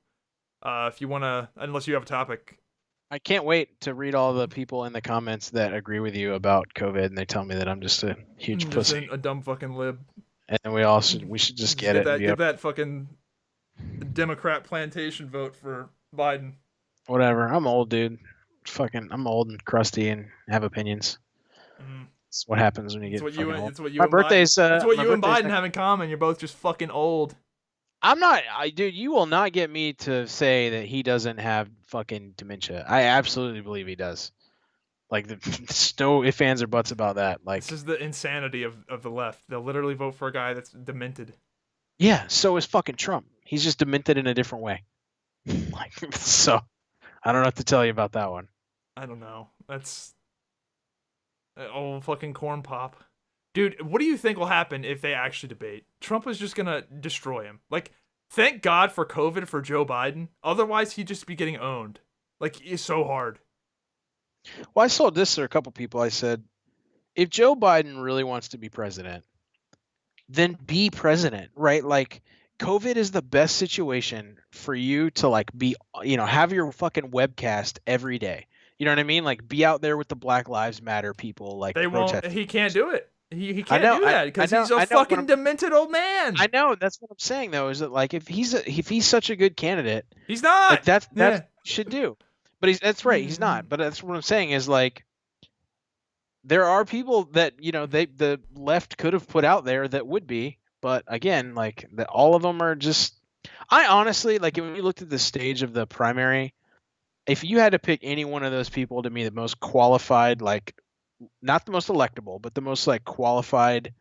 if you wanna, unless you have a topic. I can't wait to read all the people in the comments that agree with you about COVID, and they tell me that I'm just a huge pussy, a dumb fucking lib. And then we should just get it. Get that fucking Democrat plantation vote for Biden. Whatever. I'm old, dude. I'm old and crusty and have opinions. It's what happens when you get fucking old. It's what you my and birthday's. It's what you and Biden have in common. You're both just fucking old. I'm not. Dude, you will not get me to say that he doesn't have fucking dementia. I absolutely believe he does. Like, there's no ifs, ands, or buts about that. Like, this is the insanity of the left. They'll literally vote for a guy that's demented. Yeah, so is fucking Trump. He's just demented in a different way. Like, so, I don't know what to tell you about that one. I don't know. That's old fucking corn pop. Dude, what do you think will happen if they actually debate? Trump is just gonna destroy him. Like, thank God for COVID for Joe Biden. Otherwise, he'd just be getting owned. Like, it's so hard. Well, I told this to a couple people. I said, if Joe Biden really wants to be president, then be president, right? Like, COVID is the best situation for you to like be, have your fucking webcast every day. You know what I mean? Like, be out there with the Black Lives Matter people. Like, they won't. He can't do it. He can't do that because he's a fucking demented old man. I know. That's what I'm saying though. Is that like if he's such a good candidate, he's not. Like, that's what he should do. But that's right. He's not. But that's what I'm saying is like there are people that the left could have put out there that would be, but again, like all of them are just. I honestly like when you looked at the stage of the primary, if you had to pick any one of those people to be the most qualified, like. Not the most electable, but the most like qualified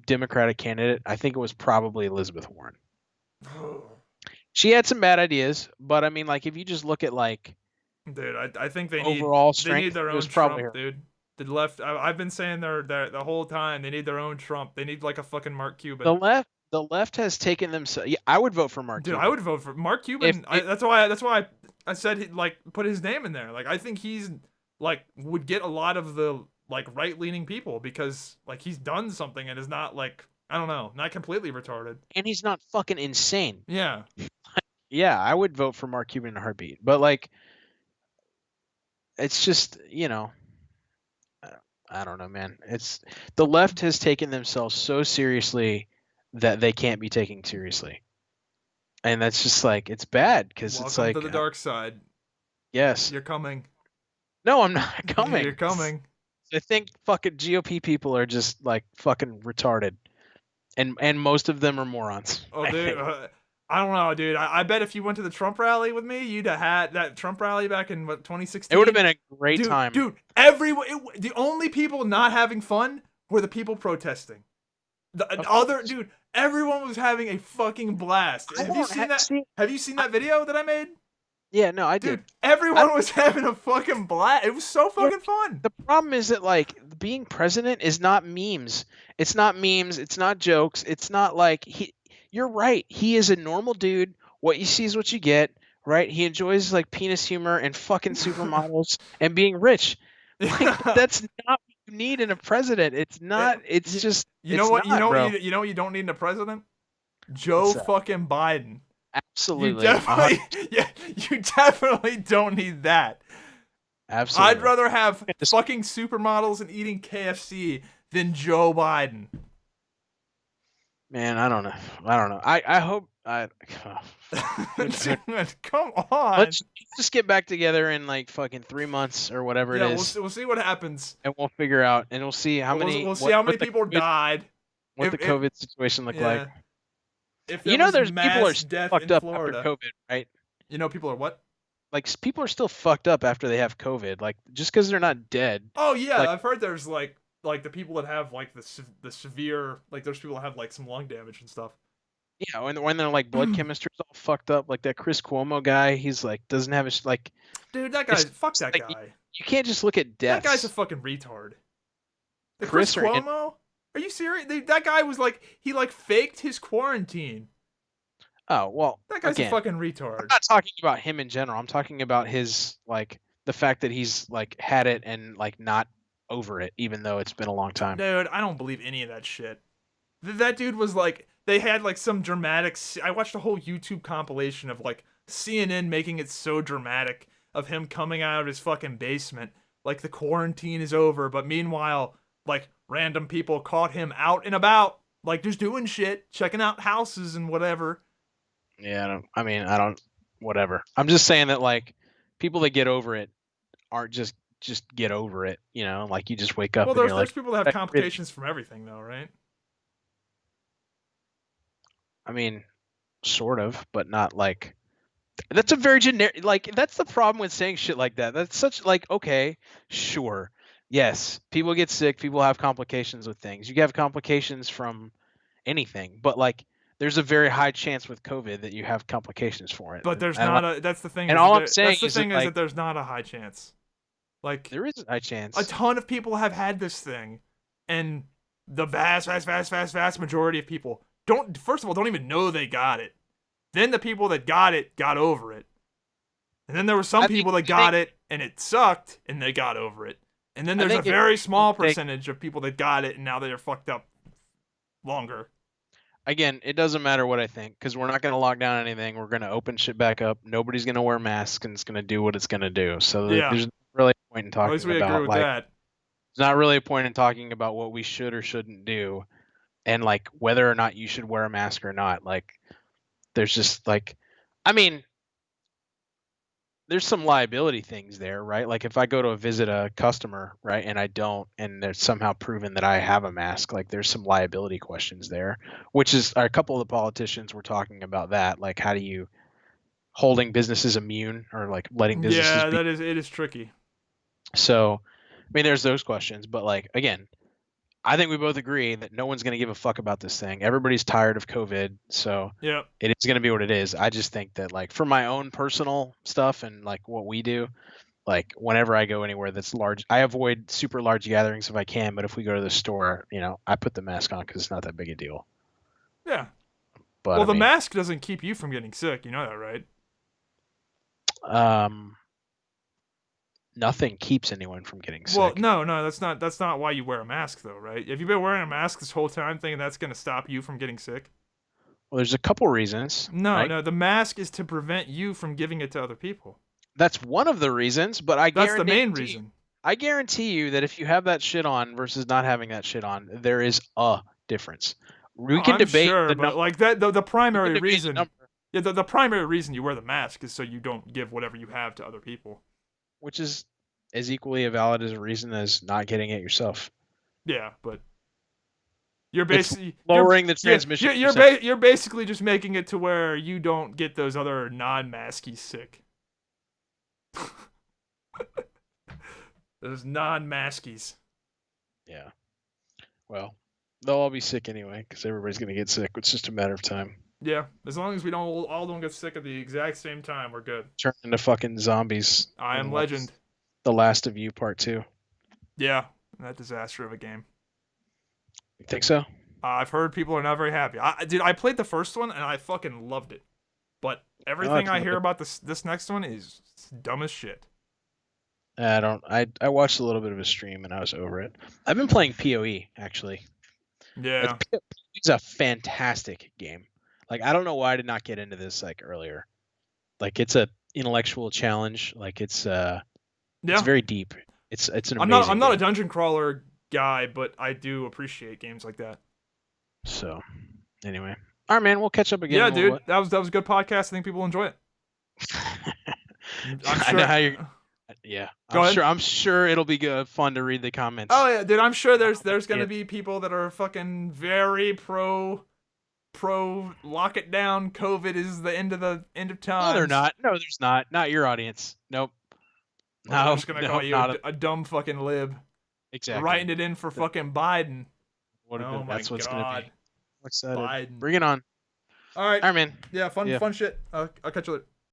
Democratic candidate, I think it was probably Elizabeth Warren. She had some bad ideas, but I mean, like if you just look at like, dude, I think they overall strength, they need their own Trump, dude. The left, I've been saying they're the whole time they need their own Trump. They need like a fucking Mark Cuban. The left has taken them. Yeah, I would vote for Mark. Dude, Cuban. I would vote for Mark Cuban. That's why I said like put his name in there. Like I think he's. Like would get a lot of the like right-leaning people because like he's done something and is not like I don't know, not completely retarded. And he's not fucking insane. Yeah. Yeah, I would vote for Mark Cuban in a heartbeat. But like it's just, I don't know, man. It's the left has taken themselves so seriously that they can't be taken seriously. And that's just like it's bad because it's like to the dark side. Yes. You're coming. No, I'm not coming. You're coming. I think fucking GOP people are just like fucking retarded, and most of them are morons. Oh, dude, I don't know, dude. I bet if you went to the Trump rally with me, you'd have had that Trump rally back in 2016. It would have been a great time, dude. The only people not having fun were the people protesting. Dude, everyone was having a fucking blast. Have you seen that? Have you seen that video that I made? Yeah, no, I did. Dude, everyone was having a fucking blast. It was so fucking fun. The problem is that, like, being president is not memes. It's not memes. It's not jokes. It's not like you're right. He is a normal dude. What you see is what you get, right? He enjoys, like, penis humor and fucking supermodels and being rich. Like, that's not what you need in a president. It's not. It's just. You know what? You know what you don't need in a president? Joe fucking Biden. You Absolutely. definitely, yeah, you definitely don't need that. I'd Absolutely. rather have Just, fucking supermodels and eating KFC than Joe Biden. man, I don't know. I don't know. I hope I Dude, come on. let's just get back together in like fucking 3 months or whatever it Yeah, is, we'll see what happens. and we'll figure out, and we'll see how many We'll see how many what the people COVID, died. what the If COVID situation look like. yeah, if there You know, was there's people are mass still death fucked in up after Florida. COVID, right? You know, people are what? Like people are still fucked up after they have COVID. Like just because they're not dead, Oh yeah, like I've heard there's like the people that have like the severe like those people that have like some lung damage and stuff. yeah, when they're like blood chemistry's all fucked up, like that Chris Cuomo guy, he's like doesn't have his like Dude, that guy, it's fuck that like guy. you can't just look at That guy's a deaths. fucking retard. The Chris Chris or in, Cuomo? Are you serious? That guy was like he like faked his quarantine. oh well, That guy's a again, fucking I'm retard. not talking about him in general. I'm talking about his like the fact that he's like had it and like not over it, even though it's been a long time. Dude, I don't believe any of that shit. That dude was like they had like some dramatic I watched a whole YouTube compilation of like CNN making it so dramatic of him coming out of his fucking basement like the quarantine is over, but meanwhile like random people caught him out and about like just doing shit, checking out houses and whatever. Yeah, I don't whatever. I'm just saying that like people that get over it aren't just get over it, you know, like you just wake up Well, and you're there's like people that have "I really-" complications from everything though, right? I mean, sort of, but not like that's a very generic like that's the problem with saying shit like that. That's such like okay, sure. Yes, people get sick, people have complications with things. You have complications from anything, but like there's a very high chance with COVID that you have complications for it. But there's And like not a that's the thing and is that all I'm saying that's the is that thing is like that there's not a high chance. Like there is a high a chance. ton of people have had this thing, and the vast majority of people don't. First of all, don't even know they got it. Then the people that got it got over it, and then there were some I think people that I think got it and it sucked and they got over it. And then I there's a think if very people small take percentage of people that got it and now they're fucked up longer. again, it doesn't matter what I think because we're not going to lock down anything. We're going to open shit back up. Nobody's going to wear masks and it's going to do what it's going to do. So Yeah, there's not really a point in at least talking we agree about with like that. there's not really a point in talking about what we should or shouldn't do and like whether or not you should wear a mask or not. Like there's just like I mean there's some liability things there, right? Like if I go to visit a customer, right, and I don't, and there's somehow proven that I have a mask, like there's some liability questions there, which is a couple of the politicians were talking about that. Like, how do you holding businesses immune or like letting businesses Yeah, be? that is it is tricky. So, I mean, there's those questions, but like again, I think we both agree that no one's going to give a fuck about this thing. Everybody's tired of COVID, so Yep. it is going to be what it is. I just think that like for my own personal stuff and like what we do, like whenever I go anywhere that's large, I avoid super large gatherings if I can. But if we go to the store, you know, I put the mask on because it's not that big a deal. Yeah. But Well, I the mean, mask doesn't keep you from getting sick. You know that, right? um, nothing keeps anyone from getting Well, sick. no, that's not why you wear a mask though, right? Have you been wearing a mask this whole time thinking that's gonna stop you from getting sick? Well, there's a couple reasons, No, right? no, the mask is to prevent you from giving it to other people. That's one of the reasons. But That's the main reason. I guarantee you that if you have that shit on versus not having that shit on, there is a difference. We Oh, can I'm debate sure, the but number. like that, the We can primary debate the reason, number, yeah, the primary reason you wear the mask is so you don't give whatever you have to other people. which is as equally a valid as a reason as not getting it yourself. Yeah, but you're It's basically lowering the transmission percentage. you're basically just making it to where you don't get those other non-maskies sick. Those non-maskies. Yeah. Well, they'll all be sick anyway because everybody's gonna get sick. It's just a matter of time. Yeah, as long as we don't get sick at the exact same time, we're good. Turn into fucking zombies. I am in Legend. The Last of You Part 2. Yeah, that disaster of a game. You think so? I've heard people are not very happy. I played the first one and I fucking loved it, but everything I hear about this next one is dumb as shit. I don't. I watched a little bit of a stream and I was over it. I've been playing PoE actually. Yeah, It's a fantastic game. Like, I don't know why I did not get into this like earlier. Like, it's a intellectual challenge. Like, it's Yeah, very deep. It's an I'm not amazing a game. dungeon crawler guy, but I do appreciate games like that. So, anyway, all right, man. We'll catch up again Yeah, in a little dude, that was a good podcast. I think people enjoy it. bit. I'm I know sure. how you're. Yeah, Go ahead. I'm sure it'll be good, fun to read the comments. Oh yeah, dude, I'm sure there's gonna Yeah. be people that are fucking very pro lock it down. COVID is the end of No, they're times. not. No, there's not. Not your audience. Nope. Well, they're No, just gonna no, call you not a dumb fucking lib, exactly. writing it in for fucking Biden. What Oh my that's what's gonna god, be. I'm excited. Biden. Bring it on. All right, All right, man. yeah, Yeah. fun shit. I'll catch you later.